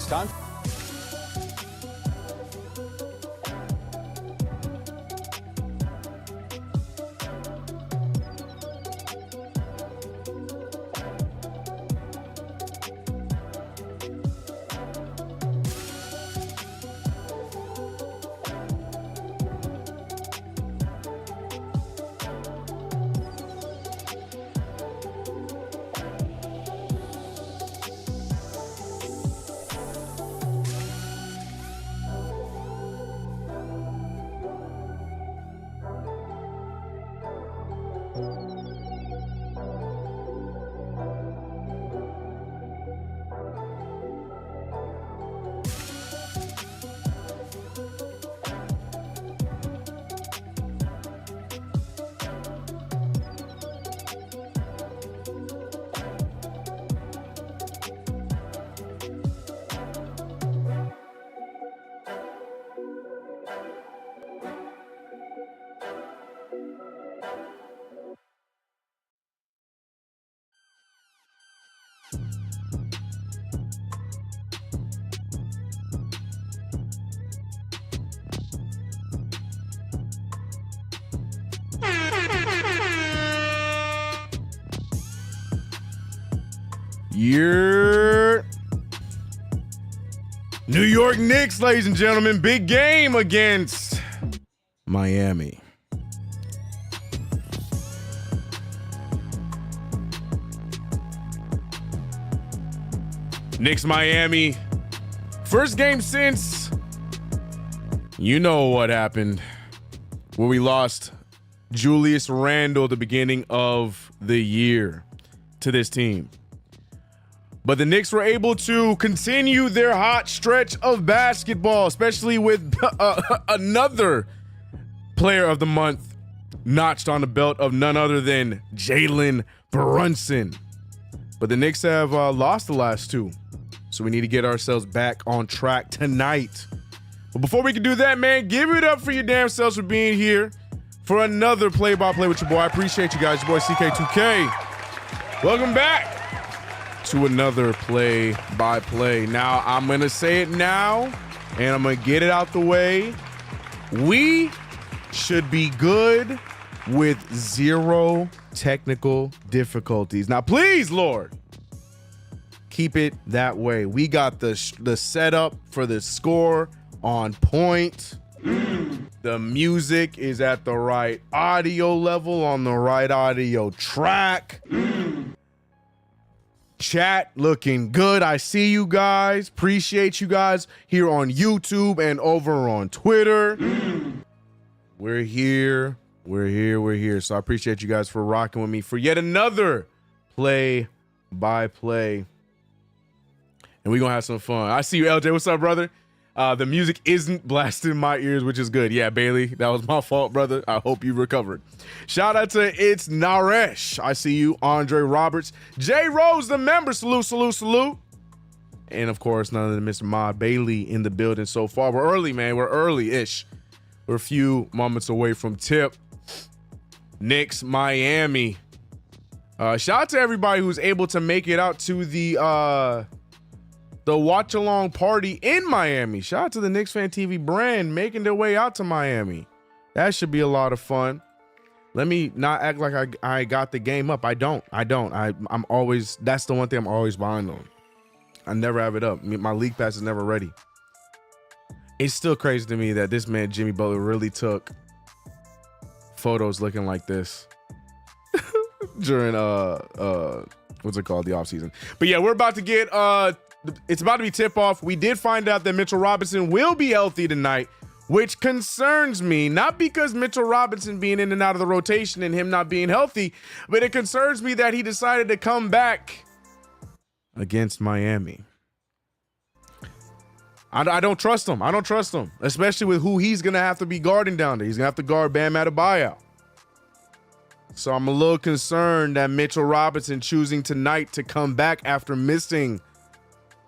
It's time. Your New York Knicks, ladies and gentlemen, big game against Miami. Knicks, Miami. First game since you know what happened, where we lost Julius Randle at the beginning of the year to this team. But the Knicks were able to continue their hot stretch of basketball, especially with another player of the month notched on the belt of none other than Jalen Brunson. But the Knicks have lost the last two, so we need to get ourselves back on track tonight. But before we can do that, man, give it up for your damn selves for being here for another play-by-play with your boy. I appreciate you guys. Your boy CK2K. Welcome back to another play-by-play. Now, I'm going to say it now, and I'm going to get it out the way. We should be good with zero technical difficulties. Now, please, Lord, keep it that way. We got the setup for the score on point. The music is at the right audio level on the right audio track. Chat looking good. I see you guys. Appreciate you guys here on YouTube and over on Twitter. We're here. We're here. We're here. So I appreciate you guys for rocking with me for yet another play-by-play. And we're going to have some fun. I see you, LJ. What's up, brother? The music isn't blasting my ears, which is good. Yeah, Bailey, that was my fault, brother. I hope you recovered. Shout out to It's Naresh. I see you. Andre Roberts. J Rose, the member. Salute, salute, salute. And, of course, none other than Mr. Mod Bailey in the building so far. We're early, man. We're early-ish. We're a few moments away from tip. Knicks, Miami. Shout out to everybody who's able to make it out to the watch-along party in Miami. Shout out to the Knicks Fan TV brand making their way out to Miami. That should be a lot of fun. Let me not act like I got the game up. I don't. I'm always, that's the one thing I'm always behind on. I never have it up. My league pass is never ready. It's still crazy to me that this man, Jimmy Butler, really took photos looking like this during, what's it called? The offseason. But yeah, we're about to get, it's about to be tip-off. We did find out that Mitchell Robinson will be healthy tonight, which concerns me, not because Mitchell Robinson being in and out of the rotation and him not being healthy, but it concerns me that he decided to come back against Miami. I don't trust him. I don't trust him, especially with who he's going to have to be guarding down there. He's going to have to guard Bam Adebayo. So I'm a little concerned that Mitchell Robinson choosing tonight to come back after missing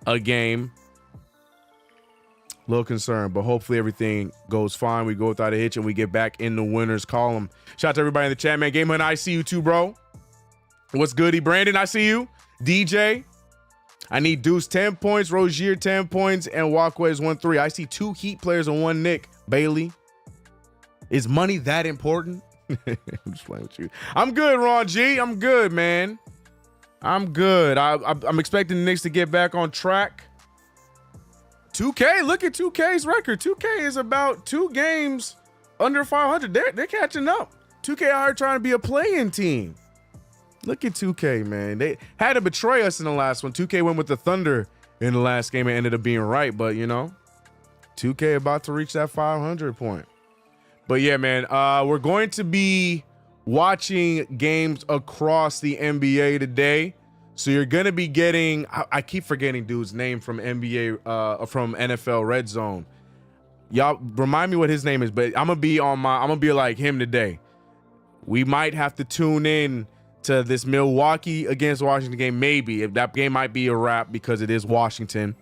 a game. A little concerned, but hopefully everything goes fine. We go without a hitch and we get back in the winners column. Shout out to everybody in the chat, man. Game Hunt, I see you too, bro. What's goody? Brandon, I see you. DJ, I need Deuce 10 points, Rozier 10 points, and Walkways 1-3. I see 2 Heat players and 1 Nick. Bailey. Is money that important? I'm just playing with you. I'm good, Ron G. I'm good, man. I'm good. I'm expecting the Knicks to get back on track. 2K, look at 2K's record. 2K is about 2 games under 500. They're catching up. 2K out here trying to be a play-in team. Look at 2K, man. They had to betray us in the last one. 2K went with the Thunder in the last game and ended up being right. But, you know, 2K about to reach that 500 point. But, yeah, man, we're going to be watching games across the NBA today. So you're going to be getting – I keep forgetting dude's name from NBA from NFL Red Zone. Y'all remind me what his name is, but I'm going to be like him today. We might have to tune in to this Milwaukee against Washington game, maybe. If that game might be a wrap because it is Washington.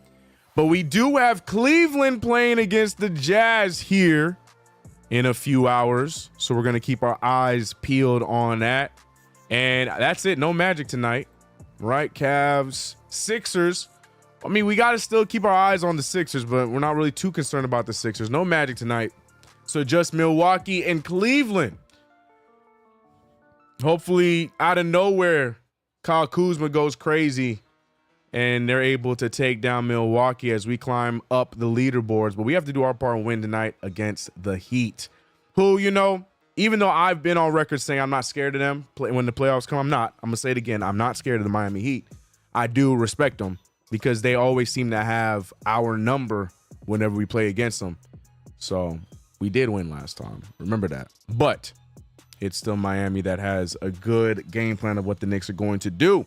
But we do have Cleveland playing against the Jazz here in a few hours. So we're going to keep our eyes peeled on that. And that's it. No Magic tonight, right? Cavs, Sixers. I mean, we got to still keep our eyes on the Sixers, but we're not really too concerned about the Sixers. No Magic tonight. So just Milwaukee and Cleveland. Hopefully, out of nowhere, Kyle Kuzma goes crazy and they're able to take down Milwaukee as we climb up the leaderboards. But we have to do our part and win tonight against the Heat, who, you know, even though I've been on record saying I'm not scared of them when the playoffs come, I'm not. I'm going to say it again. I'm not scared of the Miami Heat. I do respect them because they always seem to have our number whenever we play against them. So we did win last time. Remember that. But it's still Miami that has a good game plan of what the Knicks are going to do.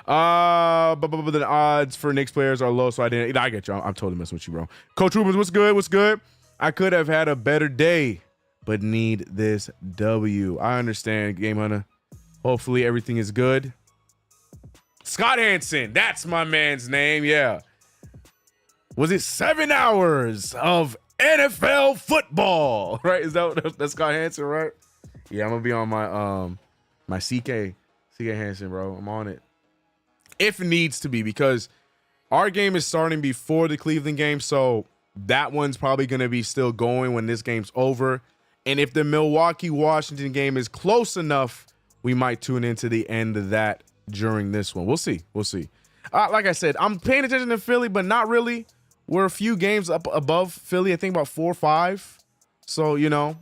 But the odds for Knicks players are low, so I get you. I'm totally messing with you, bro. Coach Rubens, what's good? What's good? I could have had a better day, but need this W. I understand, Game Hunter. Hopefully everything is good. Scott Hansen, that's my man's name. Yeah. Was it 7 hours of NFL football? Right? Is that's Scott Hansen, right? Yeah, I'm gonna be on my CK Hansen, bro. I'm on it if it needs to be, because our game is starting before the Cleveland game, so that one's probably gonna be still going when this game's over. And if the Milwaukee-Washington game is close enough, we might tune into the end of that during this one. We'll see. Like I said, I'm paying attention to Philly, but not really. We're a few games up above Philly. I think about 4 or 5. So, you know,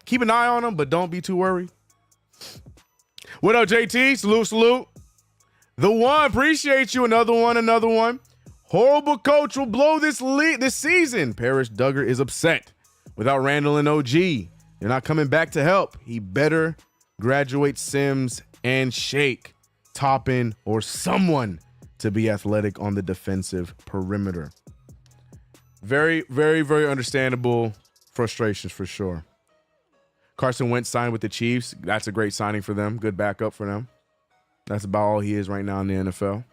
keep an eye on them, but don't be too worried. What up, JT? Salute. The one, appreciate you. Another one. Horrible coach will blow this season. Parrish Duggar is upset. Without Randall and OG, they're not coming back to help. He better graduate Sims and Shake, Toppin, or someone to be athletic on the defensive perimeter. Very, very, very understandable frustrations for sure. Carson Wentz signed with the Chiefs. That's a great signing for them. Good backup for them. That's about all he is right now in the NFL.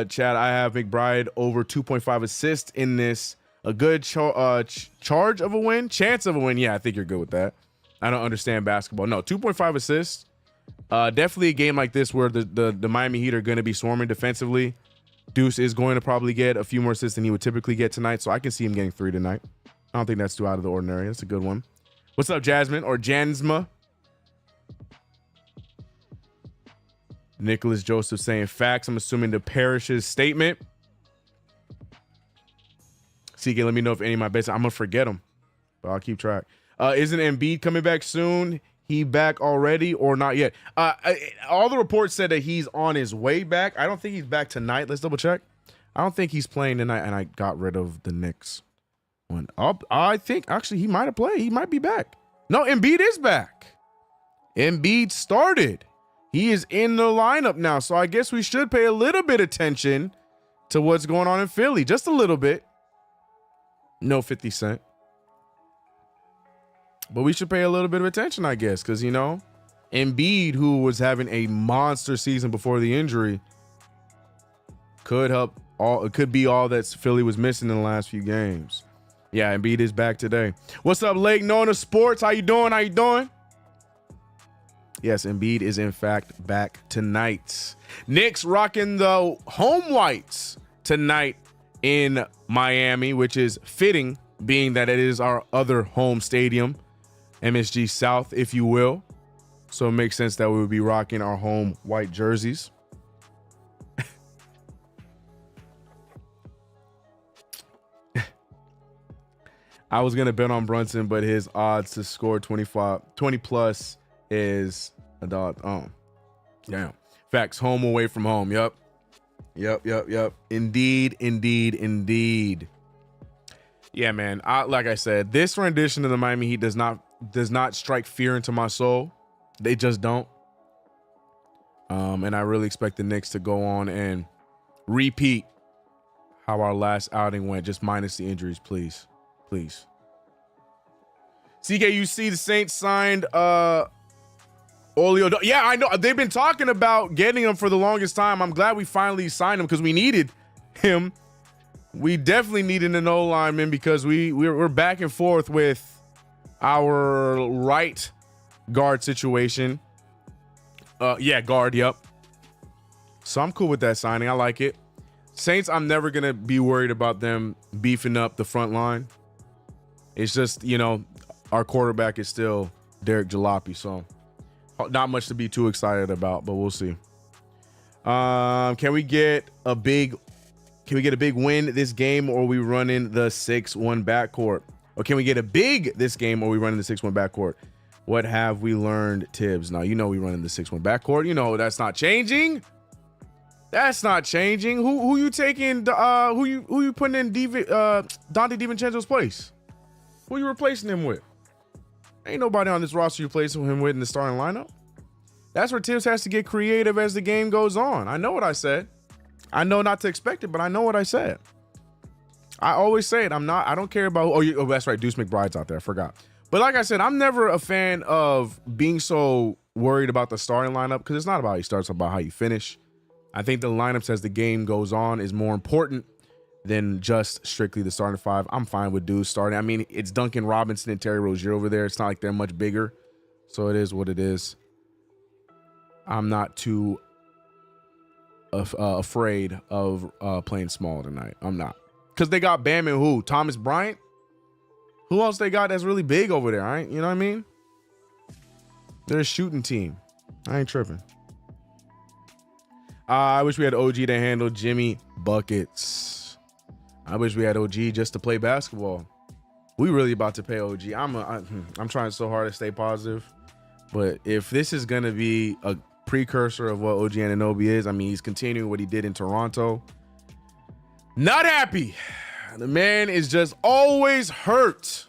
Chad, I have McBride over 2.5 assists in this. A good charge of a win? Chance of a win? Yeah, I think you're good with that. I don't understand basketball. No, 2.5 assists. Definitely a game like this where the Miami Heat are going to be swarming defensively. Deuce is going to probably get a few more assists than he would typically get tonight, so I can see him getting 3 tonight. I don't think that's too out of the ordinary. That's a good one. What's up, Jasmine or Jansma? Nicholas Joseph saying facts. I'm assuming the Parrish's statement. CK, let me know if any of my bets. I'm going to forget them, but I'll keep track. Isn't Embiid coming back soon? He back already or not yet? All the reports said that he's on his way back. I don't think he's back tonight. Let's double check. I don't think he's playing tonight, and I got rid of the Knicks one. I think actually he might have played. He might be back. No, Embiid is back. Embiid started. He is in the lineup now, so I guess we should pay a little bit attention to what's going on in Philly. Just a little bit. No 50 Cent. But we should pay a little bit of attention, I guess, because, you know, Embiid, who was having a monster season before the injury, could help. It could be all that Philly was missing in the last few games. Yeah, Embiid is back today. What's up, Lake Nona Sports? How you doing? Yes, Embiid is in fact back tonight. Knicks rocking the home whites tonight in Miami, which is fitting, being that it is our other home stadium, MSG South, if you will. So it makes sense that we would be rocking our home white jerseys. I was going to bet on Brunson, but his odds to score 20 plus is a dog. Oh, damn. Facts. Home away from home. Yep. Indeed. Yeah, man. Like I said, this rendition of the Miami Heat does not strike fear into my soul. They just don't. And I really expect the Knicks to go on and repeat how our last outing went, just minus the injuries, please. CK2K, the Saints signed Olio. Yeah, I know. They've been talking about getting him for the longest time. I'm glad we finally signed him because we needed him. We definitely needed an O lineman because we're back and forth with our right guard situation. Guard, yep. So I'm cool with that signing. I like it. Saints, I'm never going to be worried about them beefing up the front line. It's just, our quarterback is still Derek Jalopy, so not much to be too excited about, but we'll see. Can we get a big win this game, or are we running the 6-1 backcourt? Or can we get a big this game, or are we running the 6-1 backcourt? What have we learned, Tibbs? Now, we running the 6-1 backcourt. That's not changing. That's not changing. Who you taking? Who you putting in Dante DiVincenzo's place? Who you replacing him with? Ain't nobody on this roster you replacing him with in the starting lineup. That's where Tibbs has to get creative as the game goes on. I know what I said. I know not to expect it, but I know what I said. I always say it. I don't care about. Oh, that's right. Deuce McBride's out there. I forgot. But like I said, I'm never a fan of being so worried about the starting lineup because it's not about how you start, it's about how you finish. I think the lineups as the game goes on is more important than just strictly the starting five. I'm fine with Deuce starting. I mean, it's Duncan Robinson and Terry Rozier over there. It's not like they're much bigger. So it is what it is. I'm not too afraid of playing small tonight. I'm not. Because they got Bam and who? Thomas Bryant? Who else they got that's really big over there? You know what I mean? They're a shooting team. I ain't tripping. I wish we had OG to handle Jimmy buckets. I wish we had OG just to play basketball. We really about to pay OG. I'm trying so hard to stay positive. But if this is going to be a precursor of what OG Anunoby is, he's continuing what he did in Toronto. Not happy. The man is just always hurt.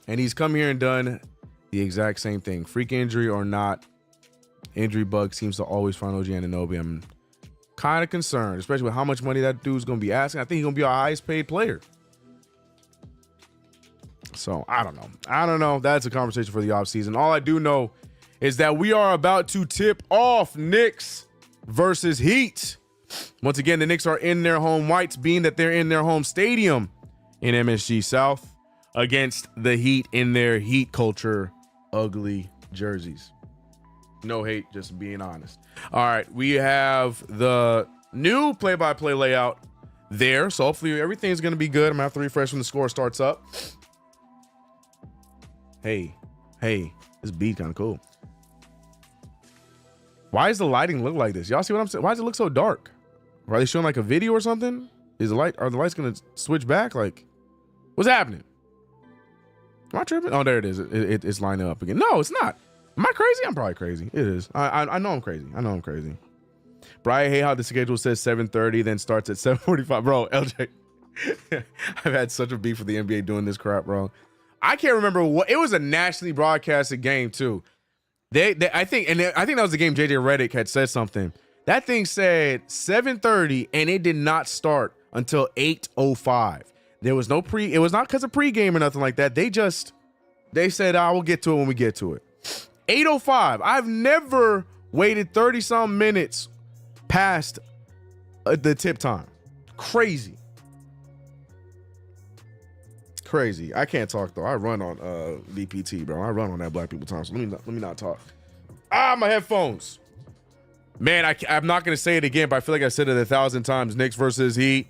And he's come here and done the exact same thing. Freak injury or not, injury bug seems to always find OG Anunoby. I'm kind of concerned, especially with how much money that dude's going to be asking. I think he's going to be our highest paid player. So I don't know. That's a conversation for the offseason. All I do know is that we are about to tip off Knicks versus Heat. Once again, the Knicks are in their home whites, being that they're in their home stadium in MSG South, against the Heat in their Heat culture ugly jerseys. No hate, just being honest. All right, we have the new play-by-play layout there, so hopefully everything's going to be good. I'm going to have to refresh when the score starts up. Hey, this beat kind of cool. Why does the lighting look like this? Y'all see what I'm saying? Why does it look so dark? Are they showing like a video or something? Are the lights going to switch back? Like, what's happening? Am I tripping? Oh, there it is. It's lining up again. No, it's not. Am I crazy? I'm probably crazy. It is. I know I'm crazy. Brian, hey, how the schedule says 7:30, then starts at 7:45. Bro, LJ, I've had such a beef with the NBA doing this crap, bro. I can't remember what it was. A nationally broadcasted game too. I think that was the game JJ Redick had said something. That thing said 7:30 and it did not start until 8:05. There was no it was not because of pregame or nothing like that. They said, I will get to it when we get to it. 8:05. I've never waited 30-some minutes past the tip time. Crazy. I can't talk though. I run on BPT, bro. I run on that black people time. So let me not talk. my headphones. Man, I'm not going to say it again, but I feel like I said it 1,000 times. Knicks versus Heat.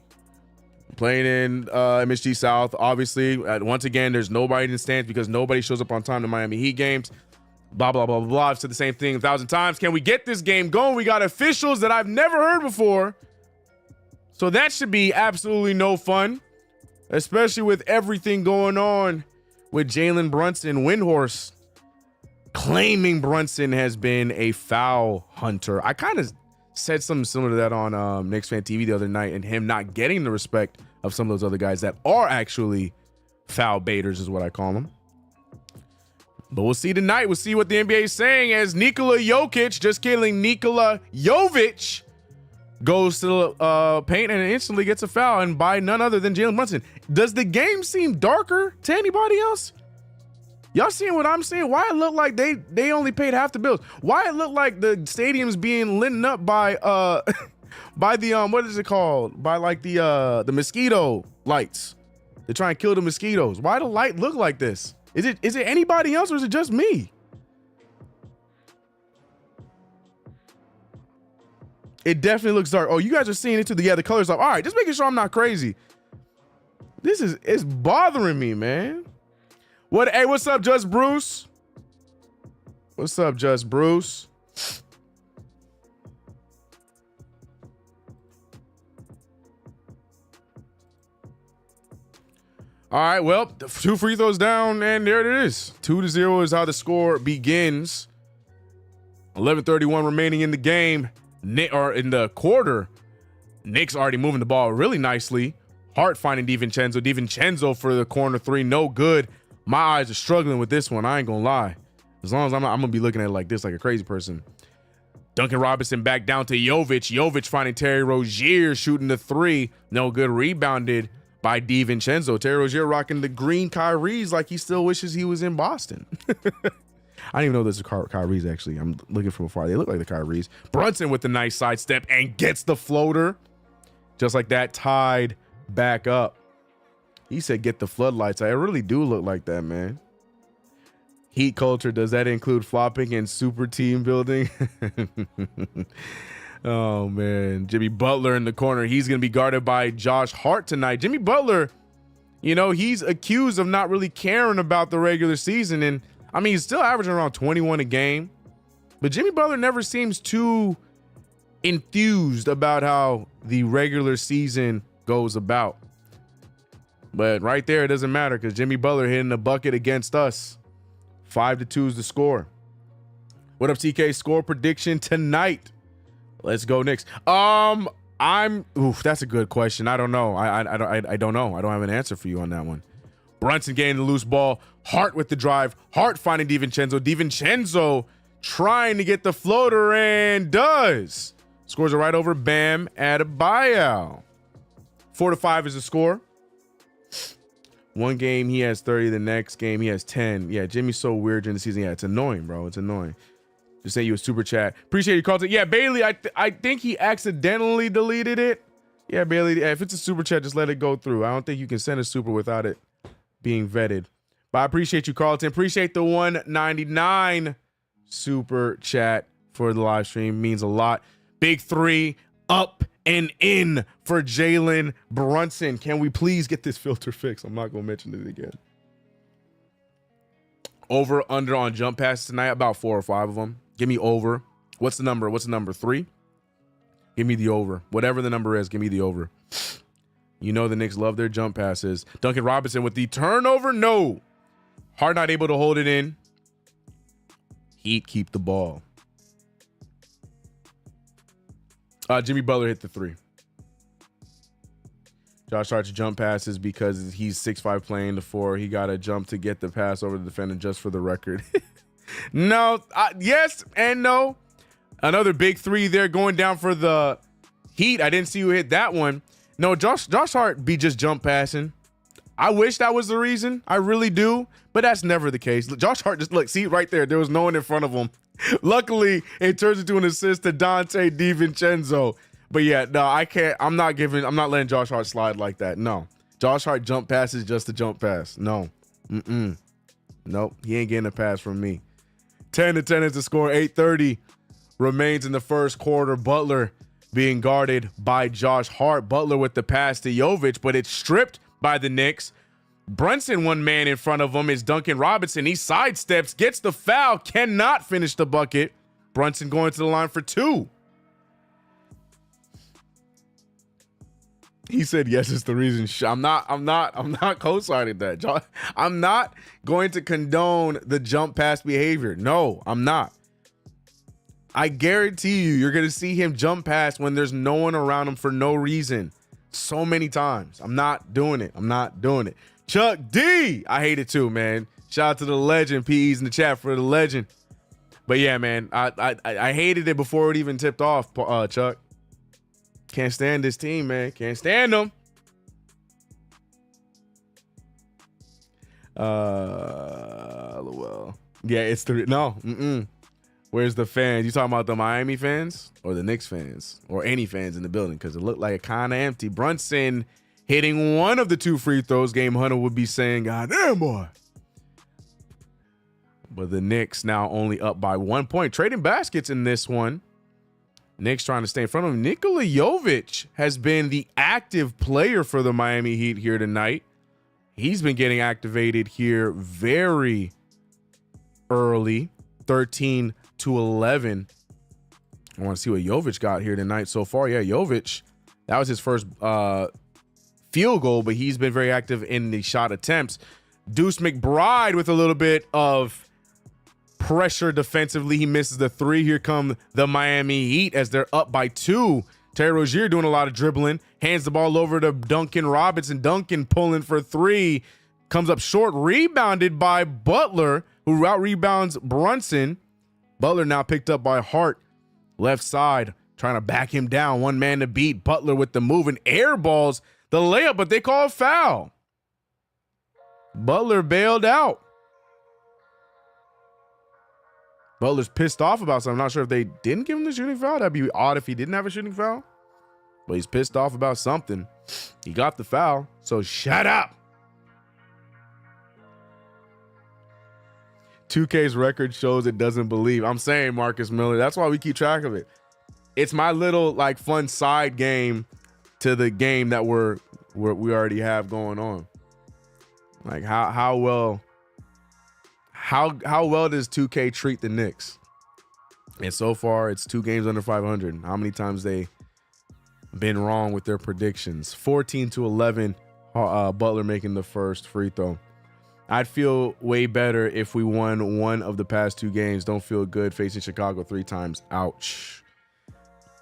Playing in MSG South. Obviously, once again, there's nobody in the stands because nobody shows up on time to Miami Heat games. Blah, blah, blah, blah, blah. I've said the same thing 1,000 times. Can we get this game going? We got officials that I've never heard before. So that should be absolutely no fun, especially with everything going on with Jalen Brunson. Windhorse claiming Brunson has been a foul hunter. I kind of said something similar to that on Knicks Fan TV the other night, and him not getting the respect of some of those other guys that are actually foul baiters is what I call them. But we'll see tonight. We'll see what the NBA is saying as Nikola Jokic, just kidding, Nikola Jovic goes to the paint and instantly gets a foul, and by none other than Jalen Brunson. Does the game seem darker to anybody else? Y'all seeing what I'm seeing? Why it look like they only paid half the bills? Why it look like the stadium's being lit up by by the what is it called? By like the mosquito lights. They're trying to kill the mosquitoes. Why the light look like this? Is it anybody else or is it just me? It definitely looks dark. Oh, you guys are seeing it too. Yeah, the colors up. All right, just making sure I'm not crazy. It's bothering me, man. Hey, what's up, Just Bruce? What's up, Just Bruce? All right, well, 2 free throws down, and there it is. 2-0 is how the score begins. 11:31 remaining in the game, or in the quarter. Knicks already moving the ball really nicely. Hart finding DiVincenzo. DiVincenzo for the corner three, no good. My eyes are struggling with this one. I ain't gonna lie. As long as I'm gonna be looking at it like this, like a crazy person. Duncan Robinson back down to Jovic. Jovic finding Terry Rozier shooting the three. No good. Rebounded by DiVincenzo. Terry Rozier rocking the green Kyries like he still wishes he was in Boston. I didn't even know this is Kyries, actually. I'm looking from afar. They look like the Kyries. Brunson with the nice sidestep and gets the floater. Just like that, tied back up. He said, get the floodlights. I really do look like that, man. Heat culture, does that include flopping and super team building? Oh, man. Jimmy Butler in the corner. He's going to be guarded by Josh Hart tonight. Jimmy Butler, you know, he's accused of not really caring about the regular season. And, I mean, he's still averaging around 21 a game. But Jimmy Butler never seems too enthused about how the regular season goes about. But right there, it doesn't matter because Jimmy Butler hitting the bucket against us. 5-2 is the score. What up, CK? Score prediction tonight. Let's go Knicks. That's a good question. I don't know. I don't know. I don't have an answer for you on that one. Brunson getting the loose ball. Hart with the drive. Hart finding DiVincenzo. DiVincenzo trying to get the floater and does. Scores it right over Bam Adebayo. 4-5 is the score. One game he has 30, the next game he has 10. Yeah, Jimmy's so weird during the season. Yeah, it's annoying, bro. It's annoying. Just saying you a super chat. Appreciate you called it. Yeah, Bailey, I think he accidentally deleted it. Yeah, Bailey, if it's a super chat, just let it go through. I don't think you can send a super without it being vetted. But I appreciate you, Carlton. Appreciate the 199 super chat for the live stream. Means a lot. Big three up and in for Jalen Brunson. Can we please get this filter fixed? I'm not going to mention it again. Over, under on jump passes tonight, about 4 or 5 of them. Give me over. What's the number? 3? Give me the over. Whatever the number is, give me the over. You know the Knicks love their jump passes. Duncan Robinson with the turnover. No. Hart not able to hold it in. Heat keep the ball. Jimmy Butler hit the 3. Josh Hart's jump passes because he's 6'5" playing the 4. He got to jump to get the pass over the defender, just for the record. No, yes and no. Another big 3 there going down for the Heat. I didn't see who hit that one. No, Josh Hart be just jump passing. I wish that was the reason. I really do, but that's never the case. Josh Hart just, look, see right there. There was no one in front of him. Luckily, it turns into an assist to Dante DiVincenzo. But yeah, no, I can't. I'm not letting Josh Hart slide like that. No. Josh Hart jump passes just to jump pass. No. Nope. He ain't getting a pass from me. 10-10 is the score. 8:30 remains in the first quarter. Butler being guarded by Josh Hart. Butler with the pass to Jovic, but it's stripped by the Knicks. Brunson, one man in front of him, is Duncan Robinson. He sidesteps, gets the foul, cannot finish the bucket. Brunson going to the line for 2. He said, yes, it's the reason. I'm not co-signing that. I'm not going to condone the jump pass behavior. No, I'm not. I guarantee you're going to see him jump pass when there's no one around him for no reason. So many times. I'm not doing it. Chuck D, I hate it too, man. Shout out to the legend. PE's in the chat for the legend. But yeah, man, I hated it before it even tipped off, Chuck. Can't stand this team, man. Can't stand them. Well, yeah, it's 3. No, Where's the fans? You talking about the Miami fans or the Knicks fans or any fans in the building? Because it looked like it kind of empty. Brunson hitting one of the 2 free throws. Game Hunter would be saying, God damn, boy. But the Knicks now only up by 1 point. Trading baskets in this one. Knicks trying to stay in front of him. Nikola Jovic has been the active player for the Miami Heat here tonight. He's been getting activated here very early. 13-11. I want to see what Jovic got here tonight so far. Yeah, Jovic, that was his first field goal, but he's been very active in the shot attempts. Deuce McBride with a little bit of pressure defensively. He misses the 3. Here come the Miami Heat as they're up by 2. Terry Rozier doing a lot of dribbling. Hands the ball over to Duncan Robinson. Duncan pulling for 3. Comes up short. Rebounded by Butler, who out-rebounds Brunson. Butler now picked up by Hart. Left side, trying to back him down. One man to beat. Butler with the move and air balls the layup, but they call a foul. Butler bailed out. Butler's pissed off about something. I'm not sure if they didn't give him the shooting foul. That'd be odd if he didn't have a shooting foul. But he's pissed off about something. He got the foul, so shut up. 2K's record shows it doesn't believe. I'm saying, Marcus Miller. That's why we keep track of it. It's my little like fun side game to the game that we already have going on. Like how well does 2K treat the Knicks? And so far, it's 2 games under 500. How many times they been wrong with their predictions? 14-11. Butler making the first free throw. I'd feel way better if we won one of the past 2 games. Don't feel good facing Chicago 3 times. Ouch.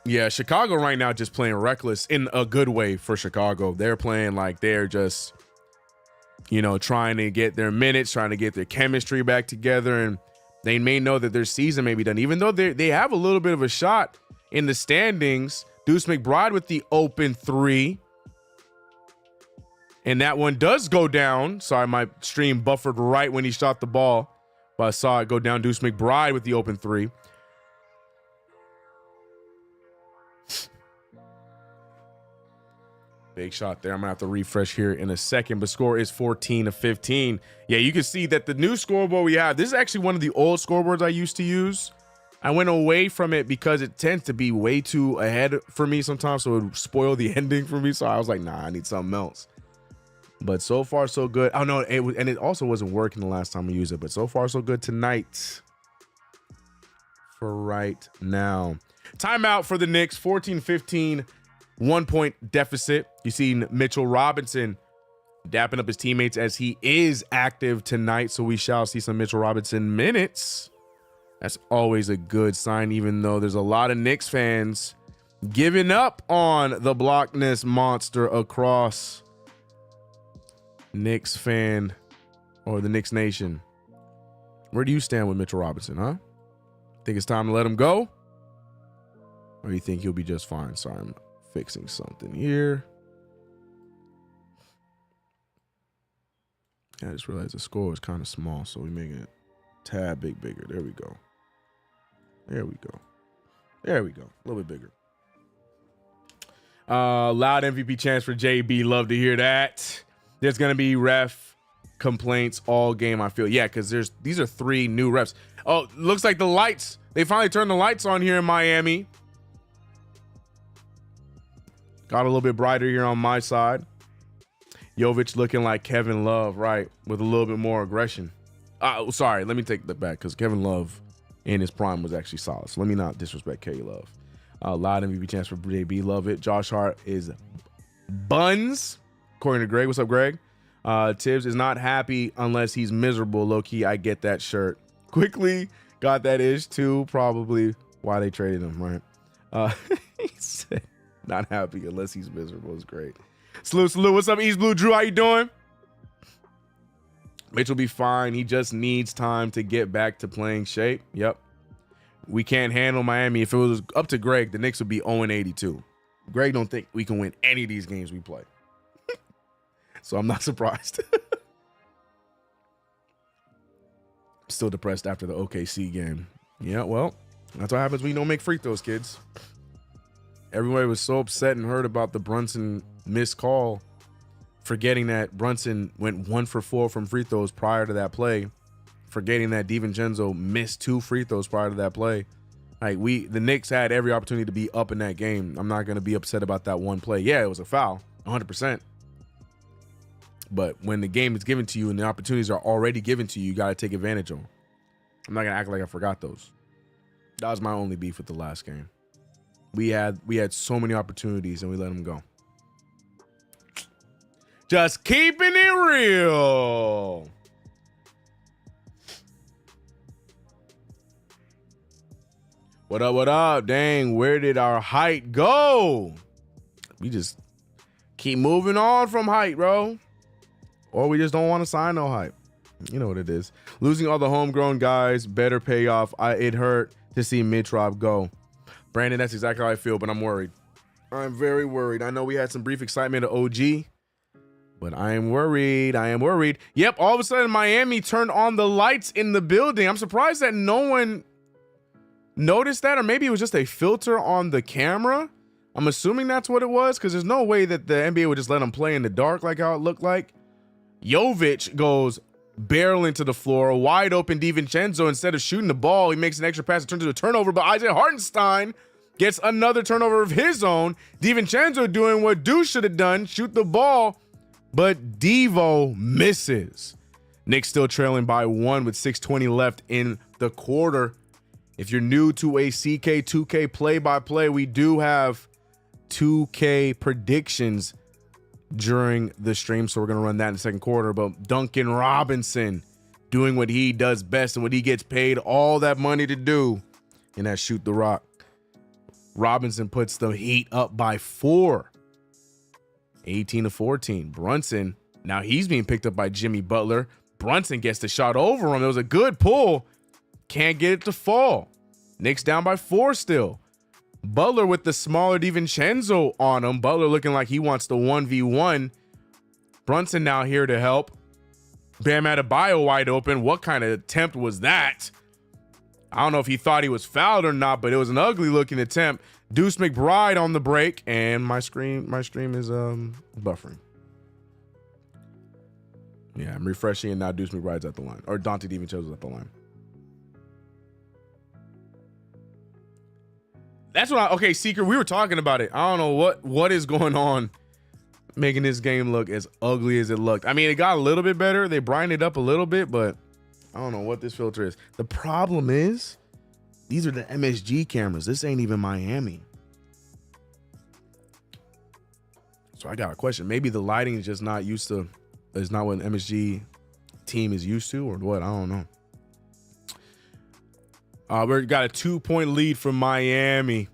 Yeah, Chicago right now just playing reckless in a good way for Chicago. They're playing like they're just, trying to get their minutes, trying to get their chemistry back together. And they may know that their season may be done, even though they have a little bit of a shot in the standings. Deuce McBride with the open 3. And that one does go down. Sorry, my stream buffered right when he shot the ball, but I saw it go down. Deuce McBride with the open 3. Big shot there. I'm going to have to refresh here in a second, but score is 14-15. Yeah, you can see that the new scoreboard we have, this is actually one of the old scoreboards I used to use. I went away from it because it tends to be way too ahead for me sometimes, so it would spoil the ending for me. So I was like, nah, I need something else. But so far, so good. Oh, no, it also wasn't working the last time we used it, but so far, so good tonight for right now. Timeout for the Knicks, 14-15, 1-point deficit. You see Mitchell Robinson dapping up his teammates as he is active tonight, so we shall see some Mitchell Robinson minutes. That's always a good sign, even though there's a lot of Knicks fans giving up on the Blockness monster across Knicks fan or the Knicks Nation. Where do you stand with Mitchell Robinson, huh? Think it's time to let him go? Or do you think he'll be just fine? Sorry, I'm fixing something here. I just realized the score is kind of small, so we make it a tad bigger. There we go. There we go. There we go. A little bit bigger. Loud MVP chance for JB. Love to hear that. There's going to be ref complaints all game, I feel. Yeah, because these are 3 new reps. Oh, looks like the lights. They finally turned the lights on here in Miami. Got a little bit brighter here on my side. Jovic looking like Kevin Love, right, with a little bit more aggression. Sorry, let me take that back, because Kevin Love in his prime was actually solid. So let me not disrespect K Love. A lot of MVP chance for JB. Love it. Josh Hart is buns, according to Greg. What's up, Greg? Tibbs is not happy unless he's miserable. Low key, I get that shirt. Quickly got that ish too. Probably why they traded him, right? He said not happy unless he's miserable. It's great. Salute. What's up, East Blue Drew? How you doing? Mitch will be fine. He just needs time to get back to playing shape. Yep. We can't handle Miami. If it was up to Greg, the Knicks would be 0-82. Greg don't think we can win any of these games we play. So I'm not surprised. Still depressed after the OKC game. Yeah, well, that's what happens when you don't make free throws, kids. Everybody was so upset and hurt about the Brunson missed call, forgetting that Brunson went 1 for 4 from free throws prior to that play, forgetting that DiVincenzo missed 2 free throws prior to that play. Like, the Knicks had every opportunity to be up in that game. I'm not going to be upset about that one play. Yeah, it was a foul, 100%. But when the game is given to you and the opportunities are already given to you, you got to take advantage of them. I'm not going to act like I forgot those. That was my only beef with the last game. We had so many opportunities and we let them go. Just keeping it real. What up, what up? Dang, where did our height go? We just keep moving on from height, bro. Or we just don't want to sign no hype. You know what it is. Losing all the homegrown guys, better payoff. It hurt to see Mitrov go. Brandon, that's exactly how I feel, but I'm worried. I'm very worried. I know we had some brief excitement at OG, but I am worried. I am worried. Yep, all of a sudden Miami turned on the lights in the building. I'm surprised that no one noticed that, or maybe it was just a filter on the camera. I'm assuming that's what it was, because there's no way that the NBA would just let them play in the dark like how it looked like. Jovic goes barrel into the floor, wide open DiVincenzo. Instead of shooting the ball, he makes an extra pass, it turns into a turnover, but Isaiah Hartenstein gets another turnover of his own. DiVincenzo doing what Deuce should have done, shoot the ball, but Devo misses. Knicks still trailing by 1 with 6:20 left in the quarter. If you're new to a CK2K play-by-play, we do have 2K predictions during the stream, so we're going to run that in the second quarter. But Duncan Robinson doing what he does best and what he gets paid all that money to do, and that's shoot the rock. Robinson puts the Heat up by 4, 18-14. Brunson, now he's being picked up by Jimmy Butler. Brunson gets the shot over him. It was a good pull. Can't get it to fall. Knicks down by 4 still. Butler with the smaller DiVincenzo on him. Butler looking like he wants the 1v1. Brunson now here to help. Bam Adebayo wide open. What kind of attempt was that? I don't know if he thought he was fouled or not, but it was an ugly looking attempt. Deuce McBride on the break, and my stream is buffering. Yeah, I'm refreshing, and now Deuce McBride's at the line, or Dante DiVincenzo's at the line. That's what okay, Seeker, we were talking about it. I don't know what is going on making this game look as ugly as it looked. I mean, it got a little bit better. They brightened it up a little bit, but I don't know what this filter is. The problem is these are the MSG cameras. This ain't even Miami. So I got a question. Maybe the lighting is just not used to, is not what an MSG team is used to, or what? I don't know. We got a 2-point lead from Miami.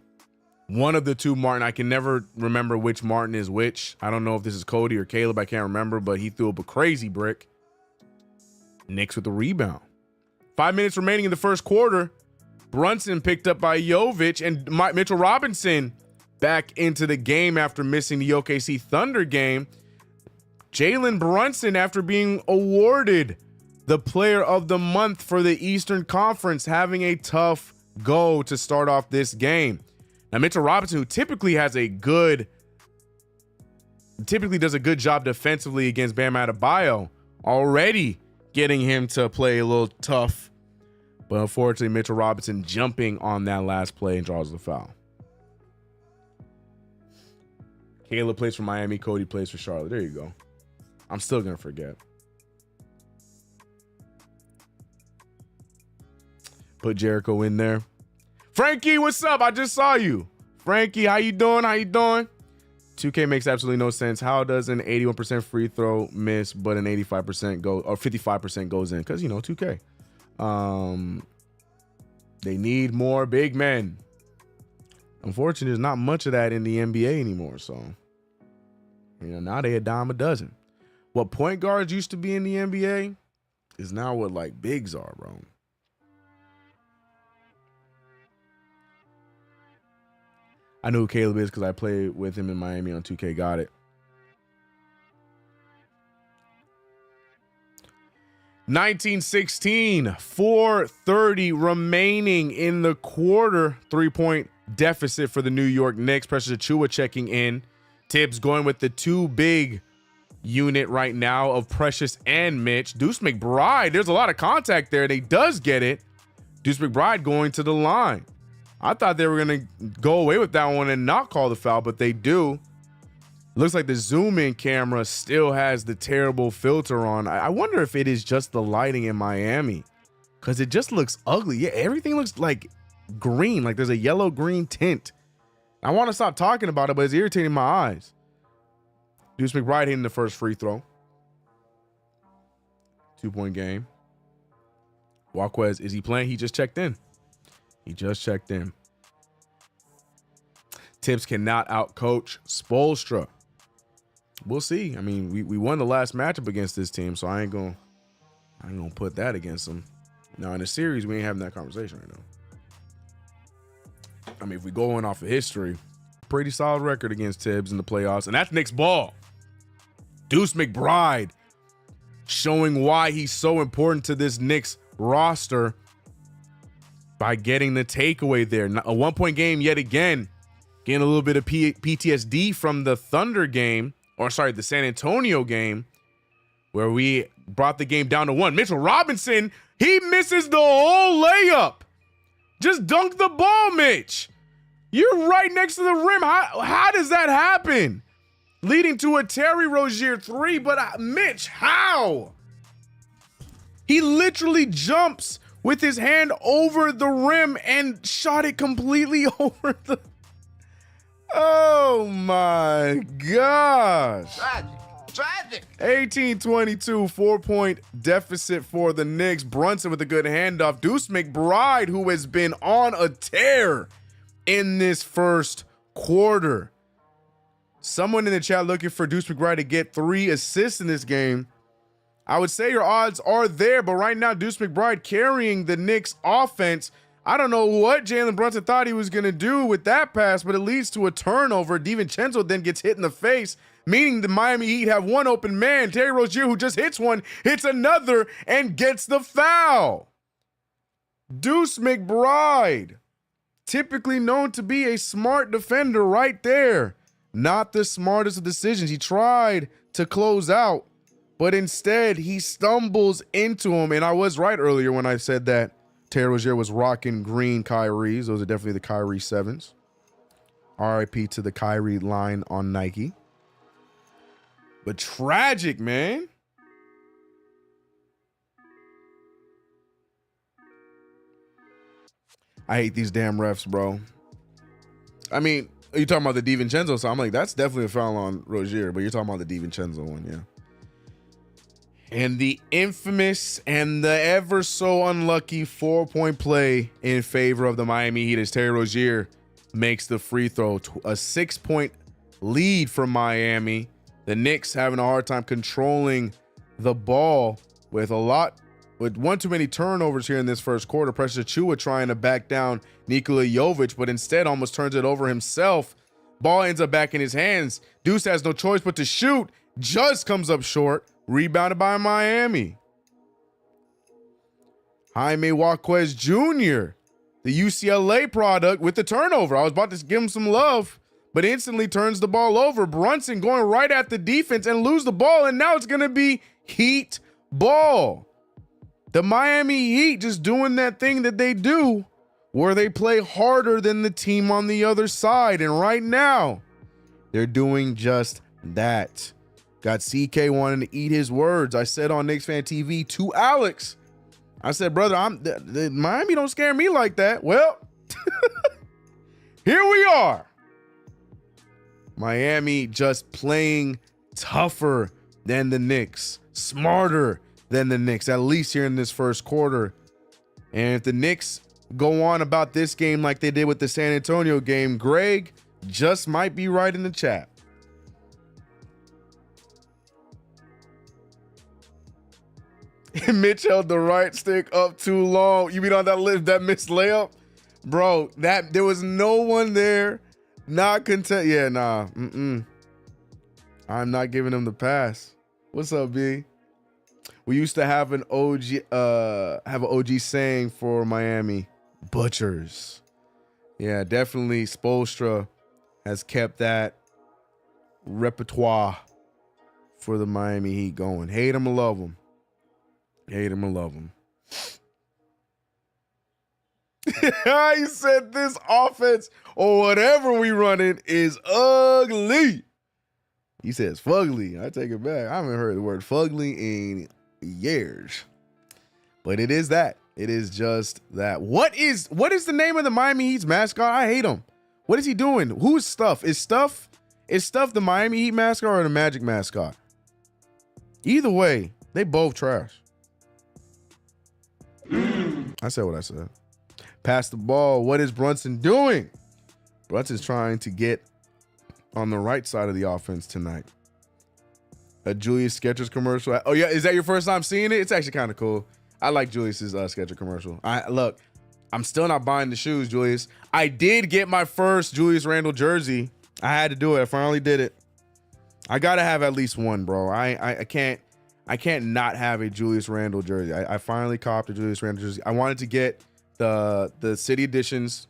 One of the two Martin. I can never remember which Martin is which. I don't know if this is Cody or Caleb. I can't remember, but he threw up a crazy brick. Knicks with the rebound. 5 minutes remaining in the first quarter. Brunson picked up by Jovic, and Mitchell Robinson back into the game after missing the OKC Thunder game. Jalen Brunson, after being awarded the player of the month for the Eastern Conference, having a tough go to start off this game. Now, Mitchell Robinson, who typically does a good job defensively against Bam Adebayo, already getting him to play a little tough. But unfortunately, Mitchell Robinson jumping on that last play and draws the foul. Caleb plays for Miami. Cody plays for Charlotte. There you go. I'm still going to forget. Put Jericho in there. Frankie, what's up? I just saw you. Frankie, how you doing? How you doing? 2K makes absolutely no sense. How does an 81% free throw miss, but an 85% go or 55% goes in? Because, you know, 2K. They need more big men. Unfortunately, there's not much of that in the NBA anymore. So, you know, now they a dime a dozen. What point guards used to be in the NBA is now what like bigs are, bro. I know who Caleb is because I played with him in Miami on 2K. Got it. 1916, 4:30 remaining in the quarter. 3-point deficit for the New York Knicks. Precious Achiuwa checking in. Tibbs going with the two big unit right now of Precious and Mitch. Deuce McBride, there's a lot of contact there. They does get it. Deuce McBride going to the line. I thought they were going to go away with that one and not call the foul, but they do. Looks like the zoom in camera still has the terrible filter on. I wonder if it is just the lighting in Miami because it just looks ugly. Yeah, everything looks like green, like there's a yellow green tint. I want to stop talking about it, but it's irritating my eyes. Deuce McBride hitting the first free throw. 2-point game. Walquez, is he playing? He just checked in. He just checked in. Tibbs cannot outcoach Spoelstra. We'll see. I mean, we won the last matchup against this team, so I ain't gonna put that against them. Now in the series, we ain't having that conversation right now. I mean, if we go in off of history, pretty solid record against Tibbs in the playoffs, and that's Knicks ball. Deuce McBride showing why he's so important to this Knicks roster by getting the takeaway there. A 1-point game yet again. Getting a little bit of PTSD from the Thunder game, or sorry, the San Antonio game, where we brought the game down to 1. Mitchell Robinson, he misses the whole layup. Just dunk the ball, Mitch. You're right next to the rim. How does that happen? Leading to a Terry Rozier 3, but Mitch, how? He literally jumps with his hand over the rim and shot it completely over the... Oh my gosh. Tragic. 18-22, 4-point deficit for the Knicks. Brunson with a good handoff. Deuce McBride, who has been on a tear in this first quarter. Someone in the chat looking for Deuce McBride to get 3 assists in this game. I would say your odds are there, but right now Deuce McBride carrying the Knicks offense. I don't know what Jalen Brunson thought he was going to do with that pass, but it leads to a turnover. DiVincenzo then gets hit in the face, meaning the Miami Heat have one open man. Terry Rozier, who just hits one, hits another and gets the foul. Deuce McBride, typically known to be a smart defender right there. Not the smartest of decisions. He tried to close out, but instead he stumbles into him. And I was right earlier when I said that Terry Rozier was rocking green Kyries. Those are definitely the Kyrie 7s. RIP to the Kyrie line on Nike. But tragic, man. I hate these damn refs, bro. I mean, you're talking about the DiVincenzo, so I'm like, that's definitely a foul on Rozier, but you're talking about the DiVincenzo one, yeah. And the infamous and the ever so unlucky 4-point play in favor of the Miami Heat as Terry Rozier makes the free throw. A 6-point lead for Miami. The Knicks having a hard time controlling the ball with one too many turnovers here in this first quarter. Precious Achiuwa trying to back down Nikola Jovic, but instead almost turns it over himself. Ball ends up back in his hands. Deuce has no choice but to shoot. Just comes up short. Rebounded by Miami. Jaime Walquez Jr., the UCLA product, with the turnover. I was about to give him some love, but instantly turns the ball over. Brunson going right at the defense and lose the ball, and now it's going to be Heat ball. The Miami Heat just doing that thing that they do where they play harder than the team on the other side. And right now, they're doing just that. Got CK wanting to eat his words. I said on Knicks Fan TV to Alex, I said, brother, the Miami don't scare me like that. Well, here we are. Miami just playing tougher than the Knicks, smarter than the Knicks, at least here in this first quarter. And if the Knicks go on about this game like they did with the San Antonio game, Greg just might be right in the chat. Mitch held the right stick up too long. You mean on that missed layup? Bro, there was no one there. Not content. Yeah, nah. I'm not giving him the pass. What's up, B? We used to have an OG saying for Miami, butchers. Yeah, definitely Spoelstra has kept that repertoire for the Miami Heat going. Hate him or love him. Hate him or love him. He said this offense or whatever we running is ugly. He says fugly. I take it back. I haven't heard the word fugly in years. But it is that. It is just that. What is the name of the Miami Heat's mascot? I hate him. What is he doing? Who's Stuff? Is Stuff the Miami Heat mascot or the Magic mascot? Either way, they both trash. I said what I said. Pass the ball. What is Brunson doing? Brunson's trying to get on the right side of the offense tonight. A Julius Skechers commercial. Oh, yeah. Is that your first time seeing it? It's actually kind of cool. I like Julius's Skechers commercial. Look, I'm still not buying the shoes, Julius. I did get my first Julius Randle jersey. I had to do it. I finally did it. I got to have at least one, bro. I can't not have a Julius Randle jersey. I finally copped a Julius Randle jersey. I wanted to get the city editions,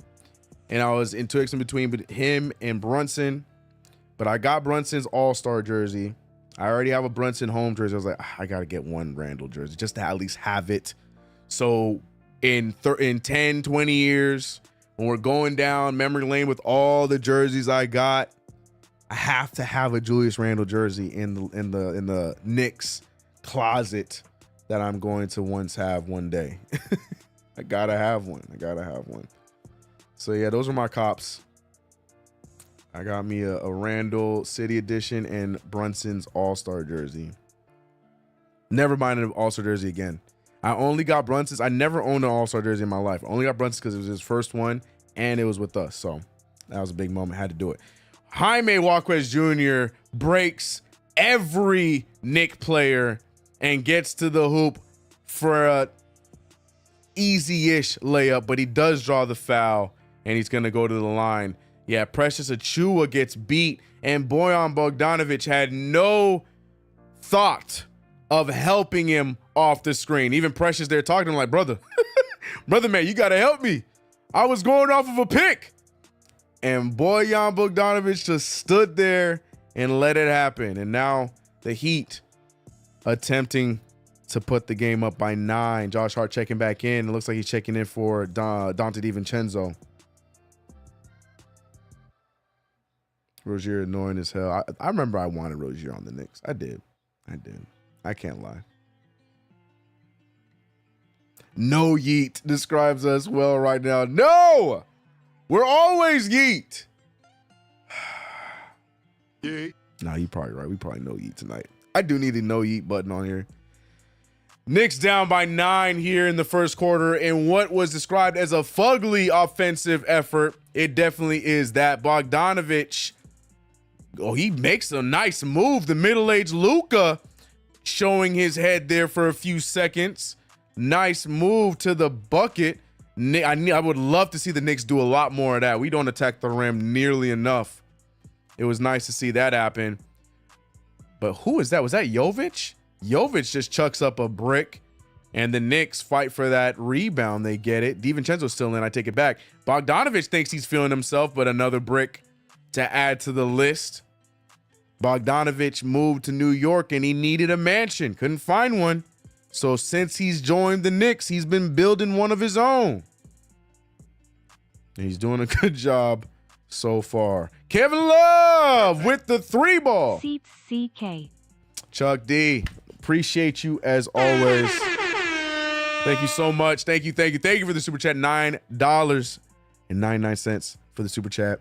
and I was in 2X in between with him and Brunson, but I got Brunson's all-star jersey. I already have a Brunson home jersey. I was like, I got to get one Randle jersey just to at least have it. So in 10, 20 years, when we're going down memory lane with all the jerseys I got, I have to have a Julius Randle jersey in the Knicks closet that I'm going to once have one day. I gotta have one. So yeah, those are my cops. I got me a Randall City Edition and Brunson's All-Star jersey. Never minded an All-Star jersey again. I only got Brunson's. I never owned an All-Star jersey in my life. I only got Brunson's because it was his first one and it was with us. So that was a big moment. Had to do it. Jaime Jaquez Jr. breaks every Knick player and gets to the hoop for a easy-ish layup, but he does draw the foul and he's going to go to the line. Yeah, Precious Achiuwa gets beat, and Bojan Bogdanovic had no thought of helping him off the screen. Even Precious there talking to him like, brother, man, you got to help me. I was going off of a pick. And Bojan Bogdanovic just stood there and let it happen. And now the Heat attempting to put the game up by 9. Josh Hart checking back in. It looks like he's checking in for Dante DiVincenzo. Rozier annoying as hell. I remember I wanted Rozier on the Knicks. I did. I can't lie. No Yeet describes us well right now. No! We're always Yeet. Yeet. Nah, you're probably right. We probably no Yeet tonight. I do need a no Yeet button on here. Knicks down by 9 here in the first quarter in what was described as a fugly offensive effort. It definitely is that. Bogdanovic, he makes a nice move. The middle-aged Luka showing his head there for a few seconds. Nice move to the bucket. I would love to see the Knicks do a lot more of that. We don't attack the rim nearly enough. It was nice to see that happen. But who is that? Was that Jovic? Jovic just chucks up a brick, and the Knicks fight for that rebound. They get it. DiVincenzo's still in. I take it back. Bogdanovic thinks he's feeling himself, but another brick to add to the list. Bogdanovic moved to New York, and he needed a mansion. Couldn't find one. So since he's joined the Knicks, he's been building one of his own. And he's doing a good job so far. Kevin Love with the 3 ball. Seats CK. Chuck D, appreciate you as always. Thank you so much. Thank you for the super chat. $9.99 for the super chat.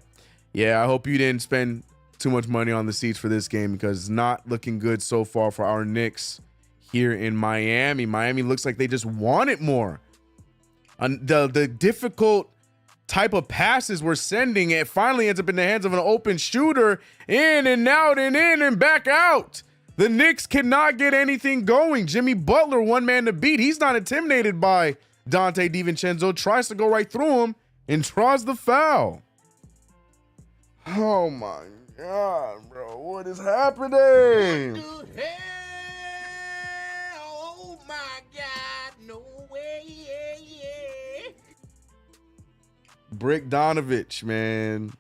Yeah, I hope you didn't spend too much money on the seats for this game because it's not looking good so far for our Knicks here in Miami. Miami looks like they just want it more. The difficult type of passes we're sending, it finally ends up in the hands of an open shooter. In and out and in and back out. The Knicks cannot get anything going. Jimmy Butler, one man to beat. He's not intimidated by Dante DiVincenzo. Tries to go right through him and draws the foul. Oh my God, bro. What is happening? What the hell? Oh my God. No way. Yeah. Brick Donovich, man.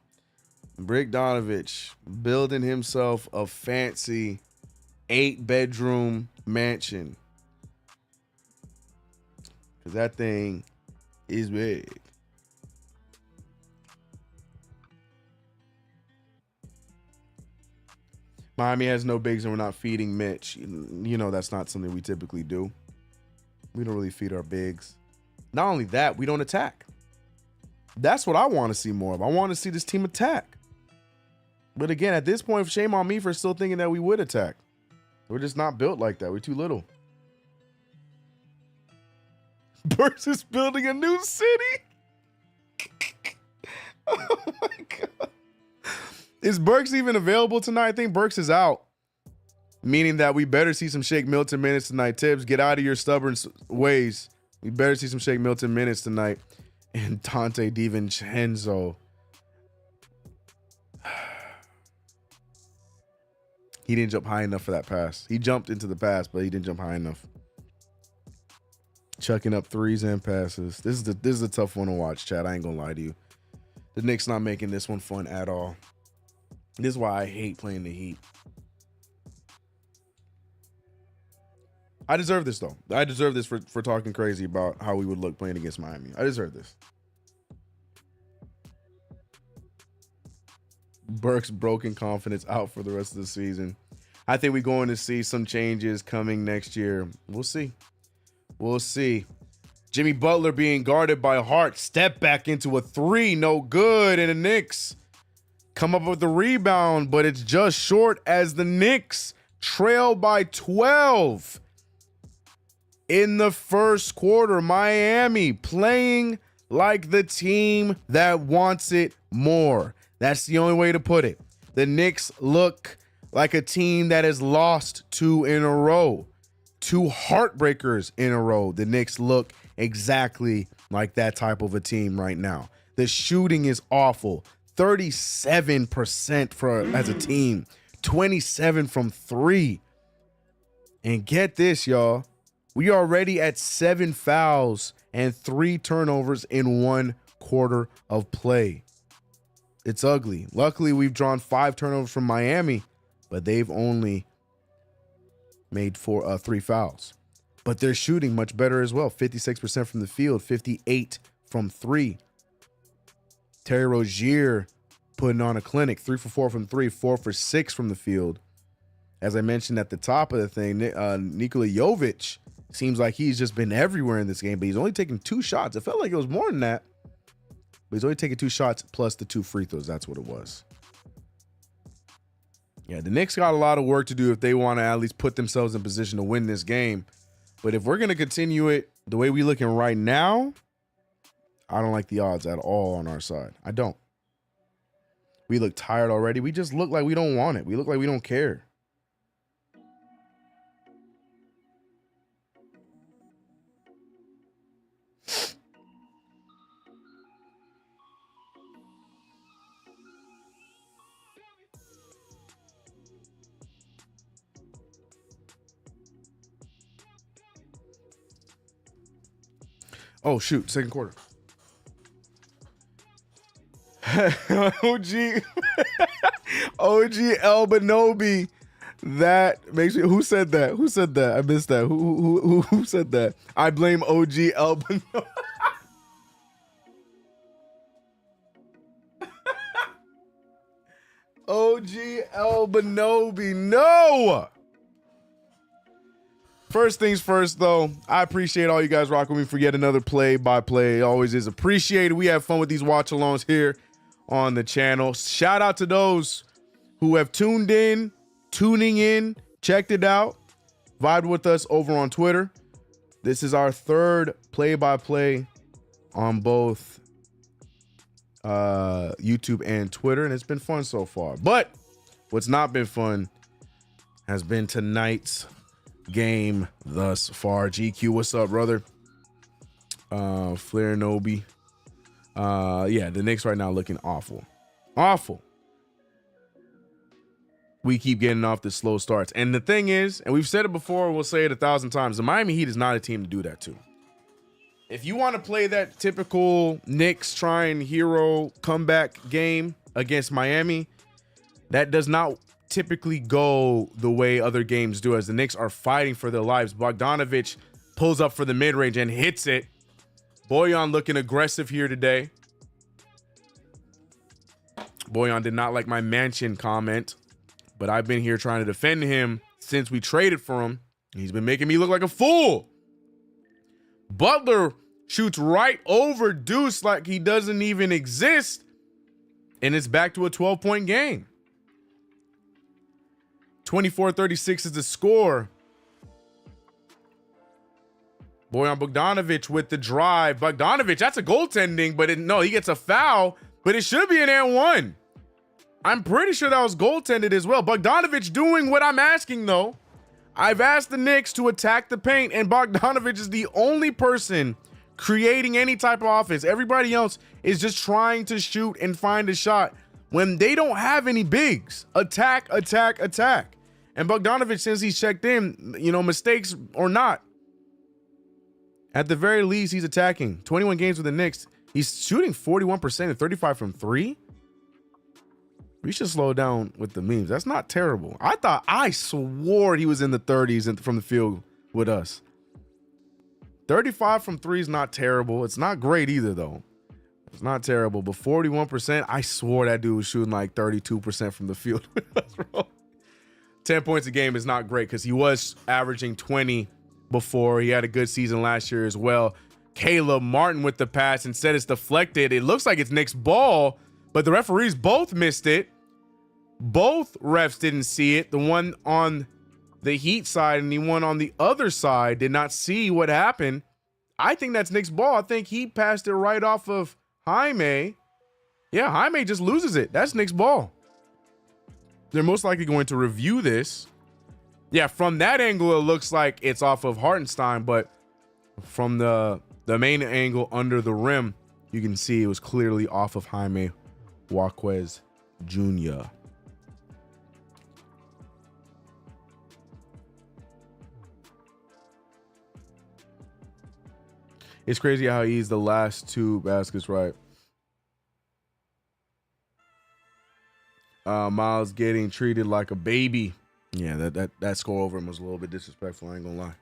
Brick Donovich building himself a fancy 8-bedroom mansion. Because that thing is big. Miami has no bigs and we're not feeding Mitch. You know that's not something we typically do. We don't really feed our bigs. Not only that, we don't attack. That's what I want to see more of. I want to see this team attack. But again, at this point, shame on me for still thinking that we would attack. We're just not built like that. We're too little. Burks is building a new city. Oh my God. Is Burks even available tonight? I think Burks is out. Meaning that we better see some Shake Milton minutes tonight. Tibbs, get out of your stubborn ways. We better see some Shake Milton minutes tonight. And Dante DiVincenzo. He didn't jump high enough for that pass. He jumped into the pass, but he didn't jump high enough. Chucking up threes and passes. This is a tough one to watch, Chad. I ain't gonna lie to you. The Knicks not making this one fun at all. This is why I hate playing the Heat. I deserve this, though. I deserve this for talking crazy about how we would look playing against Miami. I deserve this. Burks' broken confidence out for the rest of the season. I think we're going to see some changes coming next year. We'll see. We'll see. Jimmy Butler being guarded by Hart. Step back into a 3. No good. And the Knicks come up with the rebound, but it's just short as the Knicks trail by 12 in the first quarter. Miami playing like the team that wants it more. That's the only way to put it. The Knicks look like a team that has lost 2 in a row. 2 heartbreakers in a row. The Knicks look exactly like that type of a team right now. The shooting is awful. 37% as a team. 27 from 3. And get this, y'all. We are already at 7 fouls and 3 turnovers in 1 quarter of play. It's ugly. Luckily, we've drawn 5 turnovers from Miami, but they've only made 3 fouls. But they're shooting much better as well. 56% from the field, 58 from 3. Terry Rozier putting on a clinic, 3 for 4 from 3, 4 for 6 from the field. As I mentioned at the top of the thing, Nikola Jovic seems like he's just been everywhere in this game, but he's only taken 2 shots. It felt like it was more than that. But he's only taking 2 shots plus the 2 free throws. That's what it was. Yeah, the Knicks got a lot of work to do if they want to at least put themselves in position to win this game. But if we're going to continue it the way we're looking right now, I don't like the odds at all on our side. I don't. We look tired already. We just look like we don't want it. We look like we don't care. Oh, shoot. Second quarter. OG Elbanobi That makes me. Who said that? Who said that? I missed that. Who said that? I blame OG Elbano. OG Elbanobi. No. First things first, though, I appreciate all you guys rocking with me for yet another play-by-play. It always is appreciated. We have fun with these watch-alongs here on the channel. Shout out to those who have tuned in, tuning in, checked it out, vibed with us over on Twitter. This is our third play-by-play on both YouTube and Twitter, and it's been fun so far. But what's not been fun has been tonight's game thus far. GQ, what's up, brother? Flair Nobi. Yeah, the Knicks right now looking awful. Awful. We keep getting off the slow starts. And the thing is, and we've said it before, we'll say it 1,000 times, the Miami Heat is not a team to do that to. If you want to play that typical Knicks trying hero comeback game against Miami, that does not typically go the way other games do, as the Knicks are fighting for their lives. Bogdanovic pulls up for the mid-range and hits it. Bojan looking aggressive here today. Bojan did not like my mansion comment, but I've been here trying to defend him since we traded for him. He's been making me look like a fool. Butler shoots right over Deuce like he doesn't even exist, and it's back to a 12-point game. 24-36 is the score. Bojan Bogdanovic with the drive. Bogdanovic, that's a goaltending, but no, he gets a foul, but it should be an and one. I'm pretty sure that was goaltended as well. Bogdanovic doing what I'm asking, though. I've asked the Knicks to attack the paint, and Bogdanovic is the only person creating any type of offense. Everybody else is just trying to shoot and find a shot when they don't have any bigs. Attack, attack, attack. And Bogdanovic, since he's checked in, you know, mistakes or not, at the very least, he's attacking. 21 games with the Knicks. He's shooting 41% and 35 from three. We should slow down with the memes. That's not terrible. I swore he was in the 30s from the field with us. 35 from three is not terrible. It's not great either, though. It's not terrible, but 41%, I swore that dude was shooting like 32% from the field with us, bro. 10 points a game is not great because he was averaging 20 before. He had a good season last year as well. Caleb Martin with the pass. Instead, it's deflected. It looks like it's Knicks' ball, but the referees both missed it. Both refs didn't see it. The one on the Heat side and the one on the other side did not see what happened. I think that's Knicks' ball. I think he passed it right off of Jaime. Yeah, Jaime just loses it. That's Knicks' ball. They're most likely going to review this. Yeah, from that angle, it looks like it's off of Hartenstein, but from the main angle under the rim, you can see it was clearly off of Jaime Jaquez Jr. It's crazy how he's the last two baskets right. Miles getting treated like a baby. Yeah, that score over him was a little bit disrespectful. I ain't gonna lie.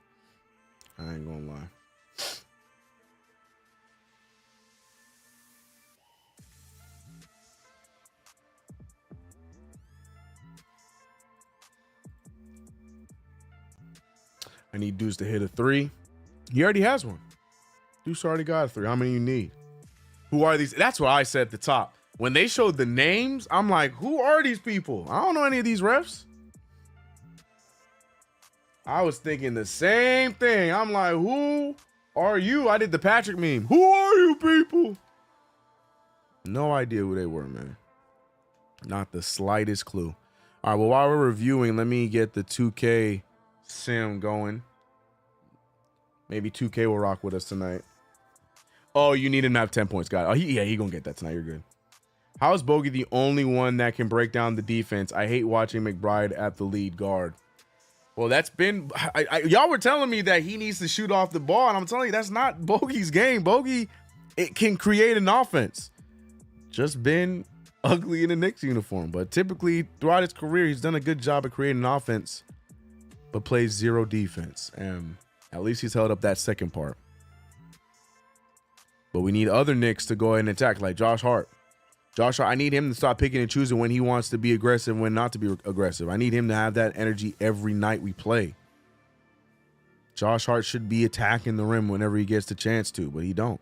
I need Deuce to hit a three. He already has one. Deuce already got a three. How many you need? Who are these? That's what I said at the top. When they showed the names, I'm like, who are these people? I don't know any of these refs. I was thinking the same thing. I'm like, who are you? I did the Patrick meme. Who are you people? No idea who they were, man. Not the slightest clue. All right, well, while we're reviewing, let me get the 2K sim going. Maybe 2K will rock with us tonight. Oh, you need him to have 10 points, guys. Oh, he gonna get that tonight. You're good. How is Bogey the only one that can break down the defense? I hate watching McBride at the lead guard. Well, that's been... y'all were telling me that he needs to shoot off the ball, and I'm telling you, that's not Bogey's game. Bogey, it can create an offense. Just been ugly in a Knicks uniform. But typically throughout his career, he's done a good job of creating an offense, but plays zero defense. And at least he's held up that second part. But we need other Knicks to go ahead and attack, like Josh Hart. Josh Hart, I need him to stop picking and choosing when he wants to be aggressive, when not to be aggressive. I need him to have that energy every night we play. Josh Hart should be attacking the rim whenever he gets the chance to, but he don't.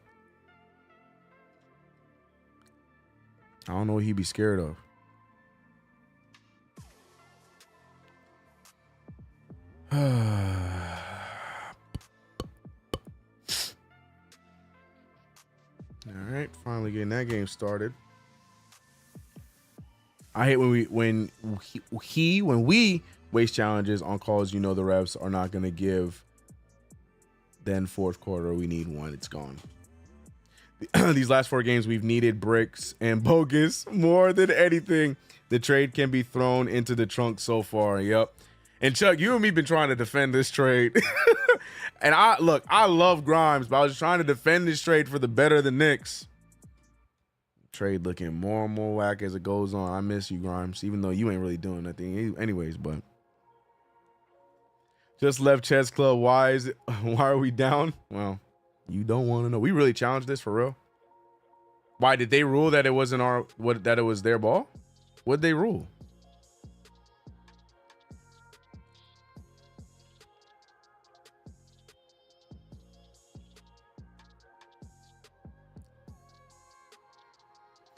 I don't know what he'd be scared of. All right, finally getting that game started. I hate when we waste challenges on calls. You know the refs are not going to give. Then fourth quarter, we need one. It's gone. These last 4 games, we've needed bricks and bogus more than anything. The trade can be thrown into the trunk so far. Yep. And Chuck, you and me been trying to defend this trade. And I love Grimes, but I was trying to defend this trade for the better of the Knicks. Trade looking more and more whack as it goes on. I miss you, Grimes, even though you ain't really doing nothing anyways, but just left Chess Club. Why are we down? Well, you don't want to know. We really challenged this for real. Why did they rule that it wasn't that it was their ball? What'd they rule?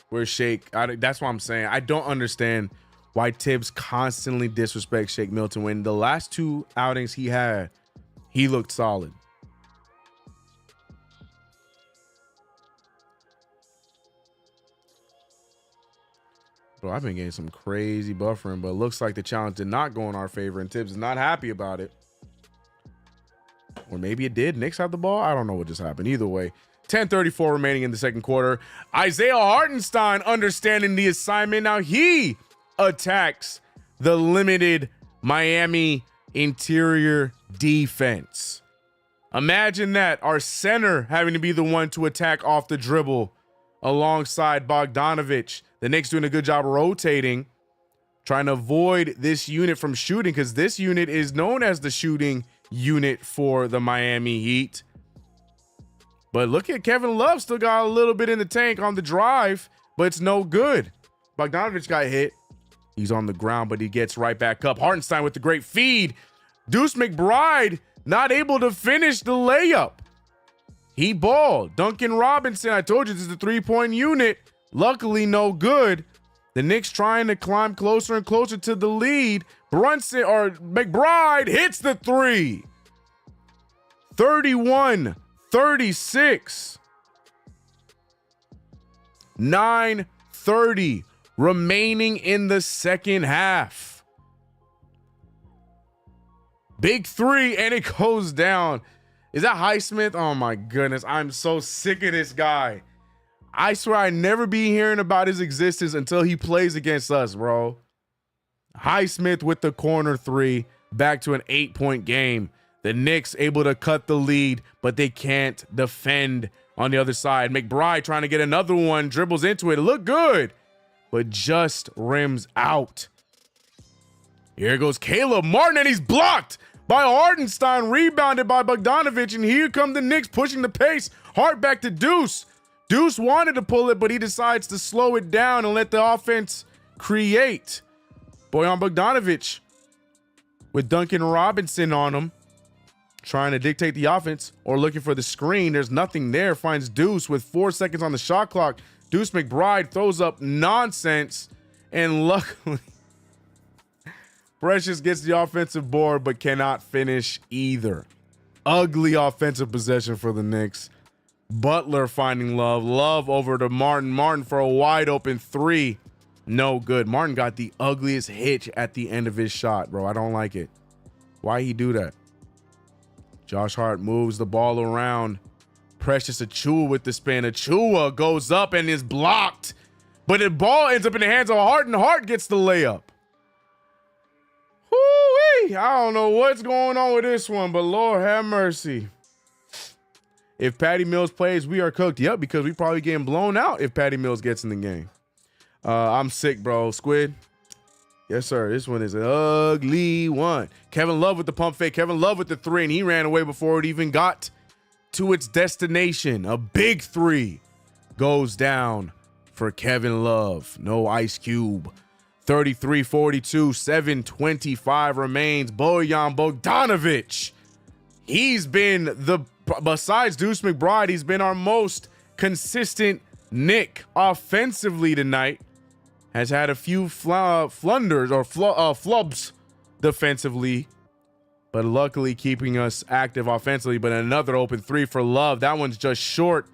Where's Shake? That's what I'm saying. I don't understand why Tibbs constantly disrespects Shake Milton when the last 2 outings he had, he looked solid. Bro, I've been getting some crazy buffering, but it looks like the challenge did not go in our favor, and Tibbs is not happy about it. Or maybe it did. Knicks have the ball. I don't know what just happened. Either way, 10:34 remaining in the second quarter. Isaiah Hartenstein understanding the assignment. Now he attacks the limited Miami interior defense. Imagine that, our center having to be the one to attack off the dribble alongside Bogdanovic. The Knicks doing a good job rotating, trying to avoid this unit from shooting, because this unit is known as the shooting unit for the Miami Heat. But look at Kevin Love, still got a little bit in the tank on the drive, but it's no good. Bogdanovic got hit. He's on the ground, but he gets right back up. Hartenstein with the great feed. Deuce McBride not able to finish the layup. He balled. Duncan Robinson, I told you this is a 3-point unit. Luckily, no good. The Knicks trying to climb closer and closer to the lead. McBride hits the 3. 31-36. 9:30 remaining in the second half. Big 3, and it goes down. Is that Highsmith? Oh my goodness. I'm so sick of this guy. I swear I never be hearing about his existence until he plays against us, bro. Highsmith with the corner 3, back to an 8-point game. The Knicks able to cut the lead, but they can't defend on the other side. McBride trying to get another one, dribbles into it. It looked good, but just rims out. Here goes Caleb Martin, and he's blocked by Hartenstein, rebounded by Bogdanovic, and here come the Knicks pushing the pace. Hart back to Deuce. Deuce wanted to pull it, but he decides to slow it down and let the offense create. Bojan Bogdanovic with Duncan Robinson on him, trying to dictate the offense or looking for the screen. There's nothing there. Finds Deuce with 4 seconds on the shot clock. Deuce McBride throws up nonsense, and luckily Precious gets the offensive board but cannot finish either. Ugly offensive possession for the Knicks. Butler finding Love. Love over to Martin. Martin for a wide open 3. No good. Martin got the ugliest hitch at the end of his shot, bro. I don't like it. Why he do that? Josh Hart moves the ball around. Precious Achiuwa with the spin. Achiuwa goes up and is blocked, but the ball ends up in the hands of Hart, and Hart gets the layup. Whoo-wee. I don't know what's going on with this one, but Lord have mercy. If Patty Mills plays, we are cooked. Yep, because we probably getting blown out if Patty Mills gets in the game. I'm sick, bro. Squid. Yes, sir. This one is an ugly one. Kevin Love with the pump fake. Kevin Love with the three, and he ran away before it even got to its destination. A big three goes down for Kevin Love. No Ice Cube. 33-42, 7:25 remains. Bojan Bogdanovic. He's been besides Deuce McBride, he's been our most consistent Knick offensively tonight. Has had a few flunders or flubs defensively, but luckily keeping us active offensively. But another open three for Love. That one's just short.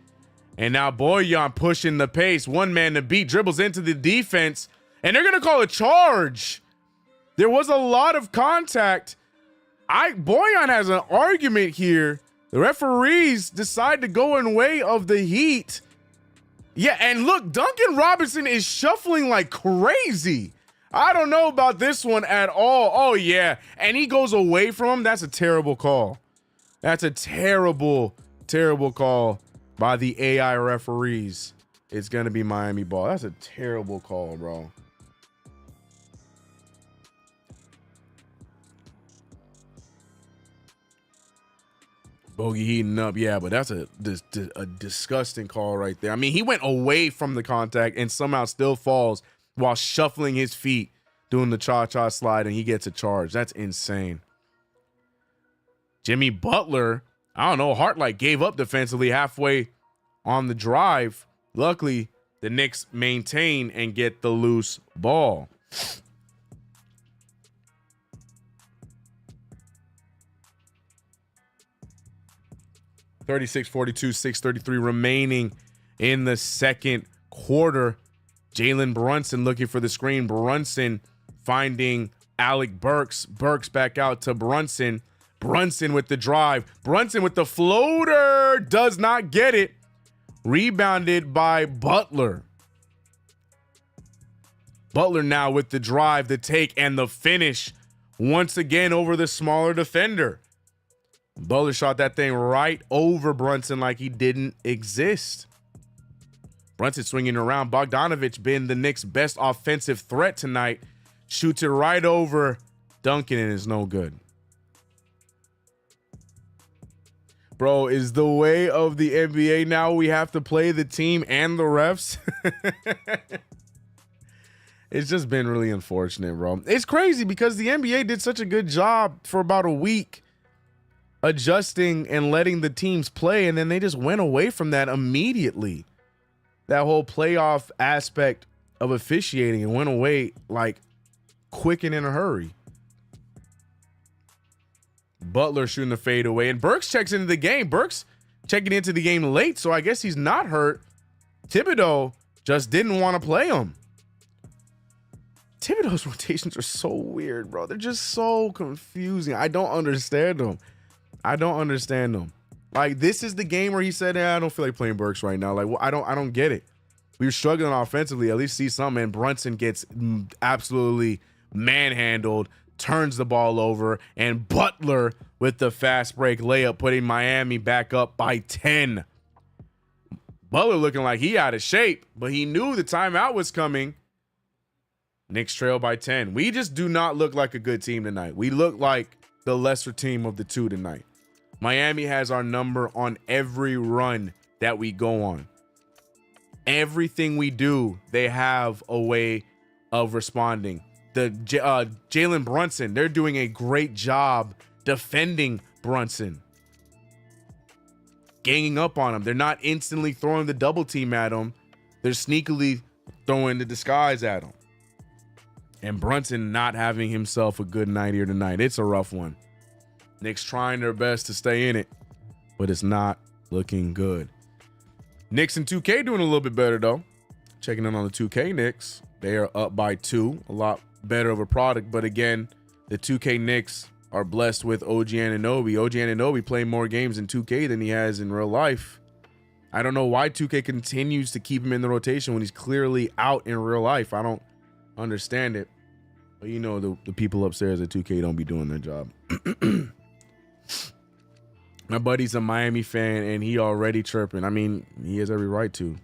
And now Bojan pushing the pace. One man to beat, dribbles into the defense, and they're going to call a charge. There was a lot of contact. Bojan has an argument here. The referees decide to go in way of the Heat. Yeah, and look, Duncan Robinson is shuffling like crazy. I don't know about this one at all. Oh, yeah. And he goes away from him. That's a terrible call. That's a terrible, terrible call by the AI referees. It's going to be Miami ball. That's a terrible call, bro. Bogey heating up, yeah, but that's a disgusting call right there. I mean, he went away from the contact and somehow still falls while shuffling his feet, doing the cha-cha slide, and he gets a charge. That's insane. Jimmy Butler, I don't know, Hartlight gave up defensively halfway on the drive. Luckily, the Knicks maintain and get the loose ball. 36-42, 6:33 remaining in the second quarter. Jalen Brunson looking for the screen. Brunson finding Alec Burks. Burks back out to Brunson. Brunson with the drive. Brunson with the floater. Does not get it. Rebounded by Butler. Butler now with the drive, the take, and the finish. Once again over the smaller defender. Butler shot that thing right over Brunson like he didn't exist. Brunson swinging around. Bogdanovic been the Knicks' best offensive threat tonight. Shoots it right over Duncan and is no good. Bro, is the way of the NBA now we have to play the team and the refs? It's just been really unfortunate, bro. It's crazy because the NBA did such a good job for about a week adjusting and letting the teams play, and then they just went away from that immediately. That whole playoff aspect of officiating and went away like quick and in a hurry. Butler shooting the fade away, and Burks checks into the game. Burks checking into the game late, so I guess he's not hurt. Thibodeau just didn't want to play him. Thibodeau's rotations are so weird, bro. They're just so confusing. I don't understand them. Like, this is the game where he said, I don't feel like playing Burks right now. Like, well, I don't get it. We were struggling offensively. At least see something. And Brunson gets absolutely manhandled, turns the ball over, and Butler with the fast break layup, putting Miami back up by 10. Butler looking like he out of shape, but he knew the timeout was coming. Knicks trail by 10. We just do not look like a good team tonight. We look like the lesser team of the two tonight. Miami has our number on every run that we go on. Everything we do, they have a way of responding. The Jalen Brunson, they're doing a great job defending Brunson. Ganging up on him. They're not instantly throwing the double team at him. They're sneakily throwing the disguise at him. And Brunson not having himself a good night here tonight. It's a rough one. Knicks trying their best to stay in it, but it's not looking good. Knicks and 2K doing a little bit better, though. Checking in on the 2K Knicks. They are up by 2. A lot better of a product. But again, the 2K Knicks are blessed with OG Anunoby. OG Anunoby playing more games in 2K than he has in real life. I don't know why 2K continues to keep him in the rotation when he's clearly out in real life. I don't understand it. But you know, the people upstairs at 2K don't be doing their job. My buddy's a Miami fan and he already chirping. I mean, he has every right to.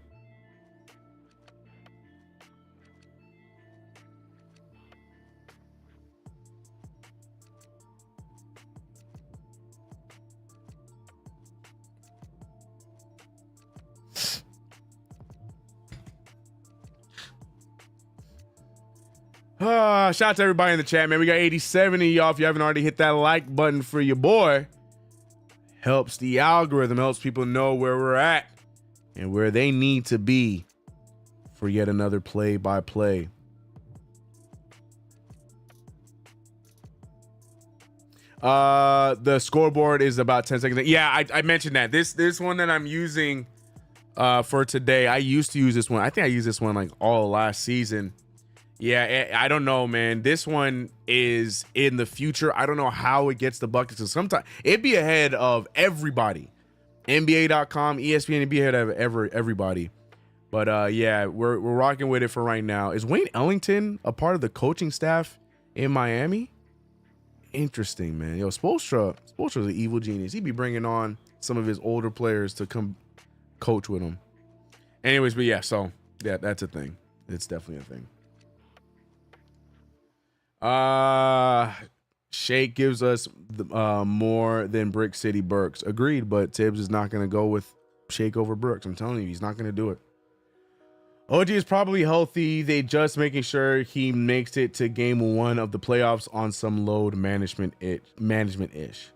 Shout out to everybody in the chat, man. We got 87 of y'all. If you haven't already hit that like button for your boy, helps the algorithm, helps people know where we're at and where they need to be for yet another play-by-play. The scoreboard is about 10 seconds. Yeah, I mentioned that. This one that I'm using for today, I used to use this one. I think I used this one like all last season. Yeah, I don't know, man. This one is in the future. I don't know how it gets the buckets. So sometimes it'd be ahead of everybody. NBA.com, ESPN, it'd be ahead of everybody. But yeah, we're rocking with it for right now. Is Wayne Ellington a part of the coaching staff in Miami? Interesting, man. Yo, Spoelstra's an evil genius. He'd be bringing on some of his older players to come coach with him. Anyways, but yeah, so yeah, that's a thing. It's definitely a thing. Shake gives us more than Brick City Burks. Agreed, but Tibbs is not going to go with Shake over Brooks. I'm telling you, he's not going to do it. OG is probably healthy. They just making sure he makes it to game 1 of the playoffs on some load management-ish.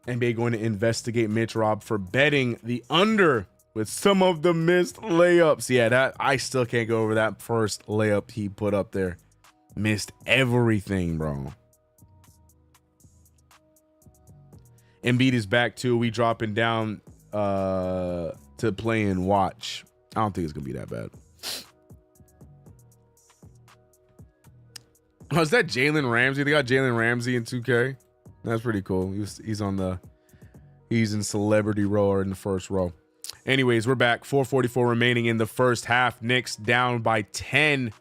NBA going to investigate Mitch Robb for betting the under with some of the missed layups. Yeah, that I still can't go over that first layup he put up there. Missed everything, bro. Embiid is back too. We dropping down to play and watch. I don't think it's gonna be that bad. Oh, is that Jalen Ramsey? They got Jalen Ramsey in 2K. That's pretty cool. He's in celebrity row or in the first row. Anyways, we're back. 4:44 remaining in the first half. Knicks down by 10.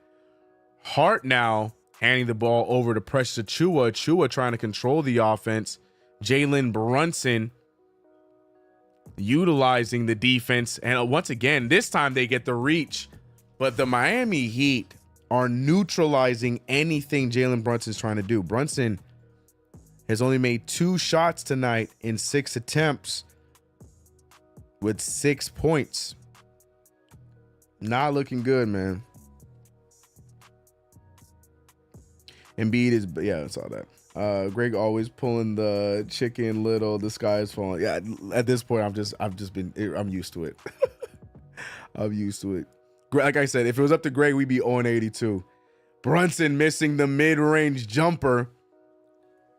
Hart now handing the ball over to Precious Achiuwa. Achiuwa trying to control the offense. Jalen Brunson utilizing the defense. And once again, this time they get the reach. But the Miami Heat are neutralizing anything Jalen Brunson's trying to do. Brunson has only made 2 shots tonight in 6 attempts with 6 points. Not looking good, man. Embiid is, yeah, I saw that. Greg always pulling the chicken little, the sky is falling. Yeah, at this point, I'm used to it. I'm used to it. Like I said, if it was up to Greg, we'd be 0-82. Brunson missing the mid-range jumper.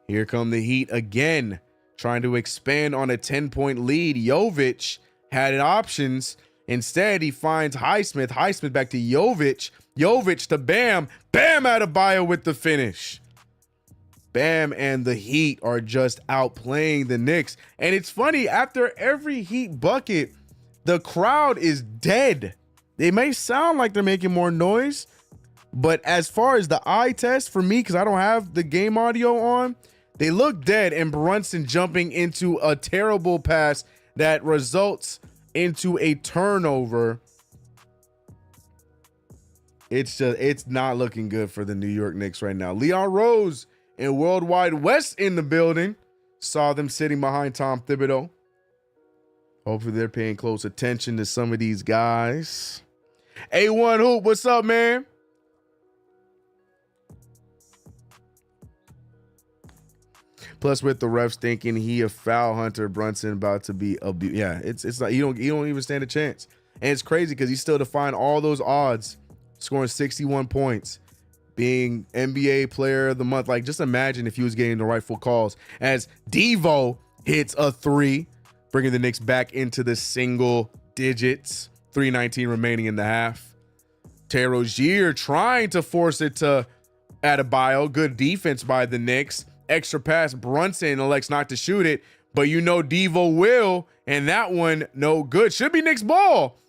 Here come the Heat again, trying to expand on a 10-point lead. Jovic had options. Instead, he finds Highsmith. Highsmith back to Jovic. Jovic to Bam. Bam Adebayo with the finish. Bam and the Heat are just outplaying the Knicks. And it's funny, after every Heat bucket, the crowd is dead. They may sound like they're making more noise, but as far as the eye test for me, because I don't have the game audio on, they look dead. And Brunson jumping into a terrible pass that results into a turnover. It's not looking good for the New York Knicks right now. Leon Rose and Worldwide West in the building. Saw them sitting behind Tom Thibodeau. Hopefully they're paying close attention to some of these guys. A1 Hoop, what's up, man? Plus, with the refs thinking he a foul hunter, Brunson about to be abused. Yeah, it's like you don't even stand a chance. And it's crazy because he still defined all those odds, scoring 61 points, being NBA Player of the Month. Like, just imagine if he was getting the rightful calls. As Devo hits a 3, bringing the Knicks back into the single digits. 3:19 remaining in the half. Terry Rozier trying to force it to Adebayo. Good defense by the Knicks. Extra pass. Brunson elects not to shoot it, but you know Devo will, and that one no good. Should be Knicks ball.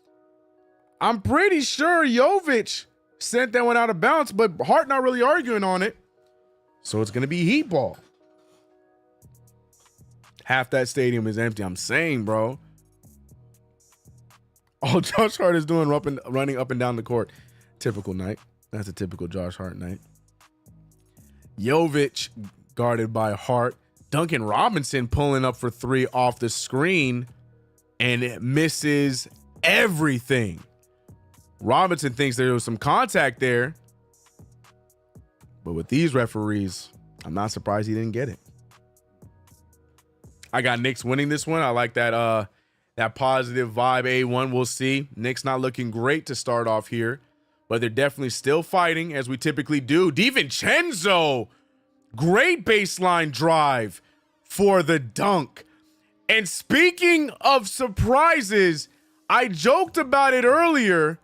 I'm pretty sure Jovic sent that one out of bounds, but Hart not really arguing on it. So it's going to be Heat ball. Half that stadium is empty. I'm saying, bro. All Josh Hart is doing running up and down the court. Typical night. That's a typical Josh Hart night. Jovic guarded by Hart. Duncan Robinson pulling up for 3 off the screen, and it misses everything. Robinson thinks there was some contact there. But with these referees, I'm not surprised he didn't get it. I got Knicks winning this one. I like that that positive vibe. A1, we'll see. Knicks not looking great to start off here, but they're definitely still fighting as we typically do. DiVincenzo, great baseline drive for the dunk. And speaking of surprises, I joked about it earlier.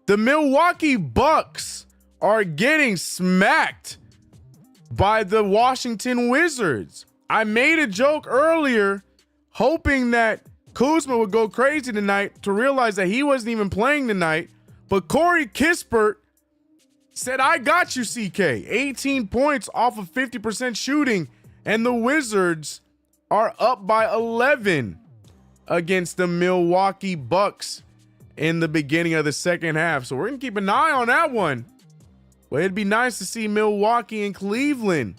The Milwaukee Bucks are getting smacked by the Washington Wizards. I made a joke earlier, hoping that Kuzma would go crazy tonight to realize that he wasn't even playing tonight. But Corey Kispert said, I got you, CK. 18 points off of 50% shooting, and the Wizards are up by 11 against the Milwaukee Bucks in the beginning of the second half. So we're going to keep an eye on that one. Well, it'd be nice to see Milwaukee and Cleveland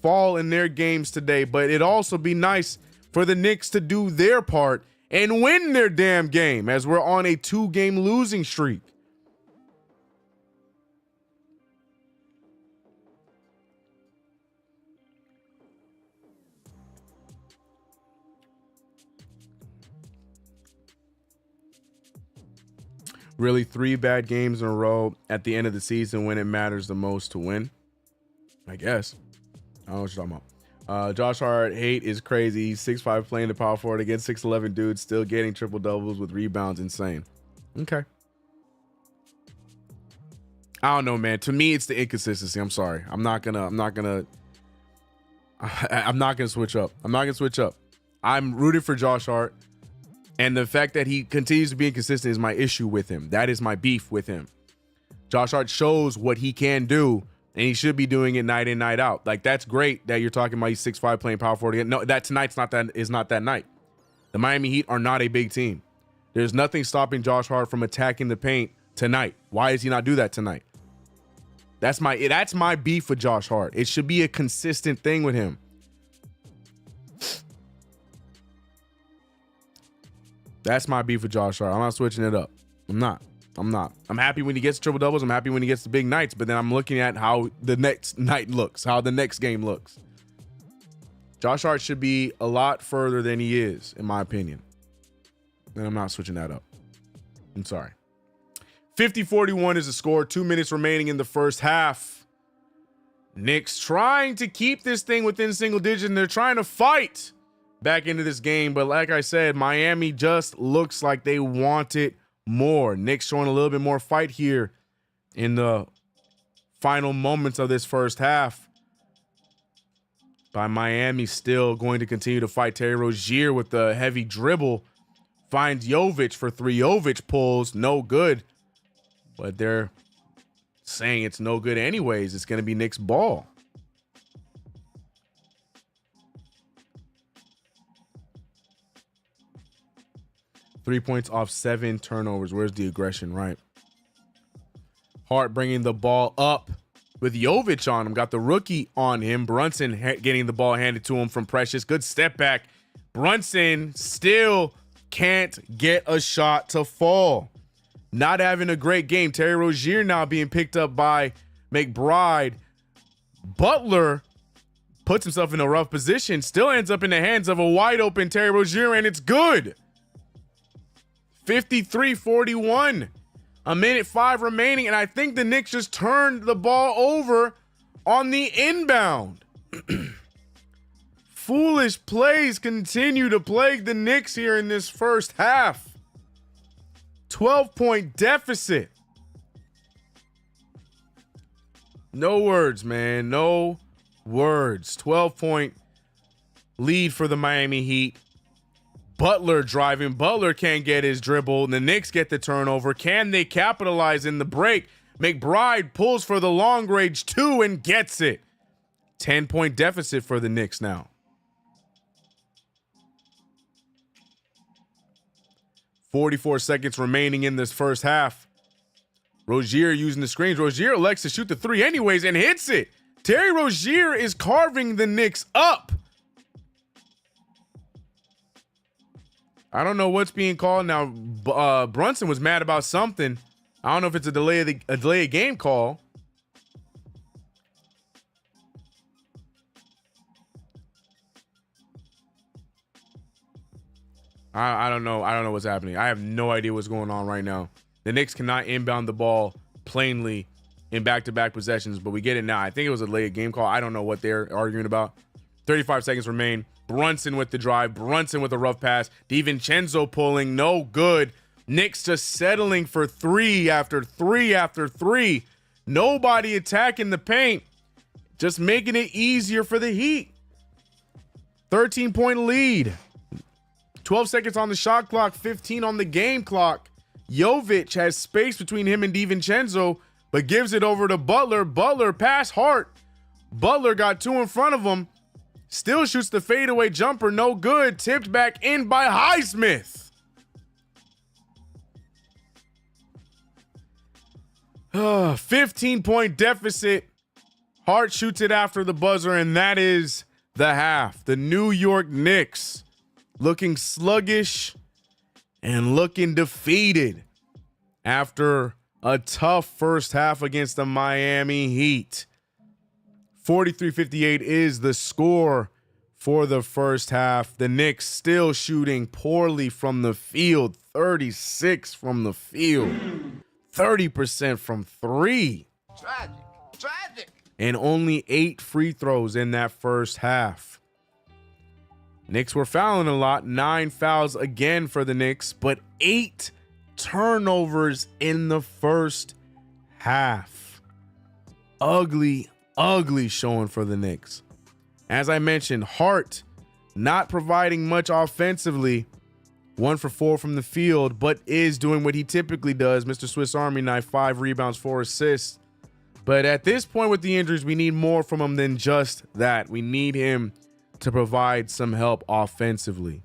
fall in their games today, but it'd also be nice for the Knicks to do their part and win their damn game as we're on a 2-game losing streak. Really 3 bad games in a row at the end of the season when it matters the most to win, I guess. I don't know what you're talking about. Josh Hart hate is crazy. He's 6'5", playing the power forward against 6'11" dudes, still getting triple doubles with rebounds. Insane. Okay. I don't know, man. To me, it's the inconsistency. I'm sorry. I'm not gonna switch up. I'm not gonna switch up. I'm rooting for Josh Hart. And the fact that he continues to be inconsistent is my issue with him. That is my beef with him. Josh Hart shows what he can do, and he should be doing it night in, night out. Like, that's great that you're talking about he's 6'5", playing power forward again. No, that tonight's not that night. The Miami Heat are not a big team. There's nothing stopping Josh Hart from attacking the paint tonight. Why does he not do that tonight? That's my beef with Josh Hart. It should be a consistent thing with him. That's my beef with Josh Hart. I'm not switching it up. I'm not. I'm happy when he gets triple doubles. I'm happy when he gets the big nights, but then I'm looking at how the next night looks, how the next game looks. Josh Hart should be a lot further than he is, in my opinion. And I'm not switching that up. I'm sorry. 50-41 is the score. 2 minutes remaining in the first half. Knicks trying to keep this thing within single digits, and they're trying to fight back into this game. But like I said, Miami just looks like they want it more. Knicks showing a little bit more fight here in the final moments of this first half. By Miami still going to continue to fight. Terry Rozier with the heavy dribble finds Jovic for 3. Jovic pulls, no good. But they're saying it's no good anyways. It's going to be Knicks ball. Three points off 7 turnovers. Where's the aggression, right? Hart bringing the ball up with Jovic on him. Got the rookie on him. Brunson getting the ball handed to him from Precious. Good step back. Brunson still can't get a shot to fall. Not having a great game. Terry Rozier now being picked up by McBride. Butler puts himself in a rough position. Still ends up in the hands of a wide open Terry Rozier, and it's good. 53-41. 1:05 remaining, and I think the Knicks just turned the ball over on the inbound. Foolish plays continue to plague the Knicks here in this first half. 12-point deficit. No words, man. No words. 12-point lead for the Miami Heat. Butler driving. Butler can't get his dribble. The Knicks get the turnover. Can they capitalize in the break? McBride pulls for the long range 2 and gets it. 10-point deficit for the Knicks now. 44 seconds remaining in this first half. Rozier using the screens. Rozier elects to shoot the 3 anyways and hits it. Terry Rozier is carving the Knicks up. I don't know what's being called now. Brunson was mad about something. I don't know if it's a delay of game call. I don't know. I don't know what's happening. I have no idea what's going on right now. The Knicks cannot inbound the ball plainly in back-to-back possessions, but we get it now. I think it was a late game call. I don't know what they're arguing about. 35 seconds remain. Brunson with the drive. Brunson with a rough pass. DiVincenzo pulling. No good. Knicks just settling for three after three after three. Nobody attacking the paint. Just making it easier for the Heat. 13-point lead. 12 seconds on the shot clock. 15 on the game clock. Jovic has space between him and DiVincenzo, but gives it over to Butler. Butler pass Hart. Butler got two in front of him. Still shoots the fadeaway jumper. No good. Tipped back in by Highsmith. 15-point deficit. Hart shoots it after the buzzer, and that is the half. The New York Knicks looking sluggish and looking defeated after a tough first half against the Miami Heat. 43-58 is the score for the first half. The Knicks still shooting poorly from the field. 36 from the field. 30% from three. Tragic. And only 8 free throws in that first half. Knicks were fouling a lot. 9 fouls again for the Knicks, but 8 turnovers in the first half. Ugly showing for the Knicks. As I mentioned, Hart not providing much offensively. 1 for 4 from the field, but is doing what he typically does. Mr. Swiss Army knife, 5 rebounds, 4 assists. But at this point with the injuries, we need more from him than just that. We need him to provide some help offensively.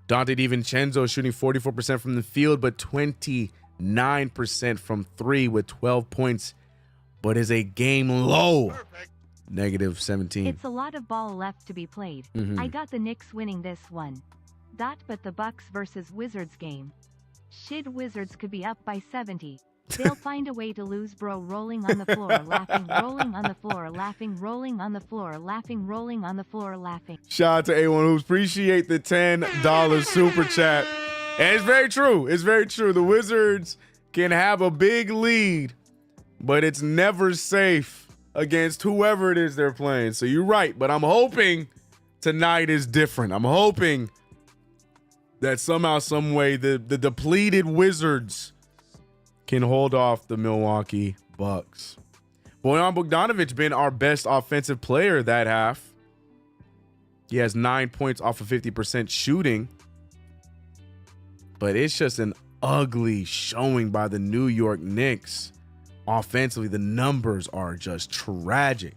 Dante DiVincenzo shooting 44% from the field, but 29% from three with 12 points, but is a game low. Negative 17. It's a lot of ball left to be played. I got the Knicks winning this one. But the Bucks versus Wizards game. Shit, Wizards could be up by 70. They'll find a way to lose, bro. Rolling on the floor, laughing, rolling on the floor, laughing, rolling on the floor, laughing, rolling on the floor, laughing. Shout out to A1 Hoops. Appreciate the $10 super chat. And it's very true. It's very true. The Wizards can have a big lead, but it's never safe against whoever it is they're playing. So you're right, but I'm hoping tonight is different. I'm hoping that somehow, some way, the depleted Wizards can hold off the Milwaukee Bucks. Bojan Bogdanovic been our best offensive player that half. He has 9 points off of 50% shooting. But it's just an ugly showing by the New York Knicks. Offensively, the numbers are just tragic.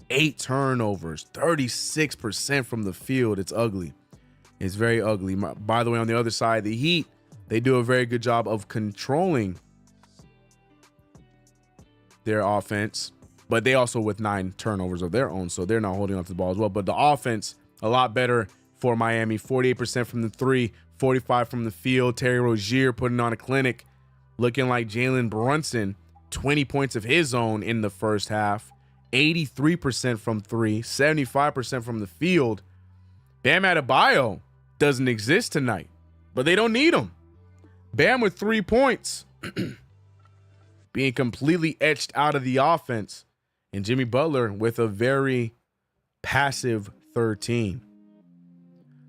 8 turnovers, 36% from the field. It's ugly. It's very ugly. By the way, on the other side, the Heat, they do a very good job of controlling their offense, but they also with 9 turnovers of their own, so they're not holding on to the ball as well. But the offense, a lot better for Miami. 48% from the three, 45 from the field. Terry Rozier putting on a clinic, looking like Jalen Brunson. 20 points of his own in the first half. 83% from three, 75% from the field. Bam Adebayo doesn't exist tonight, but they don't need him. Bam with 3 points. Being completely etched out of the offense. And Jimmy Butler with a very passive 13.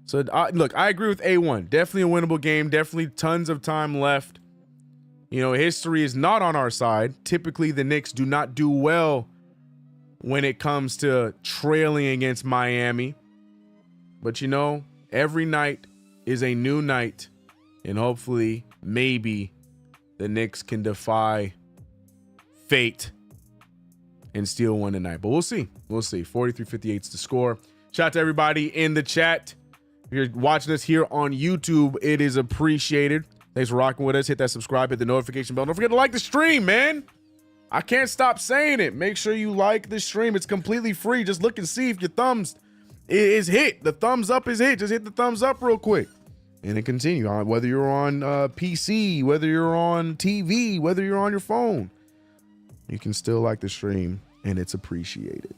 So, look, I agree with A1. Definitely a winnable game. Definitely tons of time left. You know, history is not on our side. Typically, the Knicks do not do well when it comes to trailing against Miami. But, you know, every night is a new night. And hopefully, maybe the Knicks can defy fate and steal one tonight. But we'll see. We'll see. 43-58 is the score. Shout out to everybody in the chat. If you're watching us here on YouTube, it is appreciated. Thanks for rocking with us. Hit that subscribe, hit the notification bell. Don't forget to like the stream, man. I can't stop saying it. Make sure you like the stream. It's completely free. Just look and see if your thumbs is hit. The thumbs up is hit. Just hit the thumbs up real quick. and it continue on, whether you're on PC, whether you're on TV, whether you're on your phone, you can still like the stream, and it's appreciated.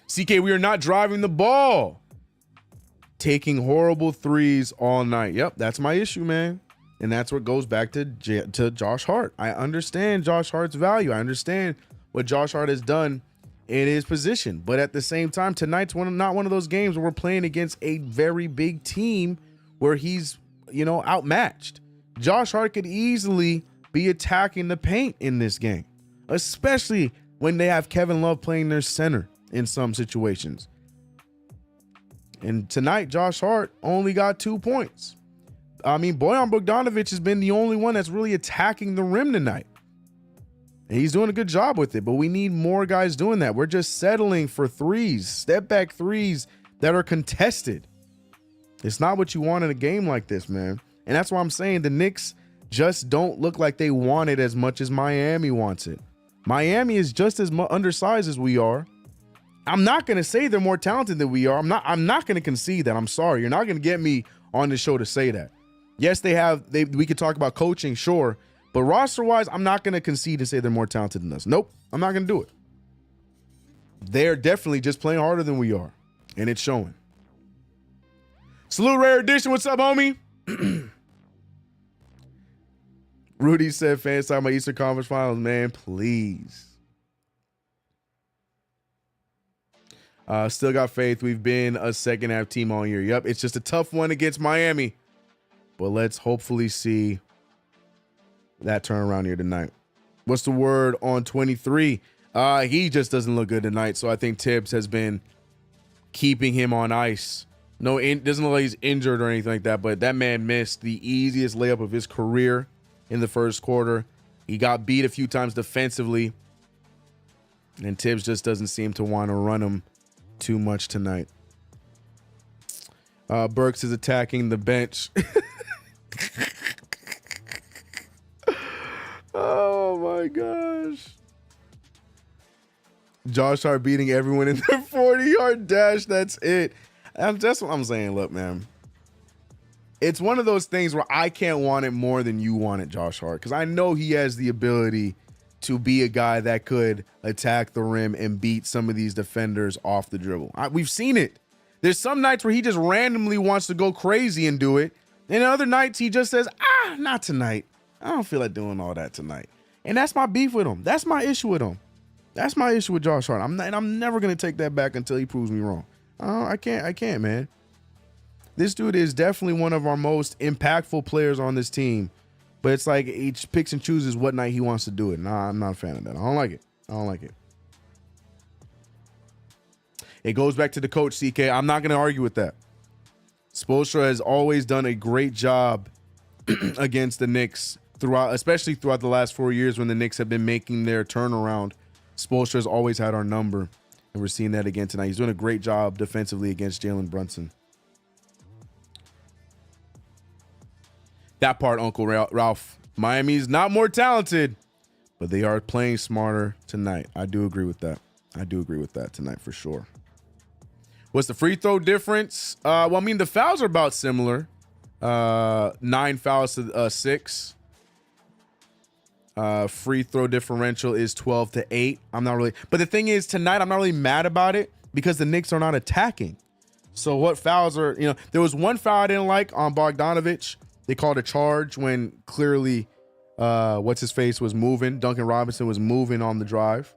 CK, we are not driving the ball. Taking horrible threes all night. Yep, that's my issue, man. And that's what goes back to Josh Hart. I understand Josh Hart's value. I understand what Josh Hart has done in his position. But at the same time, tonight's not one of those games where we're playing against a very big team where he's, outmatched. Josh Hart could easily be attacking the paint in this game, especially when they have Kevin Love playing their center in some situations. And tonight, Josh Hart only got 2 points. I mean, Bojan Bogdanovic has been the only one that's really attacking the rim tonight. And he's doing a good job with it, but we need more guys doing that. We're just settling for threes, step back threes that are contested. It's not what you want in a game like this, man. And that's why I'm saying the Knicks just don't look like they want it as much as Miami wants it. Miami is just as undersized as we are. I'm not going to say they're more talented than we are. I'm not going to concede that. I'm sorry. You're not going to get me on the show to say that. Yes, we could talk about coaching, sure. But roster-wise, I'm not going to concede to say they're more talented than us. Nope, I'm not going to do it. They're definitely just playing harder than we are, and it's showing. Salute Rare Edition. What's up, homie? Rudy said, fans talking about Eastern Conference Finals. Man, please. Still got faith. We've been a second-half team all year. Yep, it's just a tough one against Miami. But let's hopefully see that turnaround here tonight. What's the word on 23? He just doesn't look good tonight, so I think Tibbs has been keeping him on ice. No, doesn't look like he's injured or anything like that, but that man missed the easiest layup of his career in the first quarter. He got beat a few times defensively, and Tibbs just doesn't seem to want to run him too much tonight. Burks is attacking the bench. Oh my gosh. Josh Hart beating everyone in their 40-yard dash. That's it. That's what I'm saying. Look, man. It's one of those things where I can't want it more than you want it, Josh Hart, because I know he has the ability to be a guy that could attack the rim and beat some of these defenders off the dribble. We've seen it. There's some nights where he just randomly wants to go crazy and do it. And other nights he just says, not tonight. I don't feel like doing all that tonight. And that's my beef with him. That's my issue with him. That's my issue with Josh Hart. I'm never going to take that back until he proves me wrong. I can't, man. This dude is definitely one of our most impactful players on this team. But it's like he picks and chooses what night he wants to do it. Nah, I'm not a fan of that. I don't like it. It goes back to the coach, CK. I'm not going to argue with that. Spoelstra has always done a great job against the Knicks especially throughout the last 4 years when the Knicks have been making their turnaround. Spoelstra has always had our number, and we're seeing that again tonight. He's doing a great job defensively against Jalen Brunson. That part, Uncle Ralph. Miami's not more talented, but they are playing smarter tonight. I do agree with that. Tonight for sure. What's the free throw difference? Well, I mean, the fouls are about similar. 9 fouls to 6. Free throw differential is 12-8. But the thing is, tonight I'm not really mad about it because the Knicks are not attacking. So what fouls are, there was one foul I didn't like on Bogdanovic. They called a charge when clearly what's his face was moving. Duncan Robinson was moving on the drive.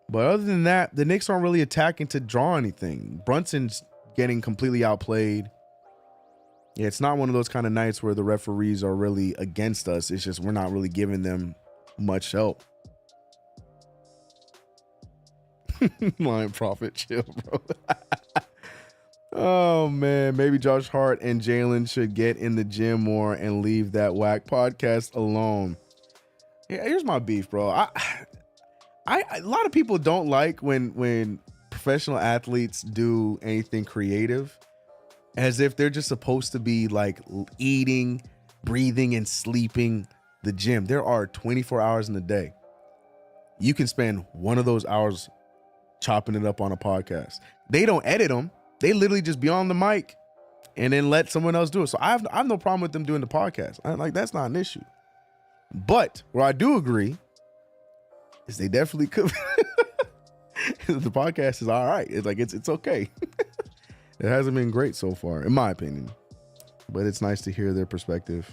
But other than that, the Knicks aren't really attacking to draw anything. Brunson's getting completely outplayed. Yeah, it's not one of those kind of nights where the referees are really against us. It's just we're not really giving them much help. Lion Prophet, chill, bro. Oh, man. Maybe Josh Hart and Jalen should get in the gym more and leave that whack podcast alone. Yeah, here's my beef, bro. A lot of people don't like when professional athletes do anything creative, as if they're just supposed to be like eating, breathing, and sleeping the gym. There are 24 hours in a day. You can spend one of those hours chopping it up on a podcast. They don't edit them. They literally just be on the mic and then let someone else do it. So I have no problem with them doing the podcast. That's not an issue. But where I do agree is they definitely could. The podcast is all right. It's okay. It hasn't been great so far, in my opinion, but it's nice to hear their perspective.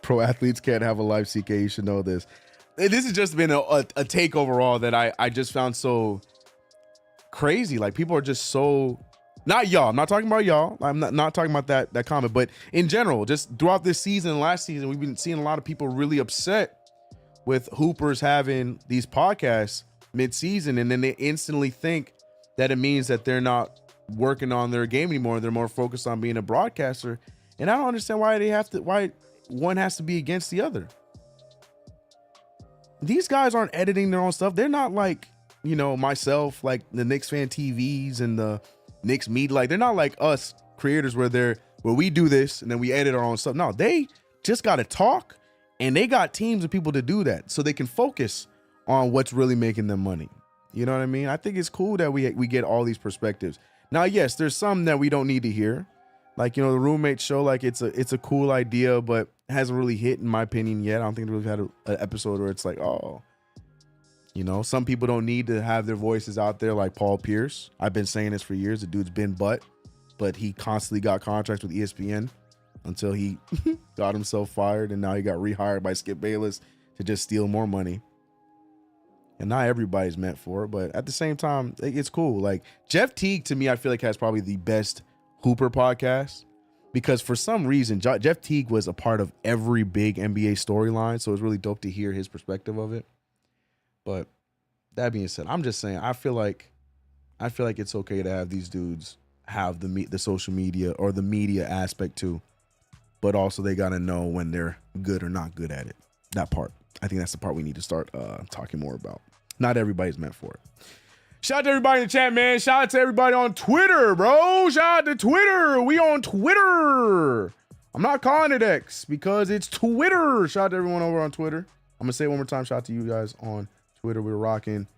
Pro athletes can't have a life, CK. You should know this. This has just been a take overall that I just found so crazy. Like, people are just so, not y'all. I'm not talking about y'all. I'm not talking about that comment, but in general, just throughout this season and last season, we've been seeing a lot of people really upset with hoopers having these podcasts mid-season, and then they instantly think that it means that they're not working on their game anymore. They're more focused on being a broadcaster, and I don't understand why one has to be against the other. These guys aren't editing their own stuff. They're not like, myself, like the Knicks fan TVs and the Knicks media. Like, they're not like us creators where we do this and then we edit our own stuff. No, they just got to talk, and they got teams of people to do that so they can focus on what's really making them money. You know what I mean? I think it's cool that we get all these perspectives. Now, yes, there's some that we don't need to hear. Like, the roommate show, like, it's a cool idea, but it hasn't really hit, in my opinion, yet. I don't think we've had an episode where it's like, oh, some people don't need to have their voices out there, like Paul Pierce. I've been saying this for years. The dude's been but he constantly got contracts with ESPN until he got himself fired, and now he got rehired by Skip Bayless to just steal more money. And not everybody's meant for it, but at the same time, it's cool. Like, Jeff Teague, to me, I feel like has probably the best Hooper podcast, because for some reason, Jeff Teague was a part of every big NBA storyline, so it was really dope to hear his perspective of it. But that being said, I'm just saying, I feel like it's okay to have these dudes have the social media or the media aspect too, but also they got to know when they're good or not good at it. That part. I think that's the part we need to start talking more about. Not everybody's meant for it. Shout out to everybody in the chat, man. Shout out to everybody on Twitter, bro. Shout out to Twitter. We on Twitter. I'm not calling it X because it's Twitter. Shout out to everyone over on Twitter. I'm going to say it one more time. Shout out to you guys on Twitter. We're rocking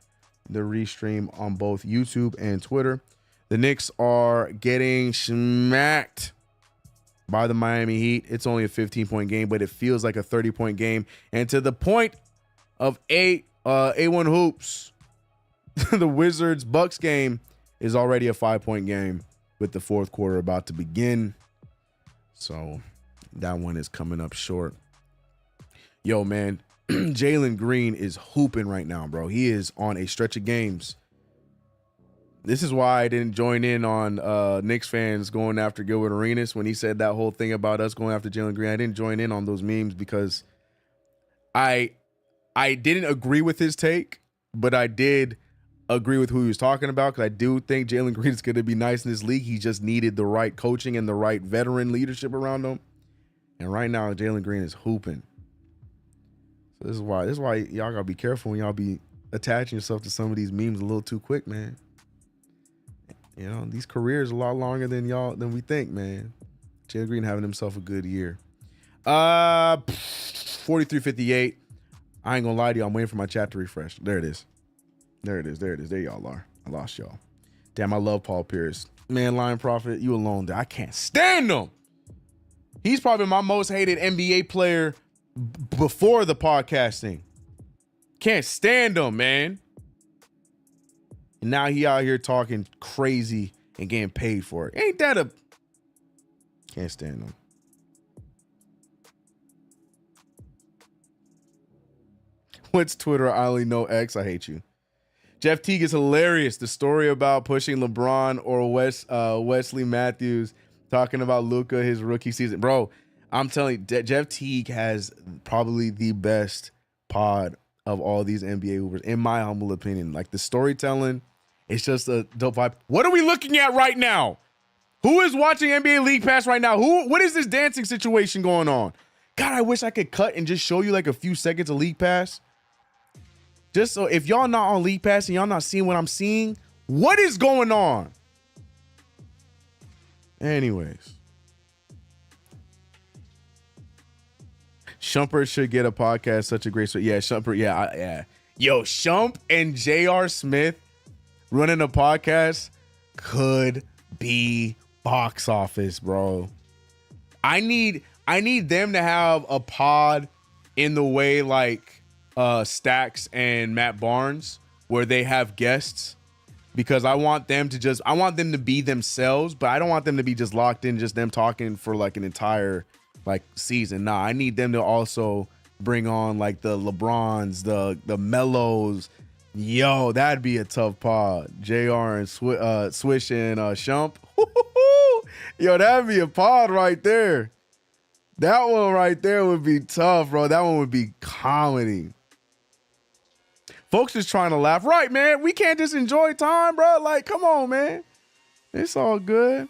the restream on both YouTube and Twitter. The Knicks are getting smacked by the Miami Heat. It's only a 15-point game, but it feels like a 30-point game. And to the point of A1 hoops, the Wizards Bucks game is already a 5-point game with the fourth quarter about to begin. So that one is coming up short. Yo, man, Jalen Green is hooping right now, bro. He is on a stretch of games. This is why I didn't join in on Knicks fans going after Gilbert Arenas when he said that whole thing about us going after Jalen Green. I didn't join in on those memes because I didn't agree with his take, but I did agree with who he was talking about, because I do think Jalen Green is going to be nice in this league. He just needed the right coaching and the right veteran leadership around him. And right now, Jalen Green is hooping. So this is why y'all got to be careful when y'all be attaching yourself to some of these memes a little too quick, man. These careers are a lot longer than we think, man. Jalen Green having himself a good year. 43-58. I ain't gonna lie to you. I'm waiting for my chat to refresh. There it is. There y'all are. I lost y'all. Damn, I love Paul Pierce. Man, Lion Prophet, you alone. I can't stand him. He's probably my most hated NBA player before the podcasting. Can't stand him, man. And now he out here talking crazy and getting paid for it. Ain't that a... Can't stand him. What's Twitter? I only know X. I hate you. Jeff Teague is hilarious. The story about pushing LeBron or Wesley Matthews, talking about Luka, his rookie season. Bro, I'm telling you, Jeff Teague has probably the best pod of all these NBA hoopers, in my humble opinion. Like, the storytelling, it's just a dope vibe. What are we looking at right now? Who is watching NBA League Pass right now? What is this dancing situation going on? God, I wish I could cut and just show you like a few seconds of League Pass. Just so if y'all not on League Pass and y'all not seeing what I'm seeing, what is going on? Anyways. Shumpert should get a podcast. Such a great story. Yeah, Shumpert. Yeah. Yo, Shump and J.R. Smith. running a podcast could be box office, bro. I need them to have a pod in the way like Stacks and Matt Barnes, where they have guests, because I want them to be themselves, but I don't want them to be just locked in, just them talking for like an entire like season. Nah, I need them to also bring on like the LeBrons, the Mellos. Yo, that'd be a tough pod. JR and Swish and Shump. Yo, that'd be a pod right there. That one right there would be tough, bro. That one would be comedy. Folks just trying to laugh. Right, man. We can't just enjoy time, bro. Like, come on, man. It's all good.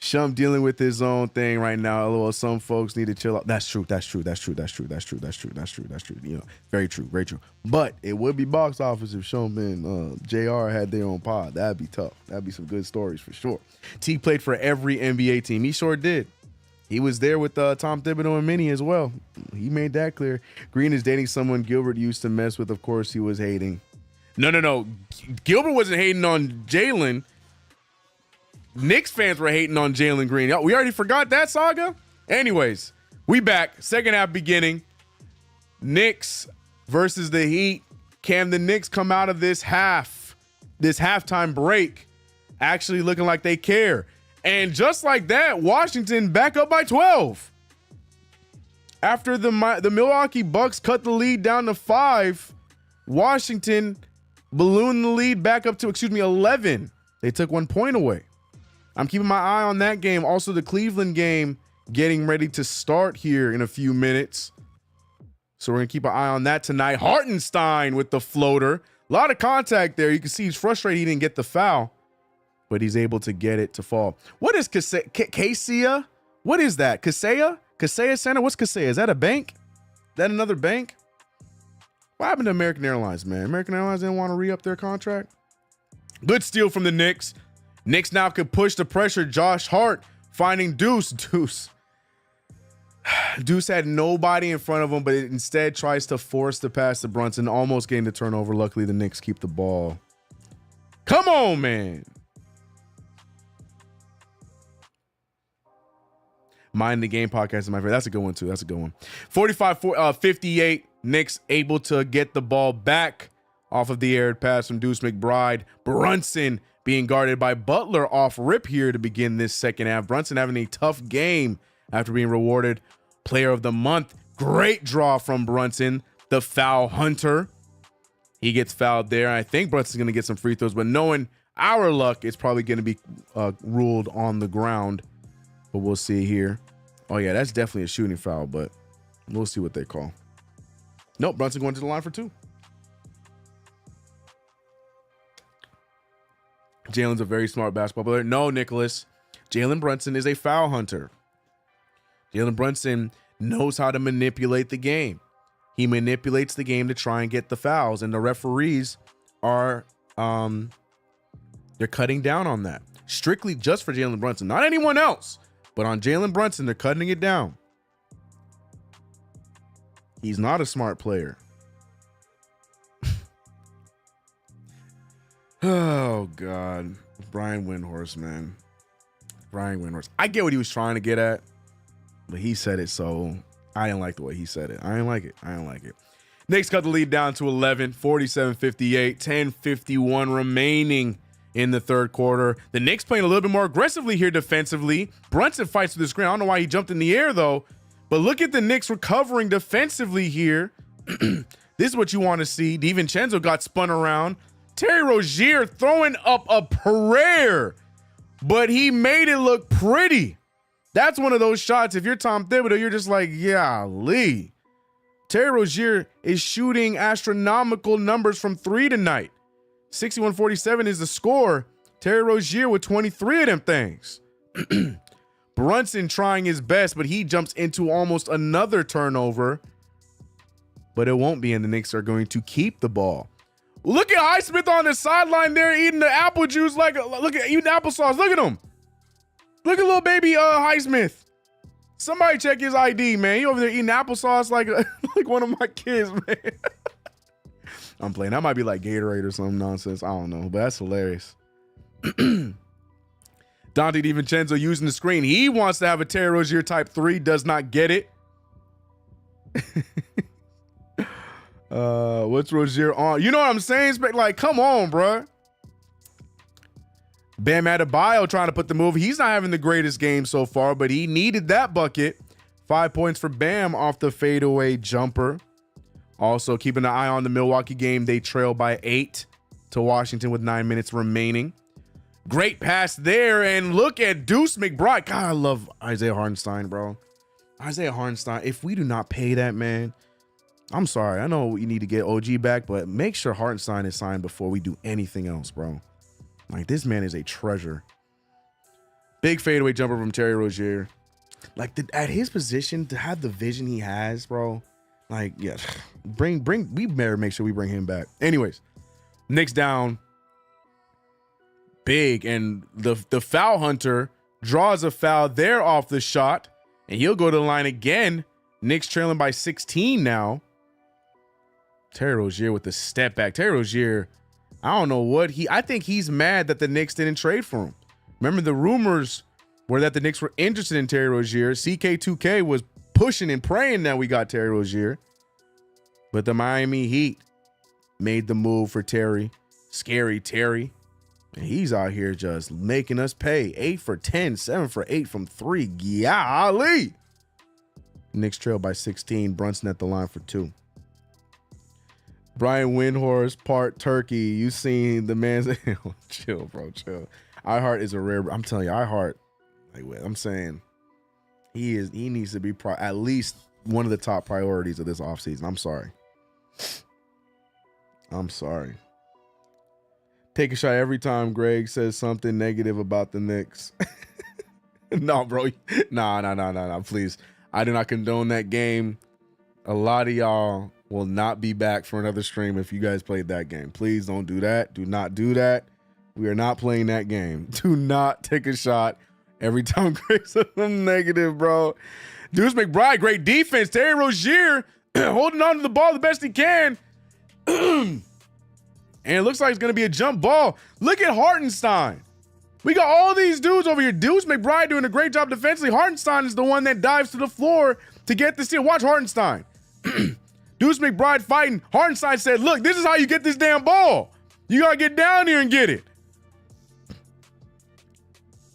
Shump dealing with his own thing right now. LOL, some folks need to chill out. That's true. You know, very true. But it would be box office if Shump and JR had their own pod. That'd be tough. That'd be some good stories for sure. T played for every NBA team. He sure did. He was there with Tom Thibodeau and Minnie as well. He made that clear. Green is dating someone Gilbert used to mess with. Of course, he was hating. No. Gilbert wasn't hating on Jalen. Knicks fans were hating on Jalen Green. We already forgot that saga? Anyways, we back. Second half beginning. Knicks versus the Heat. Can the Knicks come out of this halftime break actually looking like they care? And just like that, Washington back up by 12. After the Milwaukee Bucks cut the lead down to 5, Washington ballooned the lead back up to 11. They took 1 point away. I'm keeping my eye on that game. Also, the Cleveland game getting ready to start here in a few minutes. So we're going to keep an eye on that tonight. Hartenstein with the floater. A lot of contact there. You can see he's frustrated he didn't get the foul, but he's able to get it to fall. What is Kaseya? What is that? Kaseya Center? What's Kaseya? Is that a bank? Is that another bank? What happened to American Airlines, man? American Airlines didn't want to re-up their contract. Good steal from the Knicks. Knicks now could push the pressure. Josh Hart finding Deuce. Deuce had nobody in front of him, but it instead tries to force the pass to Brunson, almost getting the turnover. Luckily, the Knicks keep the ball. Come on, man. Mind the Game podcast is my favorite. That's a good one, too. That's a good one. 45-58. Knicks able to get the ball back off of the aired pass from Deuce McBride. Brunson being guarded by Butler off rip here to begin this second half. Brunson having a tough game after being rewarded Player of the Month. Great draw from Brunson, the foul hunter. He gets fouled there. I think Brunson's going to get some free throws, but knowing our luck, it's probably going to be ruled on the ground. But we'll see here. Oh, yeah, that's definitely a shooting foul, but we'll see what they call. Nope, Brunson going to the line for 2. Jalen's a very smart basketball player. No, Nicholas. Jalen Brunson is a foul hunter. Jalen Brunson knows how to manipulate the game. He manipulates the game to try and get the fouls, and the referees are they're cutting down on that. Strictly just for Jalen Brunson, not anyone else, but on Jalen Brunson, they're cutting it down. He's not a smart player. Oh, God. Brian Windhorst, man. Brian Windhorst. I get what he was trying to get at, but he said it, so I didn't like the way he said it. I didn't like it. Knicks cut the lead down to 11, 47-58, 10:51 remaining in the third quarter. The Knicks playing a little bit more aggressively here defensively. Brunson fights for the screen. I don't know why he jumped in the air, though, but look at the Knicks recovering defensively here. This is what you want to see. DiVincenzo got spun around. Terry Rozier throwing up a prayer, but he made it look pretty. That's one of those shots. If you're Tom Thibodeau, you're just like, yeah, Lee. Terry Rozier is shooting astronomical numbers from 3 tonight. 61-47 is the score. Terry Rozier with 23 of them things. Brunson trying his best, but he jumps into almost another turnover. But it won't be, and the Knicks are going to keep the ball. Look at Highsmith on the sideline there eating the apple juice like eating applesauce. Look at him. Look at little baby Highsmith. Somebody check his ID, man. He over there eating applesauce like one of my kids, man. I'm playing. That might be like Gatorade or some nonsense. I don't know, but that's hilarious. Dante DiVincenzo using the screen. He wants to have a Terry Rozier type 3. Does not get it. What's Rozier on? You know what I'm saying? Like, come on, bro. Bam Adebayo trying to put the move. He's not having the greatest game so far, but he needed that bucket. 5 points for Bam off the fadeaway jumper. Also, keeping an eye on the Milwaukee game. They trail by 8 to Washington with 9 minutes remaining. Great pass there, and look at Deuce McBride. God, I love Isaiah Hartenstein, bro. Isaiah Hartenstein, if we do not pay that man, I'm sorry. I know we need to get OG back, but make sure Hartenstein is signed before we do anything else, bro. Like, this man is a treasure. Big fadeaway jumper from Terry Rozier. Like, at his position, to have the vision he has, bro. Like, yeah, we better make sure we bring him back. Anyways, Knicks down big, and the foul hunter draws a foul there off the shot, and he'll go to the line again. Knicks trailing by 16 now. Terry Rozier with the step back. Terry Rozier, I don't know what I think he's mad that the Knicks didn't trade for him. Remember, the rumors were that the Knicks were interested in Terry Rozier. CK2K was pushing and praying that we got Terry Rozier. But the Miami Heat made the move for Terry. Scary Terry. And he's out here just making us pay. 8 for 10, 7 for 8 from 3. Golly. Knicks trail by 16. Brunson at the line for 2. Brian Windhorst, part turkey. You seen the man's chill, bro, chill. iHeart is a rare. I'm telling you, iHeart. Like, I'm saying, he needs to be at least one of the top priorities of this offseason. I'm sorry. Take a shot every time Greg says something negative about the Knicks. No, bro. Nah. Please. I do not condone that game. A lot of y'all will not be back for another stream if you guys played that game. Please don't do that. Do not do that. We are not playing that game. Do not take a shot every time Greg says something negative, bro. Deuce McBride, great defense. Terry Rozier holding on to the ball the best he can. And it looks like it's going to be a jump ball. Look at Hartenstein. We got all these dudes over here. Deuce McBride doing a great job defensively. Hartenstein is the one that dives to the floor to get the steal. Watch Hartenstein. Deuce McBride fighting. Hartenstein said, look, this is how you get this damn ball. You got to get down here and get it.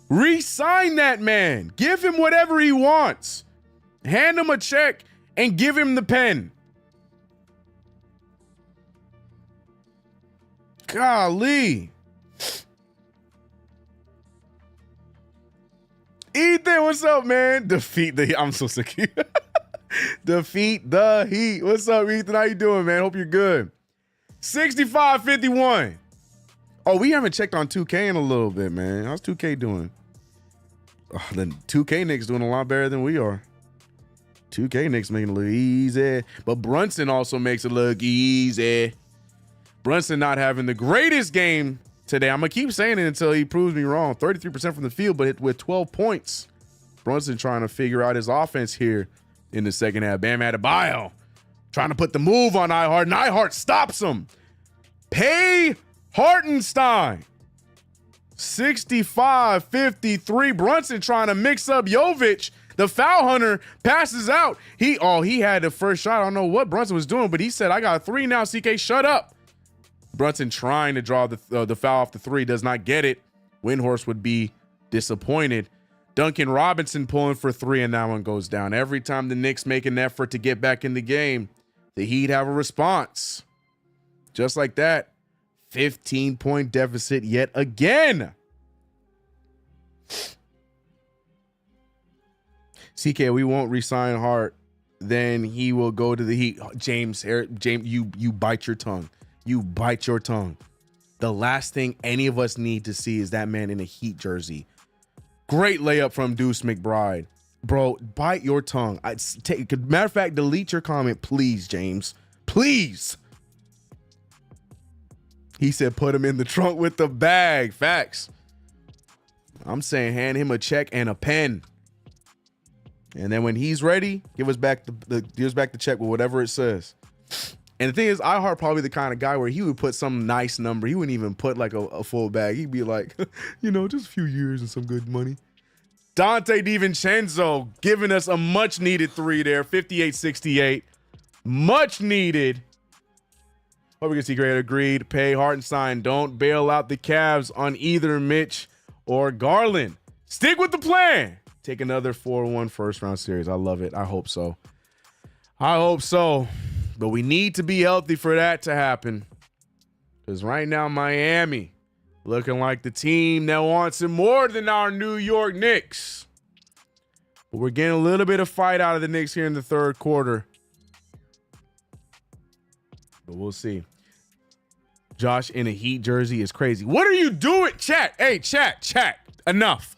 Re-sign that man. Give him whatever he wants. Hand him a check and give him the pen. Golly. Ethan, what's up, man? Defeat the Heat. I'm so sick of you. Defeat the Heat. What's up, Ethan? How you doing, man? Hope you're good. 65-51. Oh, we haven't checked on 2K in a little bit, man. How's 2K doing? Oh, the 2K Knicks doing a lot better than we are. 2K Knicks making it look easy. But Brunson also makes it look easy. Brunson not having the greatest game today. I'm going to keep saying it until he proves me wrong. 33% from the field, but with 12 points. Brunson trying to figure out his offense here in the second half. Bam Adebayo trying to put the move on iHeart, and iHeart stops him. Pay Hartenstein. 65-53. Brunson trying to mix up Jovic. The foul hunter passes out. He had the first shot. I don't know what Brunson was doing, but he said, I got a 3 now, CK, shut up. Brunson trying to draw the foul off the 3, does not get it. Windhorst would be disappointed. Duncan Robinson pulling for 3, and that one goes down. Every time the Knicks make an effort to get back in the game, the Heat have a response. Just like that. 15-point deficit yet again. CK, we won't resign Hart. Then he will go to the Heat. James, you bite your tongue. You bite your tongue. The last thing any of us need to see is that man in a Heat jersey. Great layup from Deuce McBride. Bro, bite your tongue. Matter of fact, delete your comment, please, James. Please. He said put him in the trunk with the bag. Facts. I'm saying hand him a check and a pen. And then when he's ready, give us back the check with whatever it says. And the thing is, iHeart probably the kind of guy where he would put some nice number. He wouldn't even put like a full bag. He'd be like, just a few years and some good money. Dante DiVincenzo giving us a much needed 3 there, 58-68. Much needed. Hope we can see great. Agreed. Pay Hartenstein. Don't bail out the Cavs on either Mitch or Garland. Stick with the plan. Take another 4-1 first round series. I love it. I hope so. But we need to be healthy for that to happen. Because right now, Miami looking like the team that wants it more than our New York Knicks. But we're getting a little bit of fight out of the Knicks here in the third quarter. But we'll see. Josh in a Heat jersey is crazy. What are you doing? Chat. Hey, chat. Enough.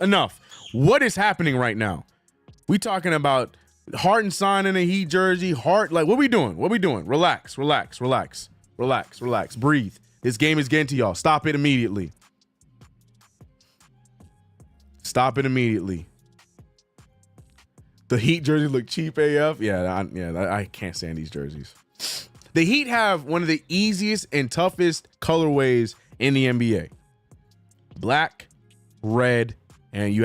What is happening right now? We talking about Hartenstein in a Heat jersey. What are we doing? Relax. Breathe. This game is getting to y'all. Stop it immediately. The Heat jersey look cheap AF. I can't stand these jerseys. The Heat have one of the easiest and toughest colorways in the NBA. Black, red, and you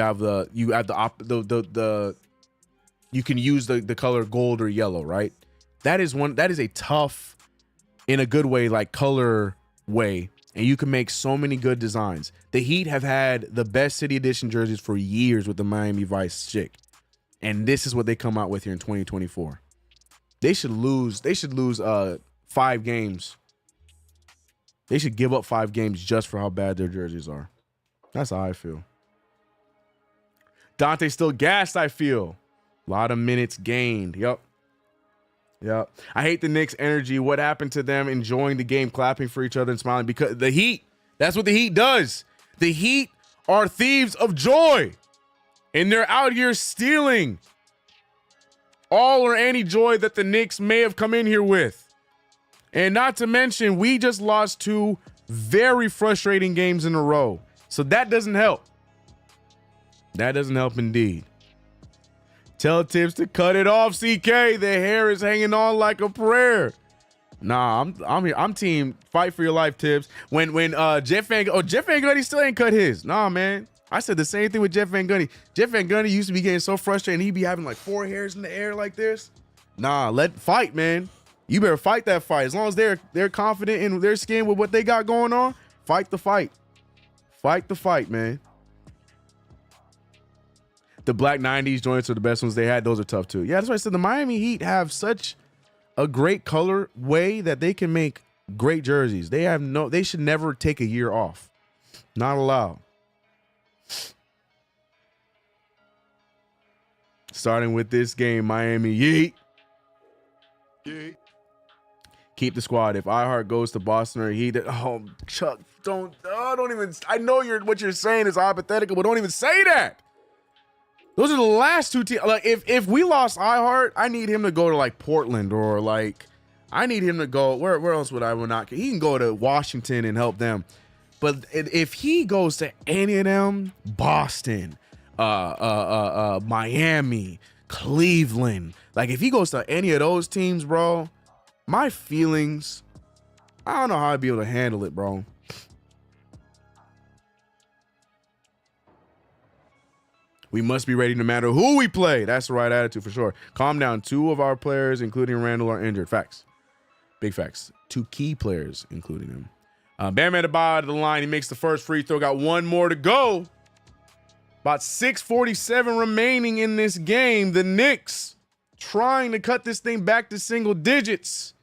can use the color gold or yellow, right? That is a tough, in a good way, like color way, and you can make so many good designs. The Heat have had the best City Edition jerseys for years with the Miami Vice chick, and this is what they come out with here in 2024. They should lose 5 games. They should give up 5 games just for how bad their jerseys are. That's how I feel. Dante still gassed, I feel. A lot of minutes gained. Yep. I hate the Knicks energy. What happened to them enjoying the game, clapping for each other and smiling? Because the Heat, that's what the Heat does. The Heat are thieves of joy. And they're out here stealing all or any joy that the Knicks may have come in here with. And not to mention, we just lost 2 very frustrating games in a row. So that doesn't help. That doesn't help indeed. Tell Tibbs to cut it off, CK. The hair is hanging on like a prayer. Nah, I'm here. I'm team fight for your life, Tibbs. When Jeff Van Gundy still ain't cut his. Nah, man. I said the same thing with Jeff Van Gundy. Jeff Van Gundy used to be getting so frustrated. He'd be having like 4 hairs in the air like this. Nah, fight, man. You better fight that fight. As long as they're confident in their skin with what they got going on, fight the fight. Fight the fight, man. The black 90s joints are the best ones they had. Those are tough too. Yeah, that's why I said the Miami Heat have such a great color way that they can make great jerseys. They should never take a year off. Not allowed. Starting with this game, Miami Heat. Keep the squad. If iHeart goes to Boston or Heat, Chuck, don't even. I know what you're saying is hypothetical, but don't even say that. Those are the last 2 teams. Like if we lost iHeart, I need him to go to like Portland or like I need him to go where else would I not? He can go to Washington and help them. But if he goes to any of them, Boston, Miami, Cleveland, like if he goes to any of those teams, bro, my feelings, I don't know how I'd be able to handle it, bro. We must be ready no matter who we play. That's the right attitude for sure. Calm down. 2 of our players, including Randall, are injured. Facts. Big facts. 2 key players, including him. Bam Adebayo to the line. He makes the first free throw. Got 1 more to go. About 6:47 remaining in this game. The Knicks trying to cut this thing back to single digits.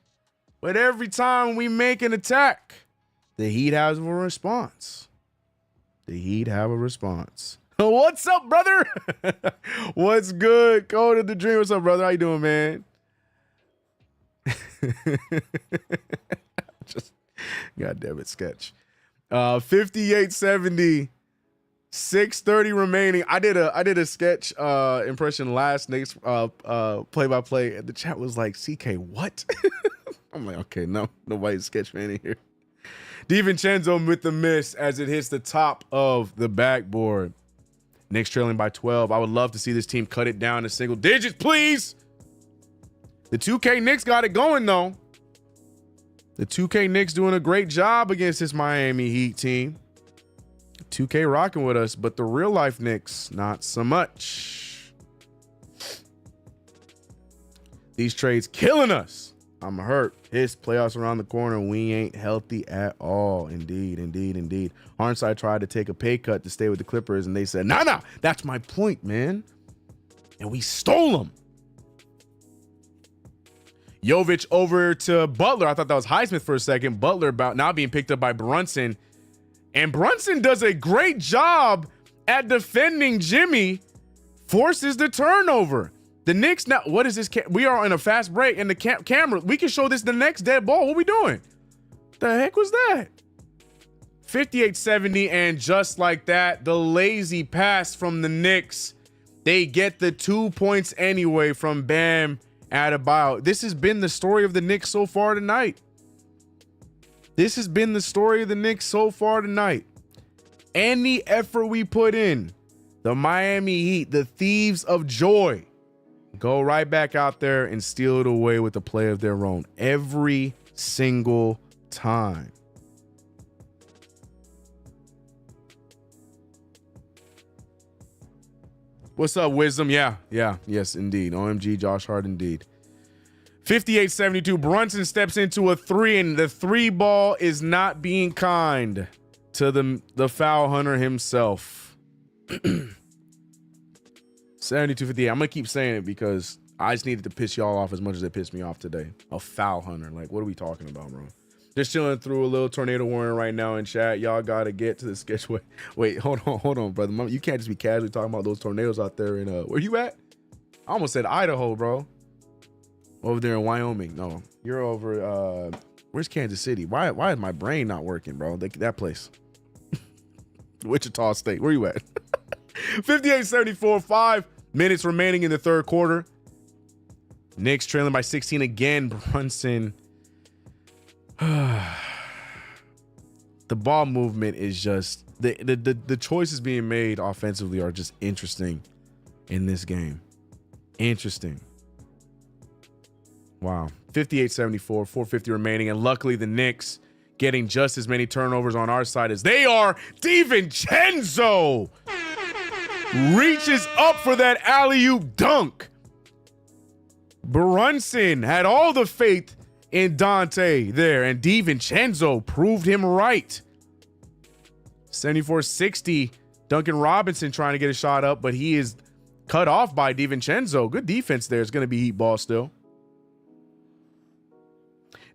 But every time we make an attack, the Heat have a response. What's up, brother? What's good? Code of the Dream. What's up, brother? How you doing, man? Just God damn it, sketch. 58-70, 6:30 remaining. I did a sketch impression last Knicks play-by-play, and the chat was like, CK, what? I'm like, okay, no, nobody's sketch fan in here. DiVincenzo with the miss as it hits the top of the backboard. Knicks trailing by 12. I would love to see this team cut it down to single digits, please. The 2K Knicks got it going, though. The 2K Knicks doing a great job against this Miami Heat team. 2K rocking with us, but the real life Knicks, not so much. These trades killing us. I'm hurt. His playoffs around the corner. We ain't healthy at all. Indeed, indeed, indeed. Harnside tried to take a pay cut to stay with the Clippers, and they said, nah, that's my point, man. And we stole him. Jovic over to Butler. I thought that was Highsmith for a second. Butler about now being picked up by Brunson. And Brunson does a great job at defending Jimmy. Forces the turnover. The Knicks now, what is this? We are on a fast break, and the camera, we can show this the next dead ball. What we doing? The heck was that? 58-70, and just like that, the lazy pass from the Knicks. They get the 2 points anyway from Bam Adebayo. This has been the story of the Knicks so far tonight. This has been the story of the Knicks so far tonight. Any effort we put in, the Miami Heat, the thieves of joy, go right back out there and steal it away with a play of their own every single time. What's up, Wisdom? Yes, indeed. OMG, Josh Hart, indeed. 58-72, Brunson steps into a three, and the three ball is not being kind to the foul hunter himself. 72-58. I'm going to keep saying it because I just needed to piss y'all off as much as it pissed me off today. A foul hunter. Like, what are we talking about, bro? Just chilling through a little tornado warning right now in chat. Y'all got to get to the sketch. Wait, hold on, brother. You can't just be casually talking about those tornadoes out there in, where you at? I almost said Idaho, bro. Over there in Wyoming. No, you're over, where's Kansas City? Why is my brain not working, bro? That place. Wichita State. Where you at? 58-74, 5 minutes remaining in the third quarter. Knicks trailing by 16 again. Brunson. The ball movement is just the choices being made offensively are just interesting in this game. Interesting. Wow. 58-74, 4:50 remaining, and luckily the Knicks getting just as many turnovers on our side as they are. DiVincenzo reaches up for that alley-oop dunk. Brunson had all the faith in Dante there, and DiVincenzo proved him right. 74-60, Duncan Robinson trying to get a shot up, but he is cut off by DiVincenzo. Good defense there. It's going to be Heat ball still.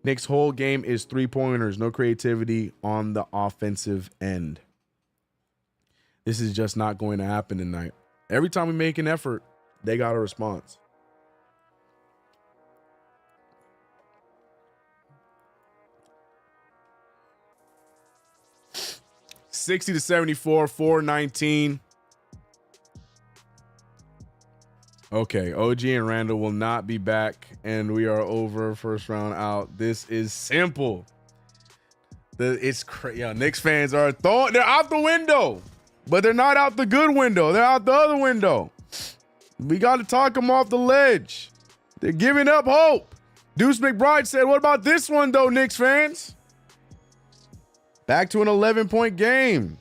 Knicks' whole game is three-pointers. No creativity on the offensive end. This is just not going to happen tonight. Every time we make an effort, they got a response. $60-74, 4:19. Okay, OG and Randall will not be back, and we are over first round out. This is simple. It's crazy. Yeah, Knicks fans are they're out the window, but they're not out the good window. They're out the other window. We got to talk them off the ledge. They're giving up hope. Deuce McBride said, "What about this one, though, Knicks fans?" Back to an 11-point game.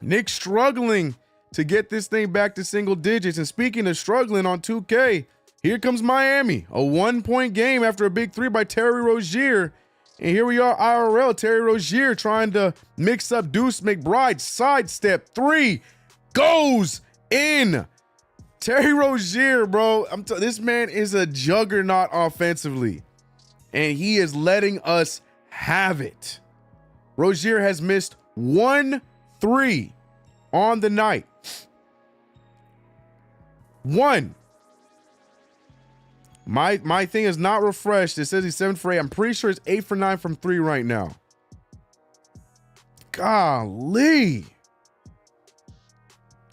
Knicks struggling to get this thing back to single digits. And speaking of struggling on 2K, here comes Miami. A 1-point game after a big three by Terry Rozier. And here we are, IRL. Terry Rozier trying to mix up Deuce McBride. Sidestep three goes in. Terry Rozier, bro. This man is a juggernaut offensively. And he is letting us have it. Rozier has missed 1 3 on the night. 1. My thing is not refreshed. It says he's 7 for 8. I'm pretty sure it's 8 for 9 from 3 right now. Golly.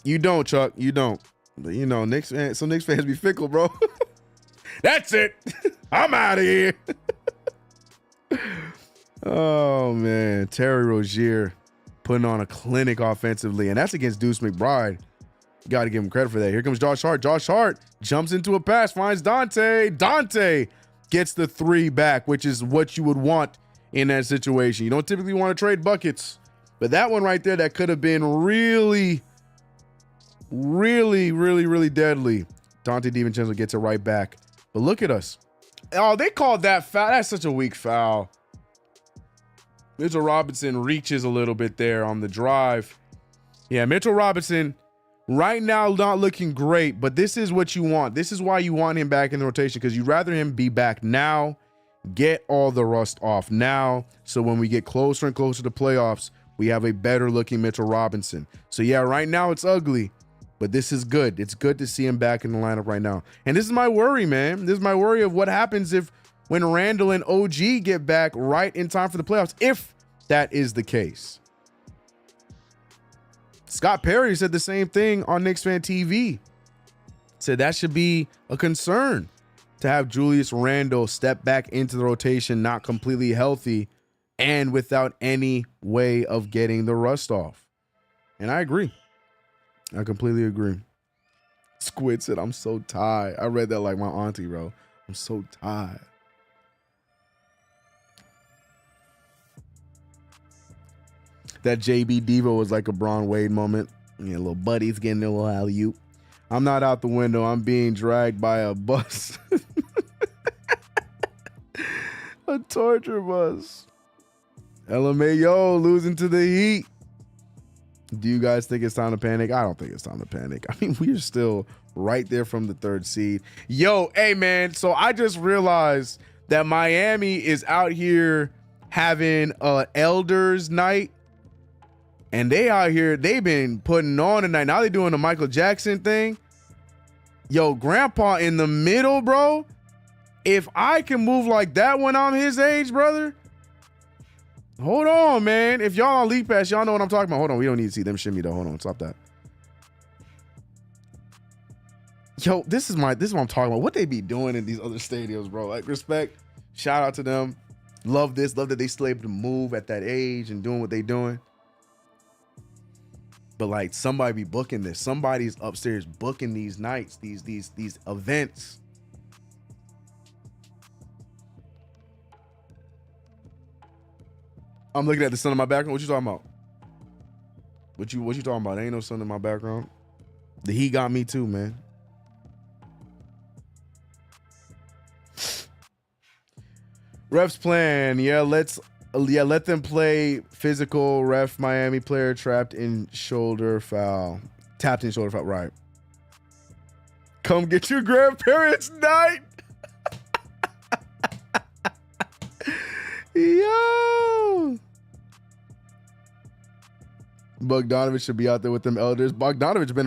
You don't, Chuck. You don't. But you know, some Knicks fans be fickle, bro. That's it. I'm out of here. Oh, man. Terry Rozier putting on a clinic offensively, and that's against Deuce McBride. Got to give him credit for that. Here comes Josh Hart. Josh Hart jumps into a pass, finds Dante. Dante gets the 3 back, which is what you would want in that situation. You don't typically want to trade buckets, but that one right there, that could have been really, really, really, really deadly. Dante DiVincenzo gets it right back. But look at us. Oh, they called that foul. That's such a weak foul. Mitchell Robinson reaches a little bit there on the drive. Yeah, Mitchell Robinson right now not looking great, but this is what you want. This is why you want him back in the rotation, because you'd rather him be back now, get all the rust off now, so when we get closer and closer to playoffs, we have a better looking Mitchell Robinson. So yeah, right now it's ugly, but this is good. It's good to see him back in the lineup right now. And this is my worry, man. This is my worry of what happens if when Randall and OG get back right in time for the playoffs, if that is the case. Scott Perry said the same thing on Knicks Fan TV. Said that should be a concern to have Julius Randle step back into the rotation, not completely healthy and without any way of getting the rust off. And I agree. I completely agree. Squid said, I'm so tired. I read that like my auntie, bro. I'm so tired. That JB Devo was like a Bron Wade moment. Yeah, little buddies getting a little alley-oop. I'm not out the window. I'm being dragged by a bus. A torture bus. LMAO losing to the Heat. Do you guys think it's time to panic? I don't think it's time to panic. I mean, we're still right there from the 3rd seed. Yo, hey, man. So I just realized that Miami is out here having an Elders night. And they out here, they've been putting on tonight. Now they're doing the Michael Jackson thing. Yo, grandpa in the middle, bro. If I can move like that when I'm his age, brother. Hold on, man. If y'all on League Pass, y'all know what I'm talking about. Hold on, we don't need to see them shimmy though. Hold on, stop that. Yo, this is what I'm talking about. What they be doing in these other stadiums, bro. Like, respect. Shout out to them. Love this. Love that they still able to move at that age and doing what they doing. But like, somebody be booking this. Somebody's upstairs booking these nights, these events. I'm looking at the sun in my background. What you talking about? What you talking about? There ain't no sun in my background. The Heat got me too, man. Refs plan. Let them play physical. Ref Miami player tapped in shoulder foul. Right. Come get your grandparents' night. Yo. Bogdanovich should be out there with them Elders. Bogdanovich been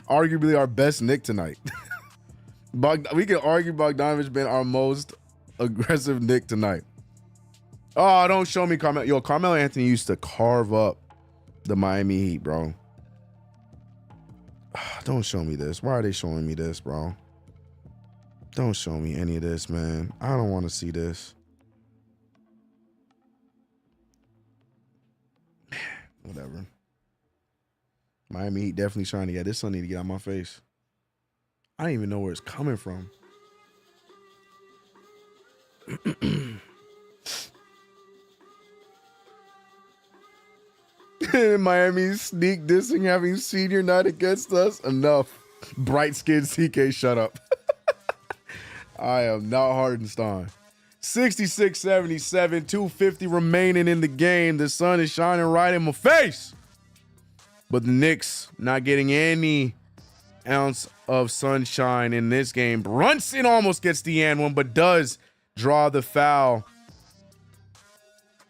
arguably our best Knick tonight. We can argue Bogdanovich been our most aggressive Knick tonight. Oh, don't show me Carmelo. Yo, Carmelo Anthony used to carve up the Miami Heat, bro. Don't show me this. Why are they showing me this, bro? Don't show me any of this, man. I don't want to see this. Man, whatever. Miami Heat definitely trying to get this. Sun need to get out of my face. I don't even know where it's coming from. Miami sneak dissing having senior night against us. Enough. Bright skinned CK, shut up. I am not Hardenstein. 66-77, 250 remaining in the game. The sun is shining right in my face. But the Knicks not getting any ounce of sunshine in this game. Brunson almost gets the and one, but does draw the foul.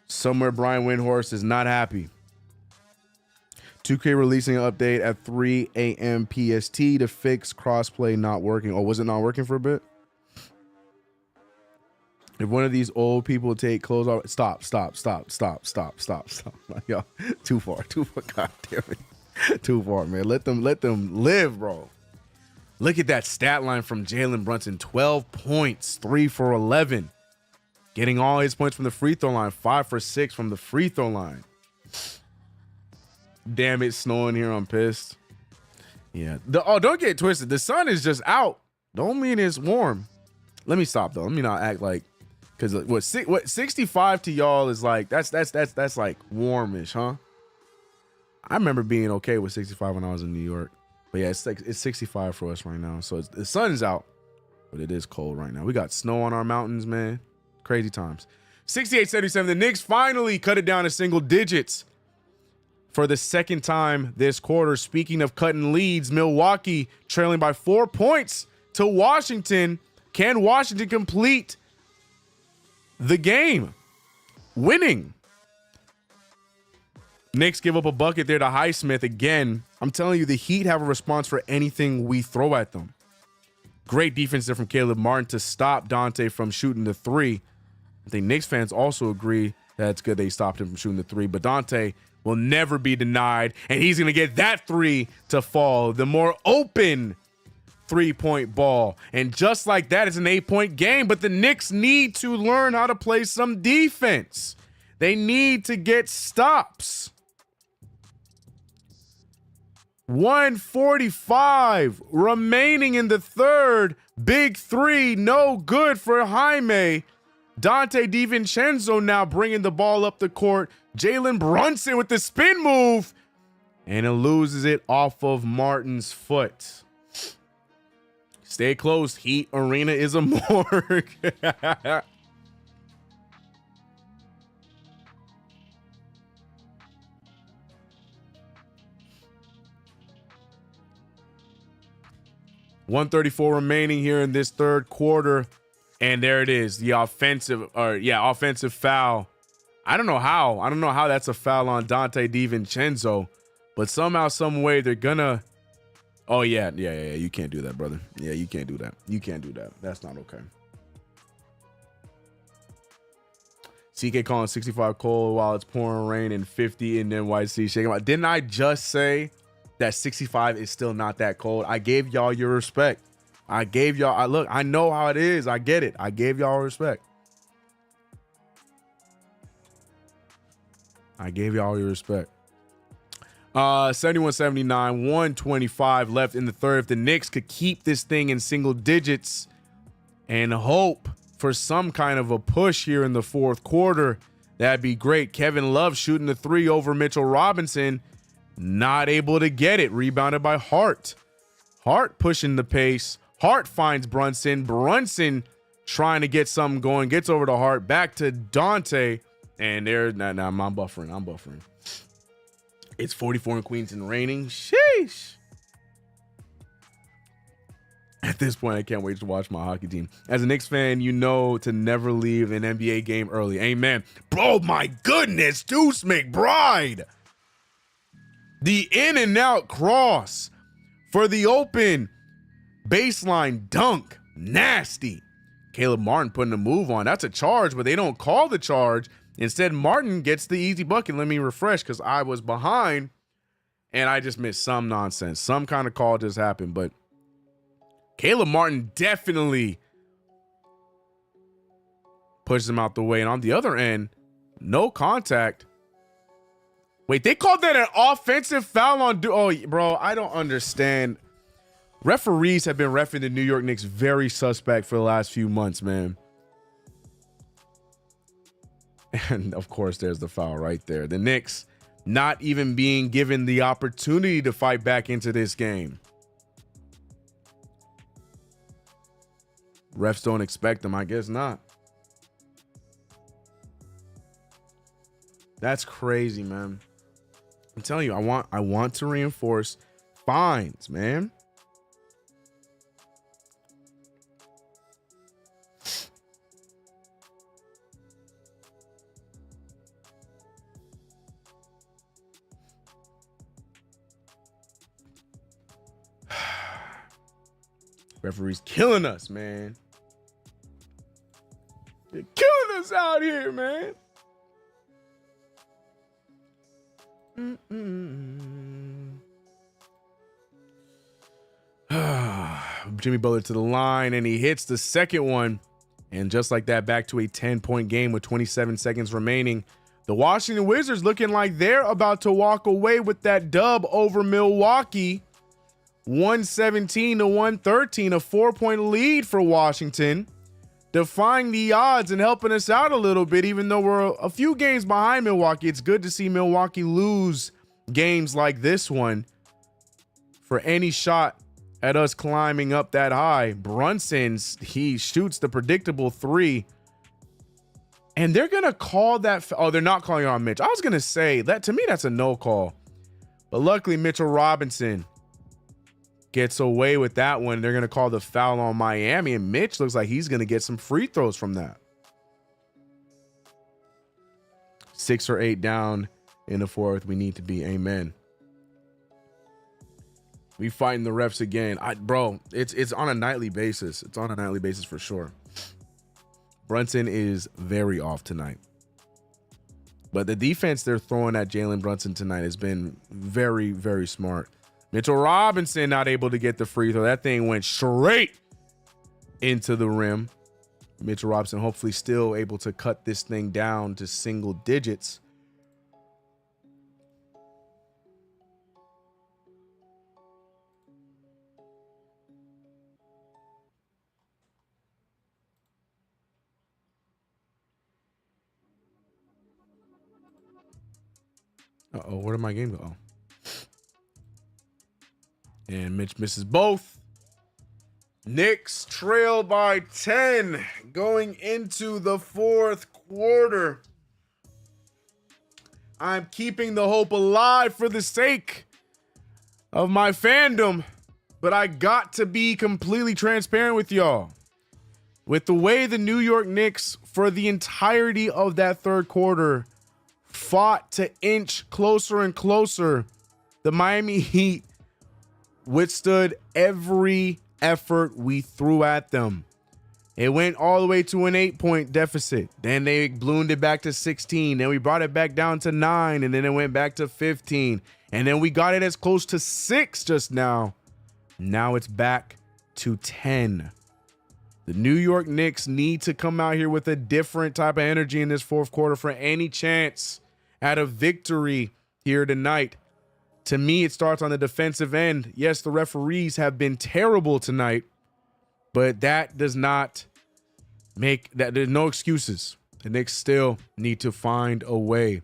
Somewhere Brian Windhorst is not happy. 2K releasing an update at 3 a.m. PST to fix crossplay not working. Oh, was it not working for a bit? If one of these old people take clothes off, stop. Yo, too far. God damn it. Too far, man. Let them live, bro. Look at that stat line from Jalen Brunson. 12 points, 3 for 11. Getting all his points from the free throw line. 5 for 6 from the free throw line. Damn, it's snowing here. I'm pissed. Yeah. Don't get twisted. The sun is just out. Don't mean it's warm. Let me stop, though. Let me not act like Because what 65 to y'all is like, that's like warmish, huh? I remember being okay with 65 when I was in New York. But yeah, it's 65 for us right now. So the sun's out, but it is cold right now. We got snow on our mountains, man. Crazy times. 68-77. The Knicks finally cut it down to single digits for the second time this quarter. Speaking of cutting leads, Milwaukee trailing by 4 points to Washington. Can Washington complete the game, winning? Knicks give up a bucket there to Highsmith again. I'm telling you, the Heat have a response for anything we throw at them. Great defense there from Caleb Martin to stop Dante from shooting the three. I think Knicks fans also agree that it's good they stopped him from shooting the three, but Dante will never be denied, and he's going to get that three to fall. The more open three-point ball. And just like that, it's an 8-point game, but the Knicks need to learn how to play some defense. They need to get stops. 1:45 remaining in the third. Big three, no good for Jaime. Dante DiVincenzo now bringing the ball up the court. Jalen Brunson with the spin move, and it loses it off of Martin's foot. Stay close. Heat Arena is a morgue. .134 remaining here in this third quarter. And there it is. The offensive foul. I don't know how that's a foul on Dante DiVincenzo, but somehow, some way they're gonna. Oh yeah. You can't do that, brother. Yeah, you can't do that. You can't do that. That's not okay. CK calling 65 cold while it's pouring rain and 50 in NYC. Shaking out. Didn't I just say that 65 is still not that cold? I gave y'all your respect. I gave y'all. Look, I know how it is. I get it. I gave y'all respect. I gave y'all your respect. 71-79, 1:25 left in the third. If the Knicks could keep this thing in single digits and hope for some kind of a push here in the fourth quarter, that'd be great. Kevin Love shooting the three over Mitchell Robinson. Not able to get it. Rebounded by Hart. Hart pushing the pace. Hart finds Brunson. Brunson trying to get something going. Gets over to Hart. Back to Dante. And there, I'm buffering. It's 44 in Queens and raining. Sheesh. At this point, I can't wait to watch my hockey team. As a Knicks fan, you know to never leave an NBA game early. Amen. Bro, my goodness. Deuce McBride. The in and out cross for the open baseline dunk. Nasty. Caleb Martin putting a move on. That's a charge, but they don't call the charge. Instead, Martin gets the easy bucket. Let me refresh because I was behind and I just missed some nonsense. Some kind of call just happened, but Caleb Martin definitely pushes him out the way. And on the other end, no contact. Wait, they called that an offensive foul on... Oh, bro, I don't understand. Referees have been reffing the New York Knicks very suspect for the last few months, man. And, of course, there's the foul right there. The Knicks not even being given the opportunity to fight back into this game. Refs don't expect them. I guess not. That's crazy, man. I'm telling you, I want to reinforce fines, man. Referees killing us, man. They're killing us out here, man. Jimmy Butler to the line, and he hits the second one. And just like that, back to a 10-point game with 27 seconds remaining. The Washington Wizards looking like they're about to walk away with that dub over Milwaukee. 117 to 113, a 4-point lead for Washington. defying the odds and helping us out a little bit, even though we're a few games behind Milwaukee. It's good to see Milwaukee lose games like this one for any shot at us climbing up that high. He shoots the predictable three. And they're going to call that. Oh, they're not calling it on Mitch. I was going to say that, to me, that's a no call. But luckily, Mitchell Robinson gets away with that one. They're going to call the foul on Miami. And Mitch looks like he's going to get some free throws from that. 6 or 8 down in the fourth. We need to be. Amen. We fighting the refs again. Bro, it's on a nightly basis. It's on a nightly basis for sure. Brunson is very off tonight. But the defense they're throwing at Jalen Brunson tonight has been very, very smart. Mitchell Robinson not able to get the free throw. That thing went straight into the rim. Mitchell Robinson hopefully still able to cut this thing down to single digits. Uh-oh, where did my game go? And Mitch misses both. Knicks trail by 10 going into the fourth quarter. I'm keeping the hope alive for the sake of my fandom, but I got to be completely transparent with y'all. With the way the New York Knicks, for the entirety of that third quarter, fought to inch closer and closer, the Miami Heat withstood every effort we threw at them. It went all the way to an 8-point deficit. Then they ballooned it back to 16. Then we brought it back down to 9. And then it went back to 15. And then we got it as close to 6 just now. Now it's back to 10. The New York Knicks need to come out here with a different type of energy in this fourth quarter for any chance at a victory here tonight. To me, it starts on the defensive end. Yes, the referees have been terrible tonight, but that does not make that. There's no excuses. The Knicks still need to find a way.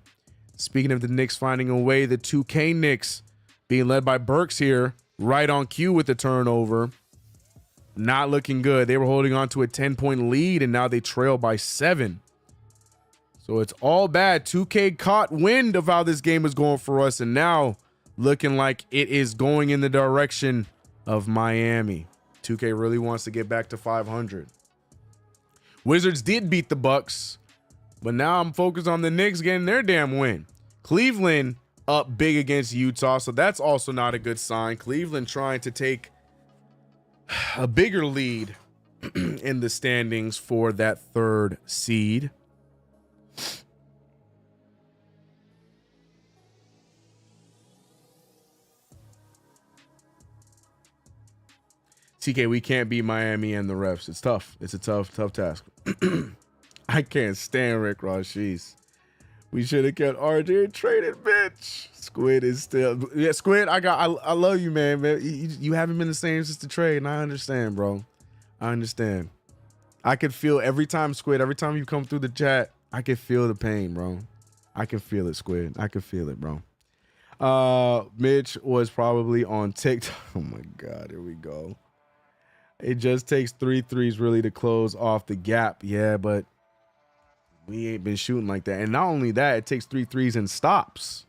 Speaking of the Knicks finding a way, the 2K Knicks being led by Burks here, right on cue with the turnover. Not looking good. They were holding on to a 10-point lead, and now they trail by 7. So it's all bad. 2K caught wind of how this game is going for us, and now looking like it is going in the direction of Miami. 2K really wants to get back to 500. Wizards did beat the Bucks, but now I'm focused on the Knicks getting their damn win. Cleveland up big against Utah, so that's also not a good sign. Cleveland trying to take a bigger lead in the standings for that third seed. TK, we can't beat Miami and the refs. It's tough. It's a tough task. I can't stand Rick Ross. Jeez. We should have kept RJ and traded, bitch. Squid is still. Yeah, Squid, I love you, man. You haven't been the same since the trade, and I understand, bro. I understand. I could feel every time, Squid, every time you come through the chat, I can feel the pain, bro. I can feel it, Squid. I can feel it, bro. Mitch was probably on TikTok. Oh my God, here we go. It just takes 3 threes really to close off the gap. Yeah, but we ain't been shooting like that. And not only that, it takes 3 threes and stops.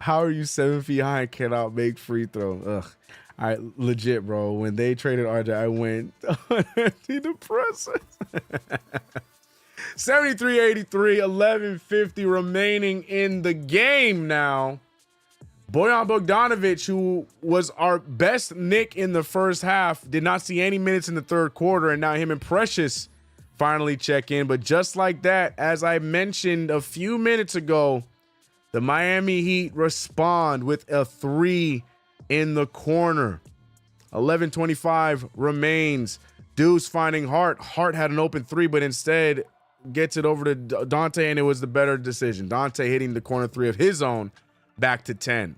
How are you 7 feet high and cannot make free throw? Ugh. All right, legit, bro. When they traded RJ, I went antidepressant. 73-83, 11:50 remaining in the game now. Bojan Bogdanovic, who was our best Knick in the first half, did not see any minutes in the third quarter, and now him and Precious finally check in. But just like that, as I mentioned a few minutes ago, the Miami Heat respond with a 3 in the corner. 11:25 remains. Deuce finding Hart. Hart had an open 3, but instead gets it over to Dante, and it was the better decision. Dante hitting the corner 3 of his own. Back to 10.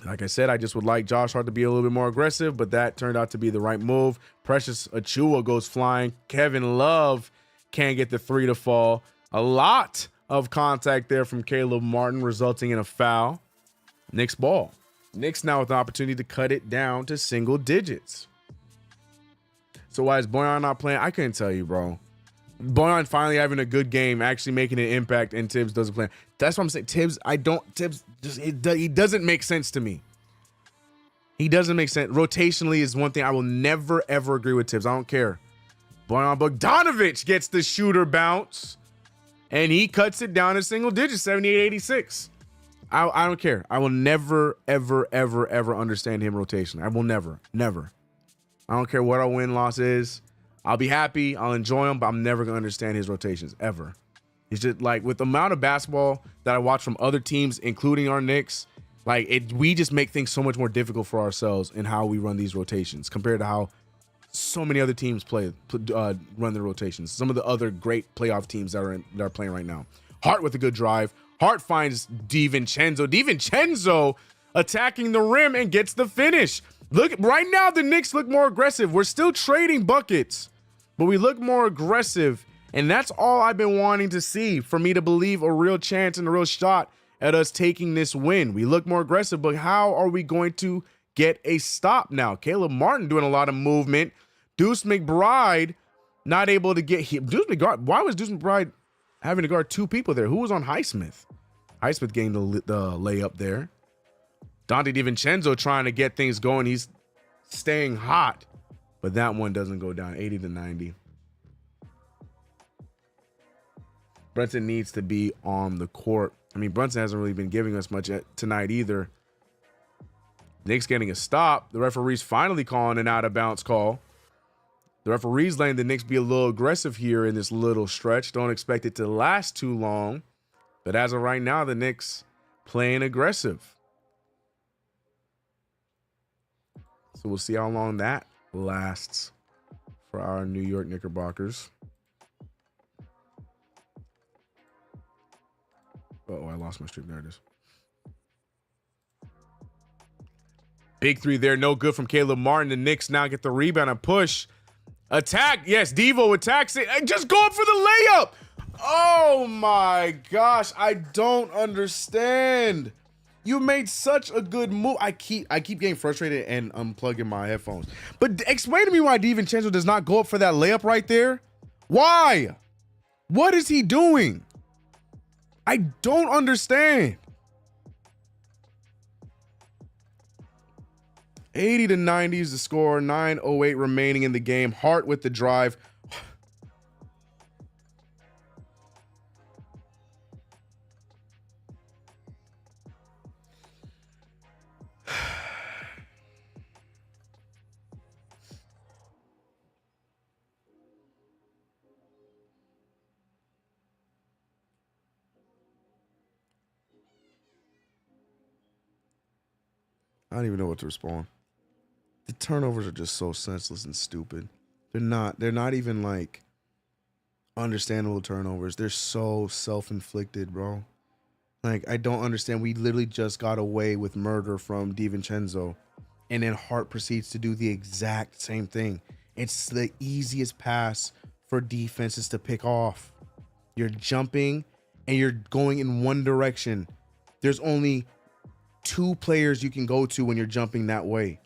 Like I said, I just would like Josh Hart to be a little bit more aggressive, but that turned out to be the right move. Precious Achua goes flying. Kevin Love can't get the 3 to fall. A lot of contact there from Caleb Martin, resulting in a foul. Knicks ball. Knicks now with the opportunity to cut it down to single digits. So why is Boyan not playing? I couldn't tell you, bro. Boyan finally having a good game, actually making an impact, and Tibbs doesn't play. That's what I'm saying. Tibbs he doesn't make sense to me. He doesn't make sense. Rotationally is one thing I will never, ever agree with Tibbs. I don't care. Boyan Bogdanovic gets the shooter bounce, and he cuts it down to single digits, 78-86. I don't care. I will never, ever, ever, ever understand him rotation. I will never. I don't care what our win-loss is. I'll be happy. I'll enjoy him, but I'm never going to understand his rotations, ever. It's just like with the amount of basketball that I watch from other teams, including our Knicks, we just make things so much more difficult for ourselves in how we run these rotations compared to how so many other teams run their rotations. Some of the other great playoff teams that are playing right now. Hart with a good drive. Hart finds DiVincenzo. DiVincenzo attacking the rim and gets the finish. Look, right now the Knicks look more aggressive. We're still trading buckets, but we look more aggressive. And that's all I've been wanting to see for me to believe a real chance and a real shot at us taking this win. We look more aggressive, but how are we going to get a stop now? Caleb Martin doing a lot of movement. Deuce McBride not able to get him. Why was Deuce McBride having to guard 2 people there? Who was on Highsmith? Highsmith getting the layup there. Dante DiVincenzo trying to get things going. He's staying hot, but that one doesn't go down. 80-90. Brunson needs to be on the court. I mean, Brunson hasn't really been giving us much tonight either. Knicks getting a stop. The referee's finally calling an out-of-bounds call. The referee's letting the Knicks be a little aggressive here in this little stretch. Don't expect it to last too long. But as of right now, the Knicks playing aggressive. So we'll see how long that lasts for our New York Knickerbockers. Uh-oh, I lost my streak. There it is. Big 3 there. No good from Caleb Martin. The Knicks now get the rebound and push. Attack. Yes, Devo attacks it. And just go up for the layup. Oh, my gosh. I don't understand. You made such a good move. I keep getting frustrated and unplugging my headphones. But explain to me why DiVincenzo does not go up for that layup right there. Why? What is he doing? I don't understand. 80-90 is the score. 9:08 remaining in the game. Hart with the drive. I don't even know what to respond. The turnovers are just so senseless and stupid. They're not even like understandable turnovers. They're so self-inflicted, bro. Like, I don't understand. We literally just got away with murder from DiVincenzo, and then Hart proceeds to do the exact same thing. It's the easiest pass for defenses to pick off. You're jumping and you're going in one direction. There's only 2 players you can go to when you're jumping that way.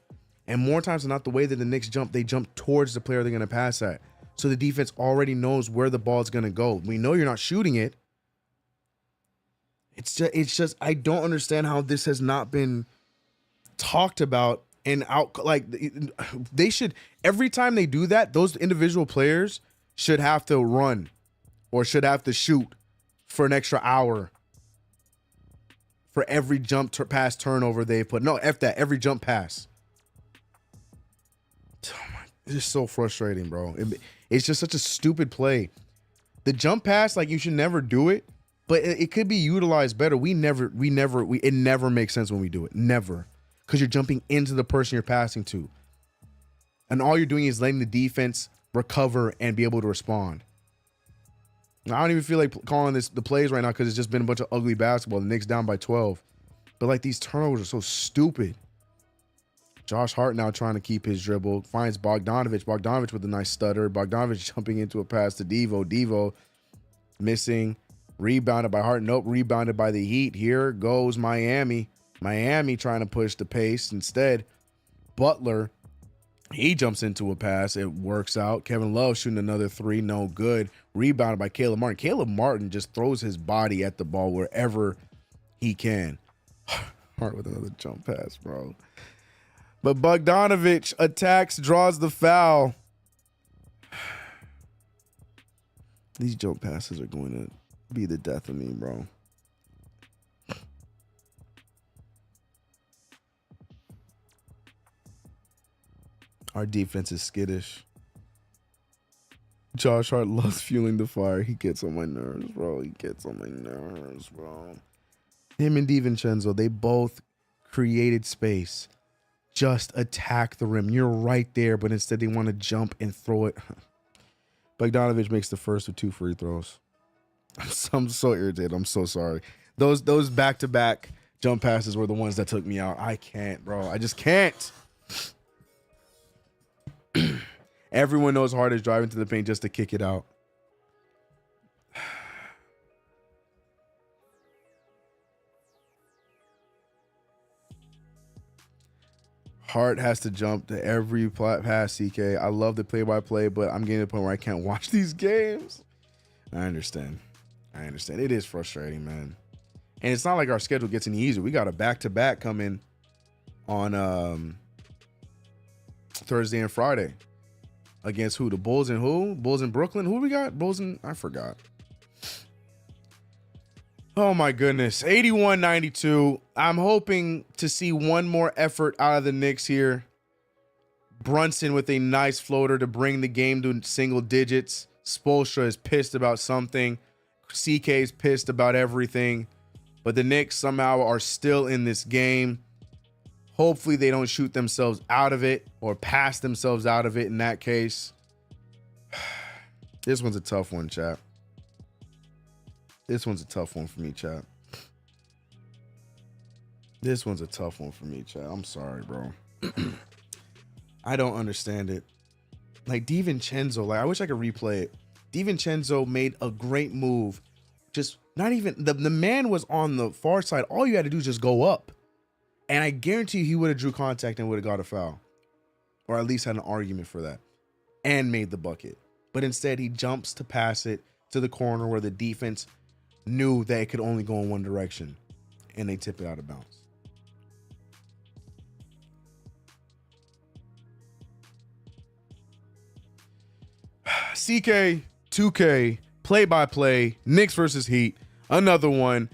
And more times than not, the way that the Knicks jump, they jump towards the player they're going to pass at. So the defense already knows where the ball is going to go. We know you're not shooting it. It's just, I don't understand how this has not been talked about and out. Like, they should, every time they do that, those individual players should have to run or should have to shoot for an extra hour for every jump pass turnover they put. No, F that, every jump pass. Oh my, it's just so frustrating, bro. It's just such a stupid play. The jump pass, like, you should never do it, but it could be utilized better. It never makes sense when we do it. Never. Because you're jumping into the person you're passing to. And all you're doing is letting the defense recover and be able to respond. I don't even feel like calling this the plays right now because it's just been a bunch of ugly basketball. The Knicks down by 12. But like these turnovers are so stupid. Josh Hart now trying to keep his dribble. Finds Bogdanovich. Bogdanovich with a nice stutter. Bogdanovich jumping into a pass to Devo. Devo missing. Rebounded by Hart. Nope. Rebounded by the Heat. Here goes Miami. Miami trying to push the pace. Instead, Butler, he jumps into a pass. It works out. Kevin Love shooting another three. No good. Rebounded by Caleb Martin. Caleb Martin just throws his body at the ball wherever he can. Hart with another jump pass, bro. But Bogdanovich attacks, draws the foul. These jump passes are going to be the death of me, bro. Our defense is skittish. Josh Hart loves fueling the fire. He gets on my nerves, bro. He gets on my nerves, bro. Him and DiVincenzo, they both created space. Just attack the rim. You're right there, but instead they want to jump and throw it. Bogdanovich makes the first of 2 free throws. I'm so irritated. I'm so sorry. Those back-to-back jump passes were the ones that took me out. I can't, bro. I just can't. Everyone knows Hart is driving to the paint just to kick it out. Hart has to jump to every pass, CK. I love the play-by-play, but I'm getting to the point where I can't watch these games. I understand. It is frustrating, man. And it's not like our schedule gets any easier. We got a back-to-back coming on Thursday and Friday. Against who? The Bulls and who? Bulls in Brooklyn? Who we got? Bulls in... I forgot. Oh, my goodness. 81-92. I'm hoping to see one more effort out of the Knicks here. Brunson with a nice floater to bring the game to single digits. Spoelstra is pissed about something. CK is pissed about everything. But the Knicks somehow are still in this game. Hopefully they don't shoot themselves out of it or pass themselves out of it in that case. This one's a tough one, chat. This one's a tough one for me, chat. This one's a tough one for me, chat. I'm sorry, bro. I don't understand it. Like DiVincenzo, like I wish I could replay it. DiVincenzo made a great move. Just not even the man was on the far side. All you had to do is just go up. And I guarantee you he would have drew contact and would have got a foul. Or at least had an argument for that. And made the bucket. But instead he jumps to pass it to the corner where the defense knew that it could only go in one direction. And they tip it out of bounds. CK2K, play-by-play, Knicks versus Heat. Another one.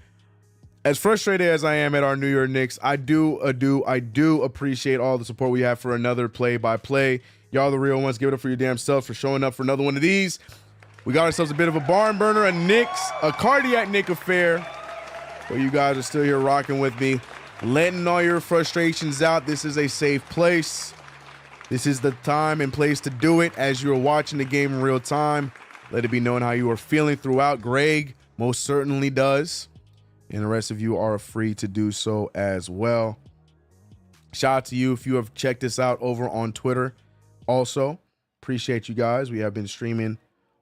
As frustrated as I am at our New York Knicks, I do appreciate all the support we have for another play-by-play. Y'all the real ones. Give it up for your damn selves for showing up for another one of these. We got ourselves a bit of a barn burner, a cardiac Knick affair. But you guys are still here rocking with me, letting all your frustrations out. This is a safe place. This is the time and place to do it as you're watching the game in real time. Let it be known how you are feeling throughout. Greg most certainly does. And the rest of you are free to do so as well. Shout out to you if you have checked this out over on Twitter. Also, appreciate you guys. We have been streaming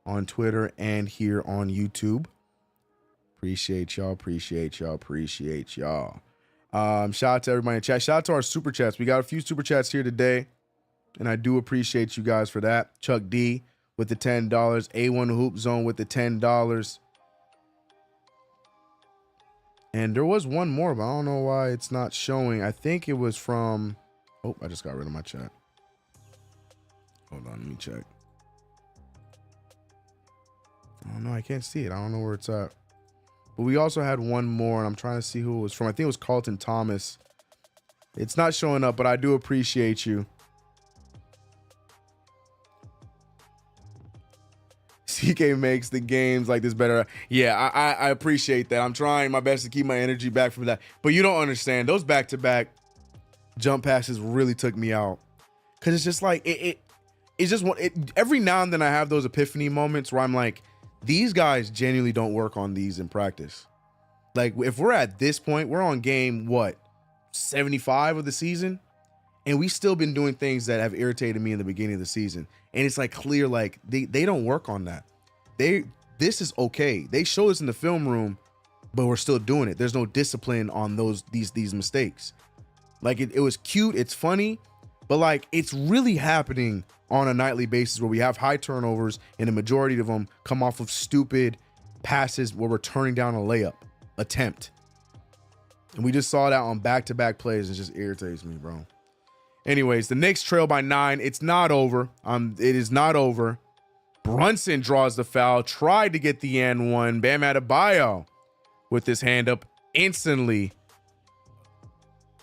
on Twitter and here on YouTube. Appreciate y'all. Shout out to everybody in chat. Shout out to our super chats. We got a few super chats here today. And I do appreciate you guys for that. Chuck D with the $10. A1 Hoop Zone with the $10. And there was one more, but I don't know why it's not showing. I think it was from... Oh, I just got rid of my chat. Hold on, let me check. Oh, no, I can't see it. I don't know where it's at. But we also had one more, and I'm trying to see who it was from. I think it was Carlton Thomas. It's not showing up, but I do appreciate you. CK makes the games like this better. Yeah, I appreciate that. I'm trying my best to keep my energy back from that. But you don't understand. Those back-to-back jump passes really took me out. Because it's just like, it's just every now and then I have those epiphany moments where I'm like, these guys genuinely don't work on these in practice. Like, if we're at this point, we're on game, what, 75 of the season? And we still been doing things that have irritated me in the beginning of the season. And it's like clear, like, they don't work on that. This is okay. They show us in the film room, but we're still doing it. There's no discipline on these mistakes. Like, it was cute, it's funny, but like, it's really happening on a nightly basis where we have high turnovers and the majority of them come off of stupid passes where we're turning down a layup attempt. And we just saw that on back-to-back plays. It just irritates me, bro. Anyways, the Knicks trail by 9. It's not over. It is not over. Brunson draws the foul, tried to get the and one. Bam Adebayo with his hand up, instantly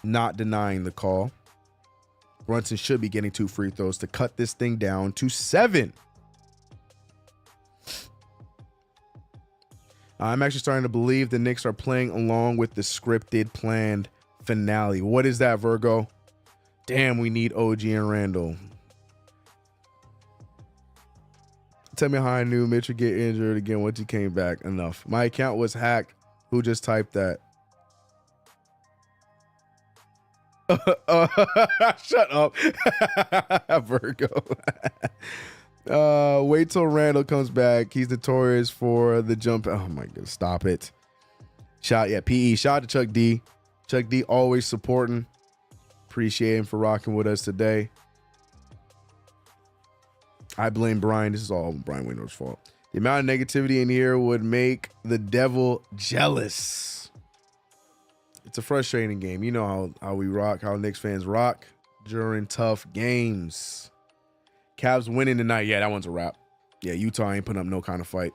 not denying the call. Brunson should be getting 2 free throws to cut this thing down to 7. I'm actually starting to believe the Knicks are playing along with the scripted, planned finale. What is that, Virgo? Damn, we need OG and Randall. Tell me how I knew Mitch would get injured again once he came back. Enough. My account was hacked. Who just typed that? Shut up. Virgo. Wait till Randall comes back. He's notorious for the jump. Oh my god, stop it. PE. Shout out to Chuck D. Chuck D always supporting. Appreciate him for rocking with us today. I blame Brian. This is all Brian Waynor's fault. The amount of negativity in here would make the devil jealous. It's a frustrating game. You know how we rock, how Knicks fans rock during tough games. Cavs winning tonight. Yeah, that one's a wrap. Yeah, Utah ain't putting up no kind of fight.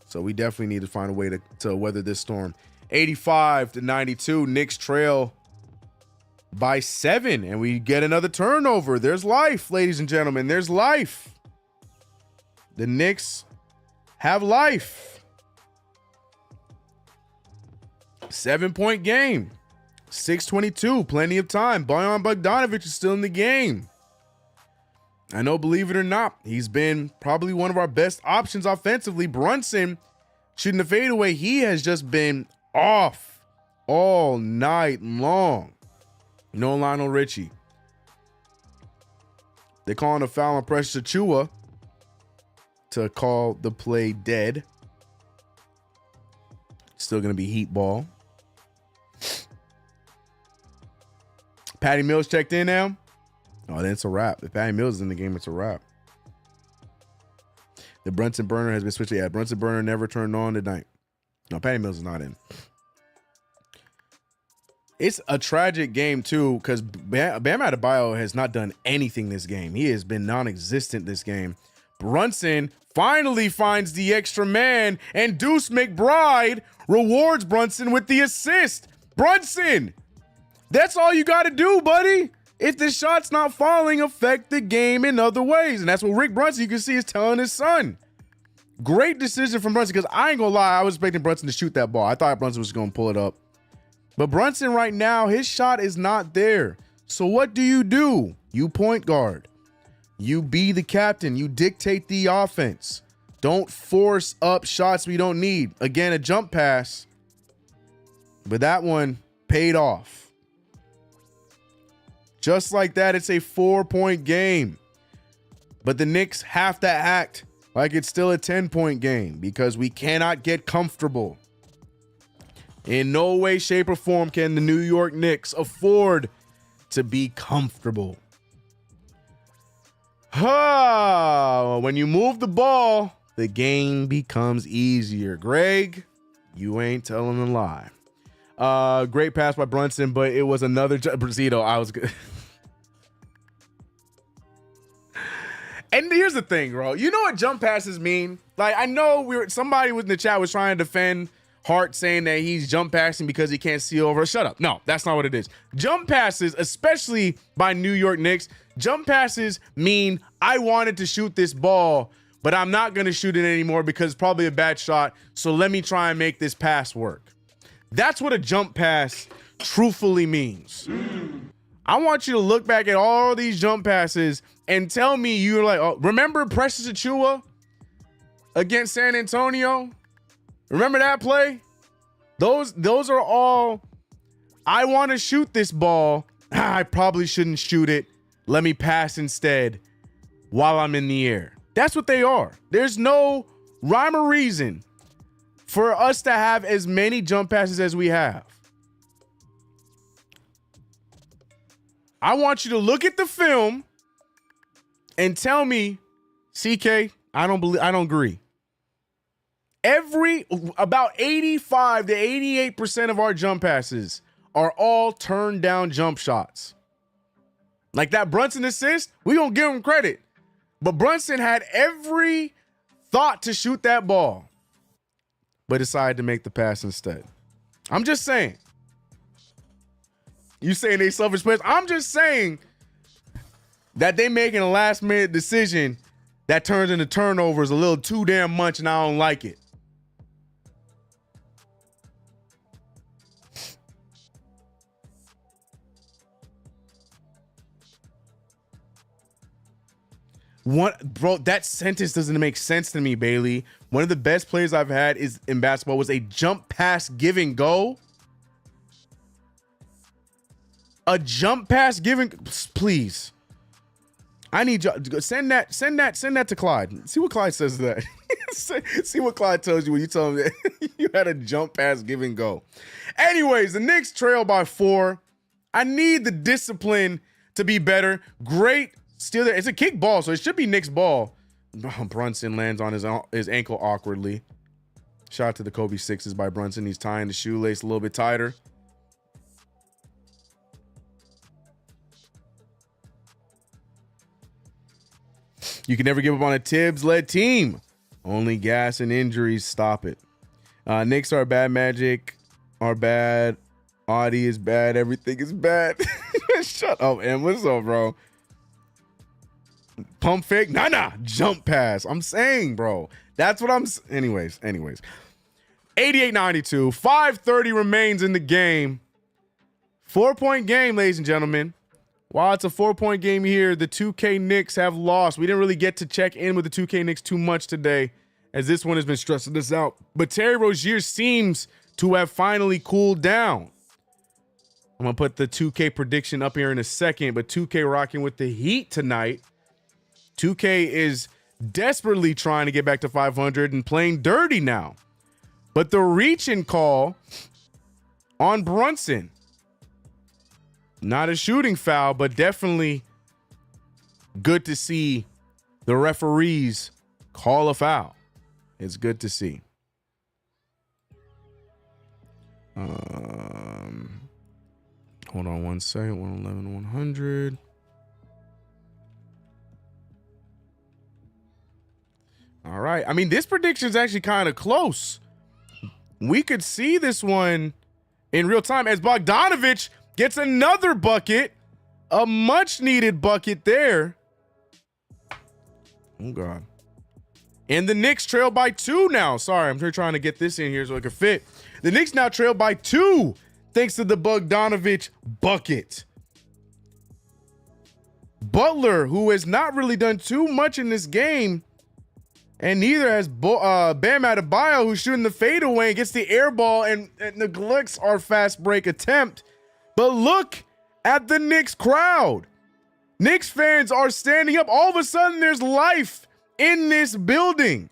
So we definitely need to find a way to weather this storm. 85-92, Knicks trail by 7, and we get another turnover. There's life, ladies and gentlemen. There's life. The Knicks have life. 7-point game. 6:22. Plenty of time. Bojan Bogdanovic is still in the game. I know, believe it or not, he's been probably one of our best options offensively. Brunson shooting the fadeaway. He has just been off all night long. No Lionel Richie. They're calling a foul on Precious Achiuwa to call the play dead. Still going to be heat ball. Patty Mills checked in now. Oh, then it's a wrap. If Patty Mills is in the game, it's a wrap. The Brunson burner has been switched. Yeah, Brunson burner never turned on tonight. No, Patty Mills is not in. It's a tragic game, too, because Bam Adebayo has not done anything this game. He has been non-existent this game. Brunson finally finds the extra man, and Deuce McBride rewards Brunson with the assist. Brunson, that's all you got to do, buddy. If the shot's not falling, affect the game in other ways. And that's what Rick Brunson, you can see, is telling his son. Great decision from Brunson, because I ain't going to lie, I was expecting Brunson to shoot that ball. I thought Brunson was going to pull it up. But Brunson right now, his shot is not there. So what do? You point guard. You be the captain. You dictate the offense. Don't force up shots we don't need. Again, a jump pass. But that one paid off. Just like that, it's a 4-point game. But the Knicks have to act like it's still a 10-point game because we cannot get comfortable. In no way, shape, or form can the New York Knicks afford to be comfortable. When you move the ball, the game becomes easier. Greg, you ain't telling a lie. Great pass by Brunson, but it was another Brazito. I was good. And here's the thing, bro. You know what jump passes mean? Like, I know somebody in the chat was trying to defend Hart, saying that he's jump passing because he can't see over. Shut up. No, that's not what it is. Jump passes, especially by New York Knicks, jump passes mean I wanted to shoot this ball, but I'm not going to shoot it anymore because it's probably a bad shot. So let me try and make this pass work. That's what a jump pass truthfully means. I want you to look back at all these jump passes and tell me you're like, oh, remember Precious Achiuwa against San Antonio? Remember that play? Those are all, I want to shoot this ball. I probably shouldn't shoot it. Let me pass instead while I'm in the air. That's what they are. There's no rhyme or reason for us to have as many jump passes as we have. I want you to look at the film and tell me, CK, I don't agree. About 85 to 88% of our jump passes are all turned down jump shots. Like that Brunson assist, we gonna give him credit. But Brunson had every thought to shoot that ball, but decided to make the pass instead. I'm just saying. You saying they selfish players? I'm just saying that they making a last minute decision that turns into turnovers a little too damn much, and I don't like it. What, bro, that sentence doesn't make sense to me, Bailey. One of the best plays I've had is in basketball was a jump pass give and go. A jump pass giving, please. I need you send that to Clyde. See what Clyde says to that. See what Clyde tells you when you tell him that you had a jump pass give and go. Anyways, the Knicks trail by 4. I need the discipline to be better. Great steal there. It's a kick ball, so it should be Knicks ball. Brunson lands on his ankle awkwardly. Shout out to the Kobe sixes by Brunson. He's tying the shoelace a little bit tighter. You can never give up on a Tibbs-led team. Only gas and injuries stop it. Knicks are bad. Magic are bad. Audi is bad. Everything is bad. Shut up, Em. What's up, bro? Pump fake? Nah. Jump pass. I'm saying, bro. That's what I'm... Anyways. 88-92. 5:30 remains in the game. 4-point game, ladies and gentlemen. While it's a 4-point game here, the 2K Knicks have lost. We didn't really get to check in with the 2K Knicks too much today, as this one has been stressing us out. But Terry Rozier seems to have finally cooled down. I'm going to put the 2K prediction up here in a second, but 2K rocking with the Heat tonight. 2K is desperately trying to get back to 500 and playing dirty now. But the reach-in call on Brunson, not a shooting foul, but definitely good to see the referees call a foul. It's good to see. Hold on one second. 111, 100. All right. I mean, this prediction is actually kind of close. We could see this one in real time as Bogdanovich gets another bucket, a much needed bucket there. Oh, God. And the Knicks trail by 2 now. Sorry, I'm trying to get this in here so it can fit. The Knicks now trail by 2 thanks to the Bogdanovich bucket. Butler, who has not really done too much in this game, and neither has Bam Adebayo, who's shooting the fadeaway and gets the air ball and neglects our fast break attempt. But look at the Knicks crowd. Knicks fans are standing up. All of a sudden, there's life in this building.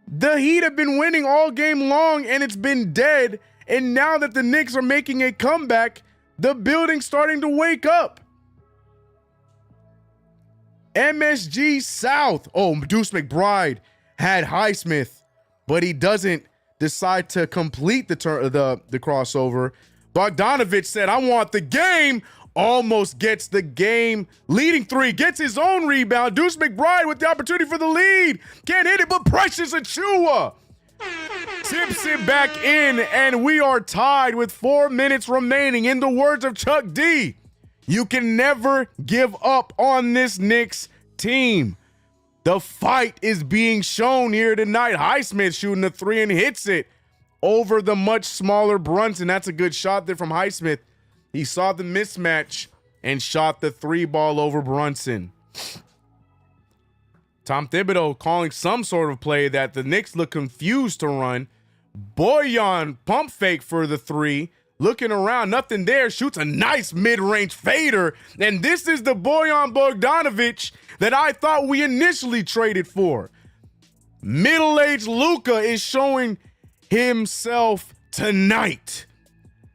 The Heat have been winning all game long, and it's been dead. And now that the Knicks are making a comeback, the building's starting to wake up. MSG South. Oh, Deuce McBride had Highsmith, but he doesn't decide to complete the crossover. Bogdanovich said, I want the game. Almost gets the game leading 3, gets his own rebound. Deuce McBride with the opportunity for the lead. Can't hit it, but Precious Achiuwa tips it back in, and we are tied with 4 minutes remaining. In the words of Chuck D, you can never give up on this Knicks team. The fight is being shown here tonight. Highsmith shooting a 3 and hits it over the much smaller Brunson. That's a good shot there from Highsmith. He saw the mismatch and shot the 3 ball over Brunson. Tom Thibodeau calling some sort of play that the Knicks look confused to run, Boyan pump fake for the three. Looking around, nothing there. Shoots a nice mid-range fader. And this is the Boyan Bogdanovic that I thought we initially traded for. Middle-aged Luka is showing himself tonight.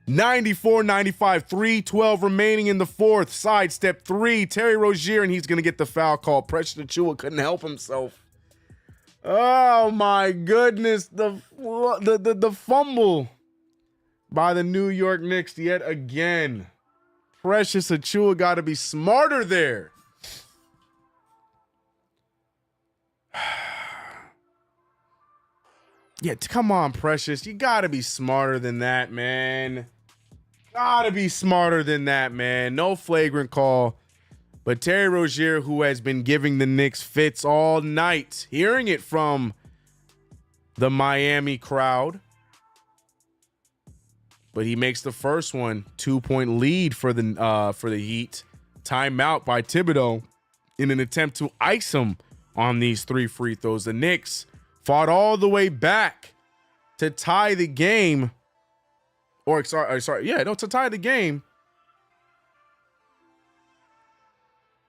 94-95, 3:12 remaining in the fourth. Sidestep three, Terry Rozier, and he's going to get the foul call. Precious Achiuwa couldn't help himself. Oh, my goodness. The fumble by the New York Knicks yet again. Precious Achiuwa got to be smarter there. Yeah, come on, Precious. You got to be smarter than that, man. Gotta be smarter than that, man. No flagrant call. But Terry Rozier, who has been giving the Knicks fits all night, hearing it from the Miami crowd. But he makes the first one. 2-point lead for the Heat. Timeout by Thibodeau in an attempt to ice him on these 3 free throws. The Knicks fought all the way back to tie the game. To tie the game.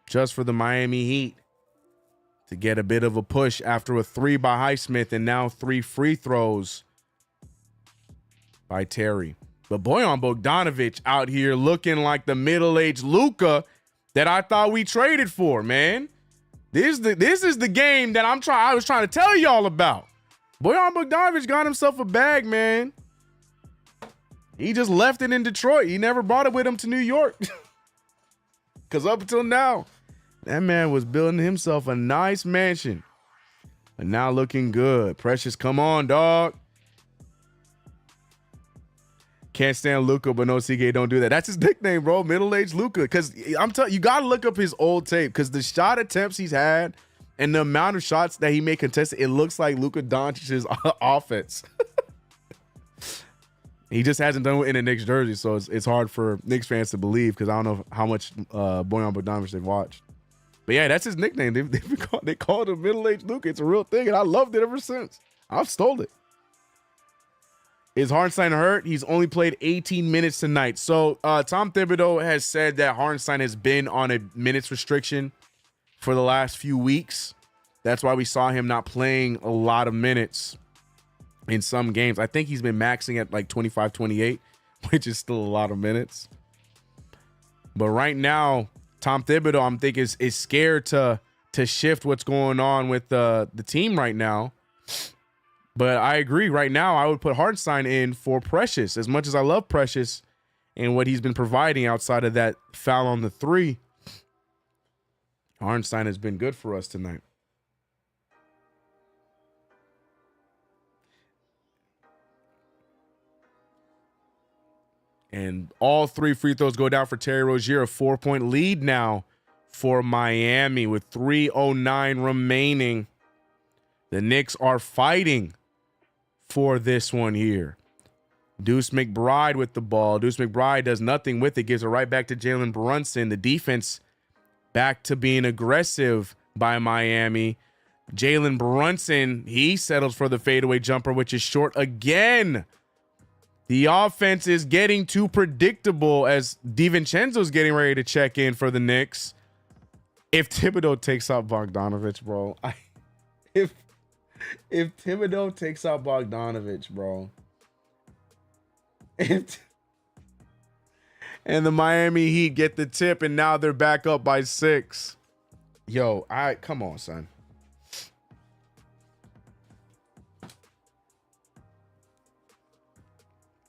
Just for the Miami Heat to get a bit of a push after a 3 by Highsmith and now 3 free throws by Terry. But Boyan Bogdanovic out here looking like the middle-aged Luka that I thought we traded for, man. This is the game that I was trying to tell y'all about. Boyan Bogdanovic got himself a bag, man. He just left it in Detroit. He never brought it with him to New York. Because up until now, that man was building himself a nice mansion. And now looking good. Precious, come on, dog. Can't stand Luka, but no, CK, don't do that. That's his nickname, bro. Middle-aged Luka. Because I'm telling you, got to look up his old tape. Because the shot attempts he's had and the amount of shots that he made contested, it looks like Luka Doncic's offense. He just hasn't done it in a Knicks jersey, so it's hard for Knicks fans to believe because I don't know how much Boyan Bogdanovic they've watched. But yeah, that's his nickname. They called him middle-aged Luka. It's a real thing, and I loved it ever since. I've stole it. Is Hartenstein hurt? He's only played 18 minutes tonight. So Tom Thibodeau has said that Hartenstein has been on a minutes restriction for the last few weeks. That's why we saw him not playing a lot of minutes in some games. I think he's been maxing at like 25, 28, which is still a lot of minutes. But right now, Tom Thibodeau, I'm thinking, is scared to shift what's going on with the team right now. But I agree. Right now, I would put Hartenstein in for Precious. As much as I love Precious and what he's been providing outside of that foul on the 3, Hartenstein has been good for us tonight. And all 3 free throws go down for Terry Rozier. A 4-point lead now for Miami with 3:09 remaining. The Knicks are fighting for this one here. Deuce McBride with the ball. Deuce McBride does nothing with it. Gives it right back to Jalen Brunson. The defense back to being aggressive by Miami. Jalen Brunson, he settles for the fadeaway jumper, which is short again. The offense is getting too predictable as DiVincenzo's getting ready to check in for the Knicks. If Thibodeau takes out Bogdanovic, bro. If Thibodeau takes out Bogdanovic, bro. And the Miami Heat get the tip, and now they're back up by 6. Yo, come on, son.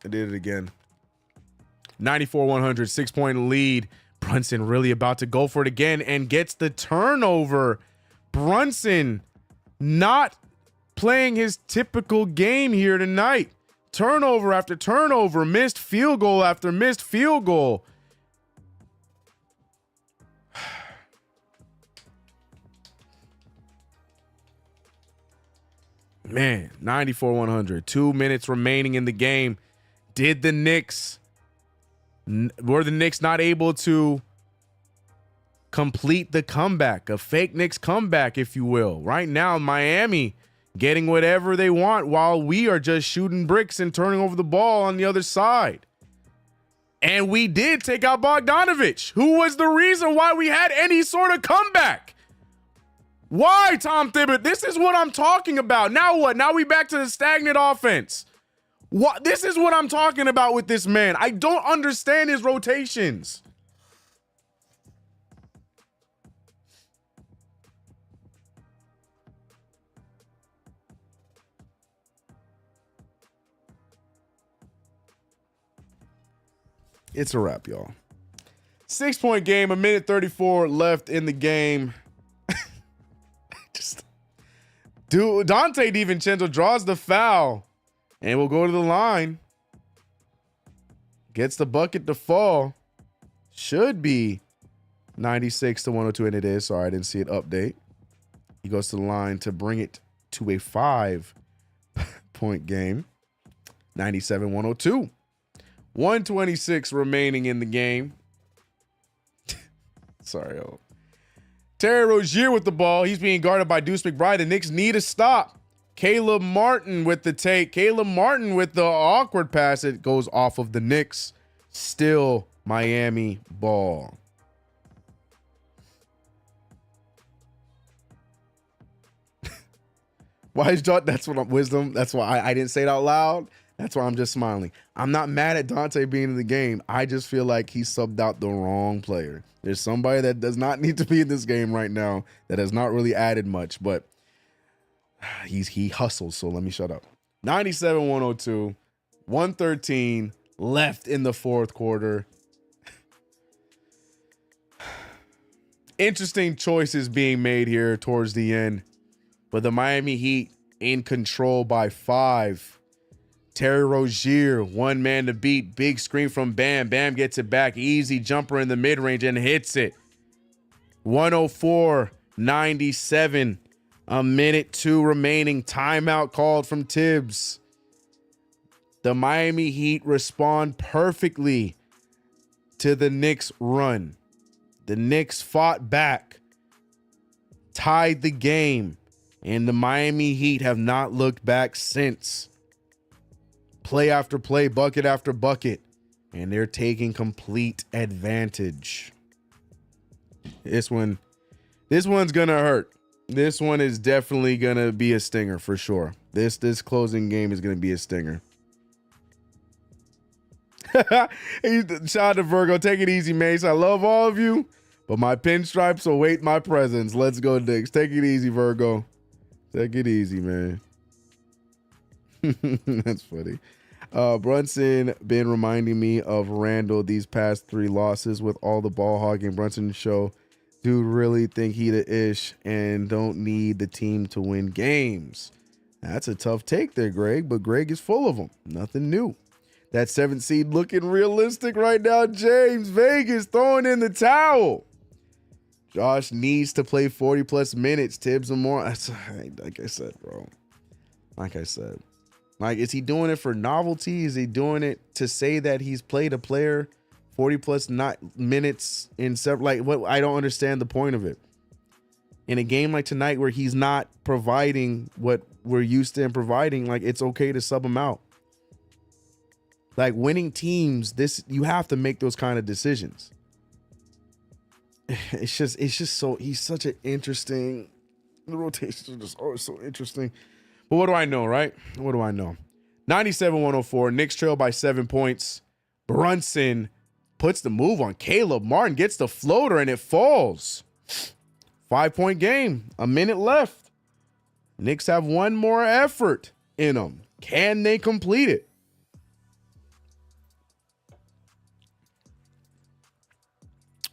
I did it again. 94-100, 6-point lead. Brunson really about to go for it again and gets the turnover. Brunson not playing his typical game here tonight. Turnover after turnover, missed field goal after missed field goal. Man, 94-100. 2 minutes remaining in the game. Were the Knicks not able to complete the comeback? A fake Knicks comeback, if you will. Right now, Miami getting whatever they want while we are just shooting bricks and turning over the ball on the other side. And we did take out Bogdanovich, who was the reason why we had any sort of comeback. Why, Tom Thibodeau? This is what I'm talking about. Now what? Now we back to the stagnant offense. What? This is what I'm talking about with this man. I don't understand his rotations. It's a wrap, y'all. 6-point game, 1:34 left in the game. Dante DiVincenzo draws the foul and will go to the line. Gets the bucket to fall. Should be 96-102, and it is. Sorry, I didn't see it update. He goes to the line to bring it to a 5-point game. 97-102. 126 remaining in the game. Sorry, Terry Rozier with the ball. He's being guarded by Deuce McBride. The Knicks need a stop. Caleb Martin with the take. Caleb Martin with the awkward pass. It goes off of the Knicks. Still Miami ball. Why is John? That's what I'm wisdom. That's why I didn't say it out loud. That's why I'm just smiling. I'm not mad at Dante being in the game. I just feel like he subbed out the wrong player. There's somebody that does not need to be in this game right now that has not really added much, but he hustles, so let me shut up. 97-102, 113 left in the fourth quarter. Interesting choices being made here towards the end, but the Miami Heat in control by 5. Terry Rozier, one man to beat. Big screen from Bam. Bam gets it back. Easy jumper in the mid-range and hits it. 104-97. 1:02 remaining. Timeout called from Tibbs. The Miami Heat respond perfectly to the Knicks run. The Knicks fought back, tied the game, and the Miami Heat have not looked back since. Play after play, bucket after bucket, and they're taking complete advantage. This one's gonna hurt. This one is definitely gonna be a stinger for sure. This closing game is gonna be a stinger. Shout out to Virgo. Take it easy, Mace. I love all of you, but my pinstripes await my presence. Let's go, Knicks. Take it easy, Virgo. Take it easy, man. That's funny. Brunson been reminding me of Randall these past 3 losses with all the ball hogging. Brunson show, dude, really think he the ish and don't need the team to win games. That's a tough take there, Greg, but Greg is full of them. Nothing new. That 7th seed looking realistic right now. James Vegas throwing in the towel. Josh needs to play 40 plus minutes. Tibbs and more. Like I said, bro. Like I said. Like, is he doing it for novelty? Is he doing it to say that he's played a player 40 plus minutes in several? Like, what? I don't understand the point of it. In a game like tonight where he's not providing what we're used to him providing, like, it's okay to sub him out. Like, winning teams, you have to make those kind of decisions. It's just so, he's such an interesting, the rotations are just always so interesting. But what do I know, right? What do I know? 97-104. Knicks trail by 7 points. Brunson puts the move on Caleb Martin, gets the floater, and it falls. 5-point game. A minute left. Knicks have one more effort in them. Can they complete it?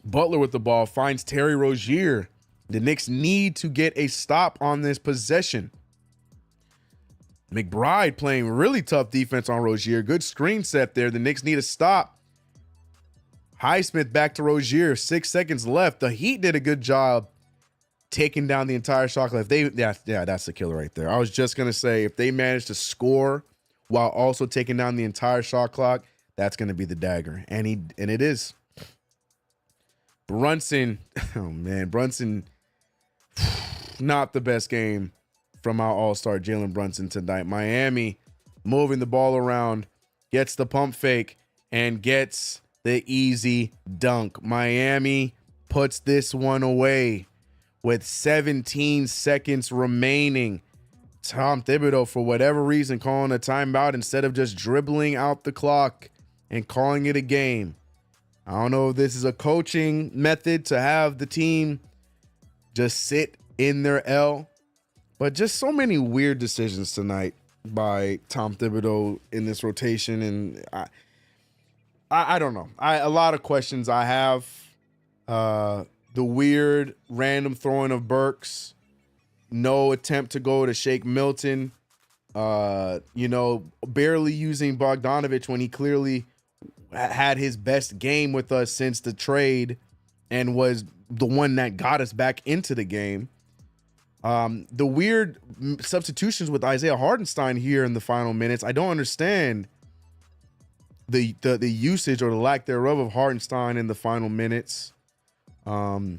Butler with the ball finds Terry Rozier. The Knicks need to get a stop on this possession. McBride playing really tough defense on Rozier. Good screen set there. The Knicks need a stop. Highsmith back to Rozier. 6 seconds left. The Heat did a good job taking down the entire shot clock. That's the killer right there. I was just going to say, if they manage to score while also taking down the entire shot clock, that's going to be the dagger. And it is. Brunson, oh man, Brunson, not the best game from our all-star Jalen Brunson tonight. Miami moving the ball around, gets the pump fake, and gets the easy dunk. Miami puts this one away with 17 seconds remaining. Tom Thibodeau, for whatever reason, calling a timeout instead of just dribbling out the clock and calling it a game. I don't know if this is a coaching method to have the team just sit in their L, but just so many weird decisions tonight by Tom Thibodeau in this rotation. And I don't know. A lot of questions I have. The weird random throwing of Burks. No attempt to go to Shake Milton. Barely using Bogdanovich when he clearly had his best game with us since the trade and was the one that got us back into the game. The weird substitutions with Isaiah Hartenstein here in the final minutes. I don't understand the usage or the lack thereof of Hartenstein in the final minutes. Why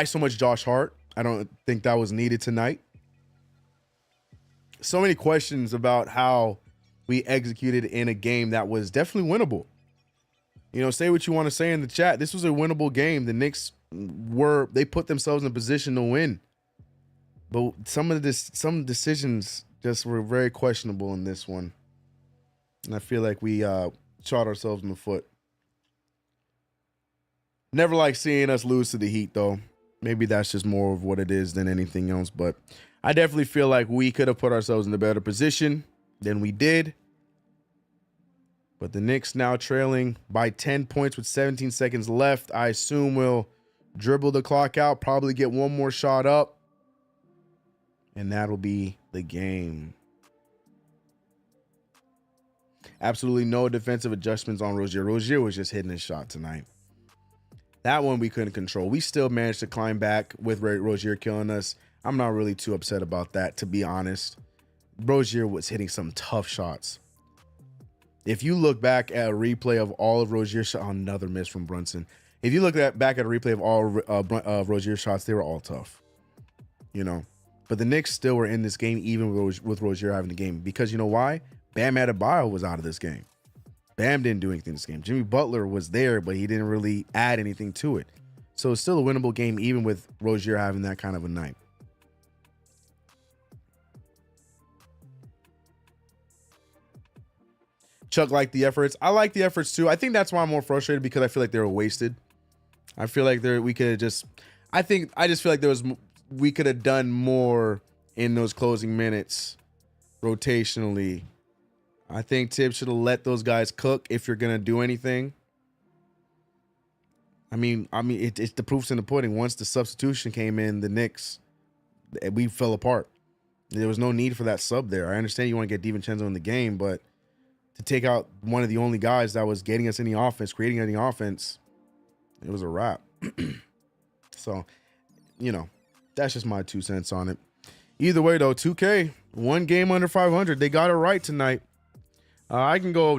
so much Josh Hart? I don't think that was needed tonight. So many questions about how we executed in a game that was definitely winnable. Say what you want to say in the chat. This was a winnable game. The Knicks they put themselves in a position to win. But some decisions just were very questionable in this one. And I feel like we shot ourselves in the foot. Never like seeing us lose to the Heat, though. Maybe that's just more of what it is than anything else. But I definitely feel like we could have put ourselves in a better position than we did. But the Knicks now trailing by 10 points with 17 seconds left. I assume we'll dribble the clock out, probably get one more shot up. And that'll be the game. Absolutely no defensive adjustments on Rozier. Rozier was just hitting his shot tonight. That one we couldn't control. We still managed to climb back with Rozier killing us. I'm not really too upset about that, to be honest. Rozier was hitting some tough shots. If you look back at a replay of all of Rozier's shots, another miss from Brunson. If you look back at a replay of all of Rozier's shots, they were all tough. But the Knicks still were in this game, even with Rozier having the game. Because you know why? Bam Adebayo was out of this game. Bam didn't do anything this game. Jimmy Butler was there, but he didn't really add anything to it. So it's still a winnable game, even with Rozier having that kind of a night. Chuck liked the efforts. I like the efforts too. I think that's why I'm more frustrated, because I feel like they were wasted. I feel like we could have just. I just feel like we could have done more in those closing minutes, rotationally. I think Tibbs should have let those guys cook if you're gonna do anything. I mean, it's the proof's in the pudding. Once the substitution came in, the Knicks, we fell apart. There was no need for that sub there. I understand you want to get DiVincenzo in the game, but to take out one of the only guys that was getting us any offense, creating any offense, it was a wrap. So, that's just my 2 cents on it. Either way, though, 2K, one game under 500. They got it right tonight. I can go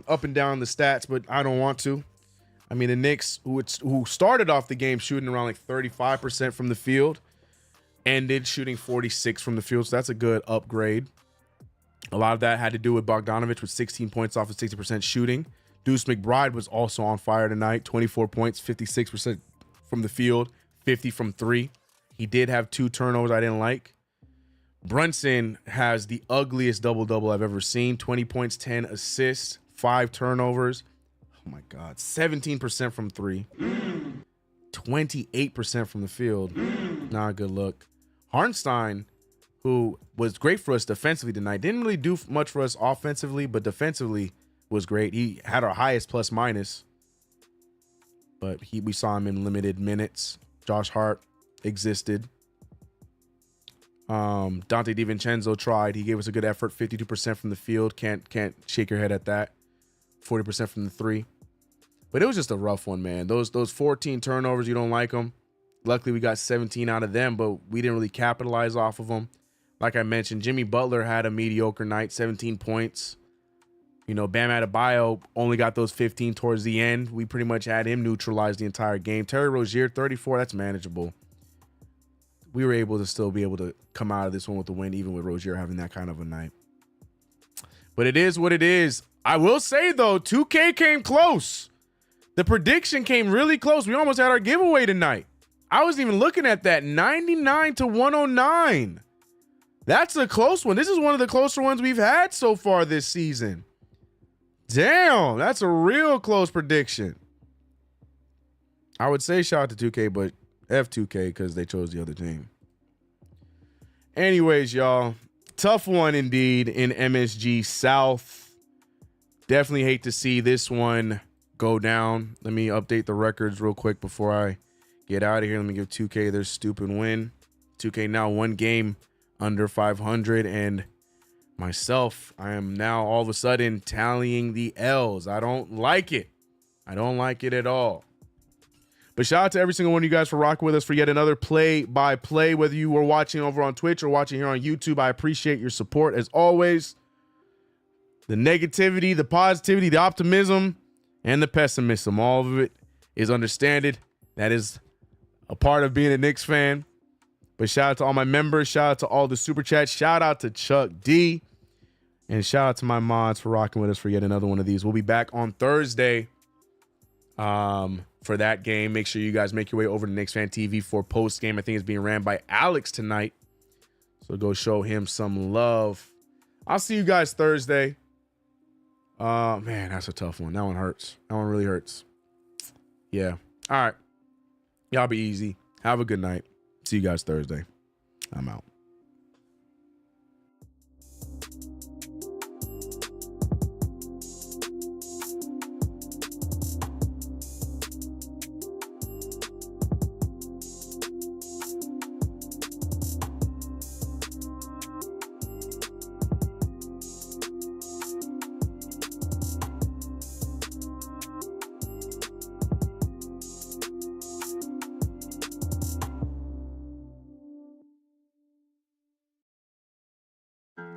up and down the stats, but I don't want to. I mean, the Knicks, who started off the game shooting around like 35% from the field, ended shooting 46% from the field. So that's a good upgrade. A lot of that had to do with Bogdanovich with 16 points off of 60% shooting. Deuce McBride was also on fire tonight. 24 points, 56% from the field, 50 from three. He did have 2 turnovers I didn't like. Brunson has the ugliest double-double I've ever seen. 20 points, 10 assists, 5 turnovers. Oh, my God. 17% from three. 28% from the field. Not a good look. Hartenstein, who was great for us defensively tonight, didn't really do much for us offensively, but defensively was great. He had our highest plus-minus, but we saw him in limited minutes. Josh Hart existed. Dante DiVincenzo tried. He gave us a good effort. 52% from the field. Can't shake your head at that. 40% from the three. But it was just a rough one, man. Those 14 turnovers, you don't like them. Luckily, we got 17 out of them, but we didn't really capitalize off of them. Like I mentioned, Jimmy Butler had a mediocre night, 17 points. Bam Adebayo only got those 15 towards the end. We pretty much had him neutralize the entire game. Terry Rozier, 34, that's manageable. we were able to still be able to come out of this one with the win, even with Rozier having that kind of a night. But it is what it is. I will say, though, 2K came close. The prediction came really close. We almost had our giveaway tonight. I wasn't even looking at that. 99 to 109. That's a close one. This is one of the closer ones we've had so far this season. Damn, that's a real close prediction. I would say shout out to 2K, but F2K because they chose the other team. Anyways, y'all, tough one indeed in MSG South. Definitely hate to see this one go down. Let me update the records real quick before I get out of here. Let me give 2K their stupid win. 2K now 1 game under 500, and myself, I am now all of a sudden tallying the L's. I don't like it. I don't like it at all. But shout out to every single one of you guys for rocking with us for yet another play-by-play. Whether you were watching over on Twitch or watching here on YouTube, I appreciate your support as always. The negativity, the positivity, the optimism, and the pessimism, all of it is understood. That is a part of being a Knicks fan. But shout out to all my members. Shout out to all the super chats. Shout out to Chuck D. And shout out to my mods for rocking with us for yet another one of these. We'll be back on Thursday for that game. Make sure you guys make your way over to Knicks Fan TV for post game. I think it's being ran by Alex tonight. So go show him some love. I'll see you guys Thursday. Man, that's a tough one. That one hurts. That one really hurts. Yeah. All right. Y'all be easy. Have a good night. See you guys Thursday. I'm out.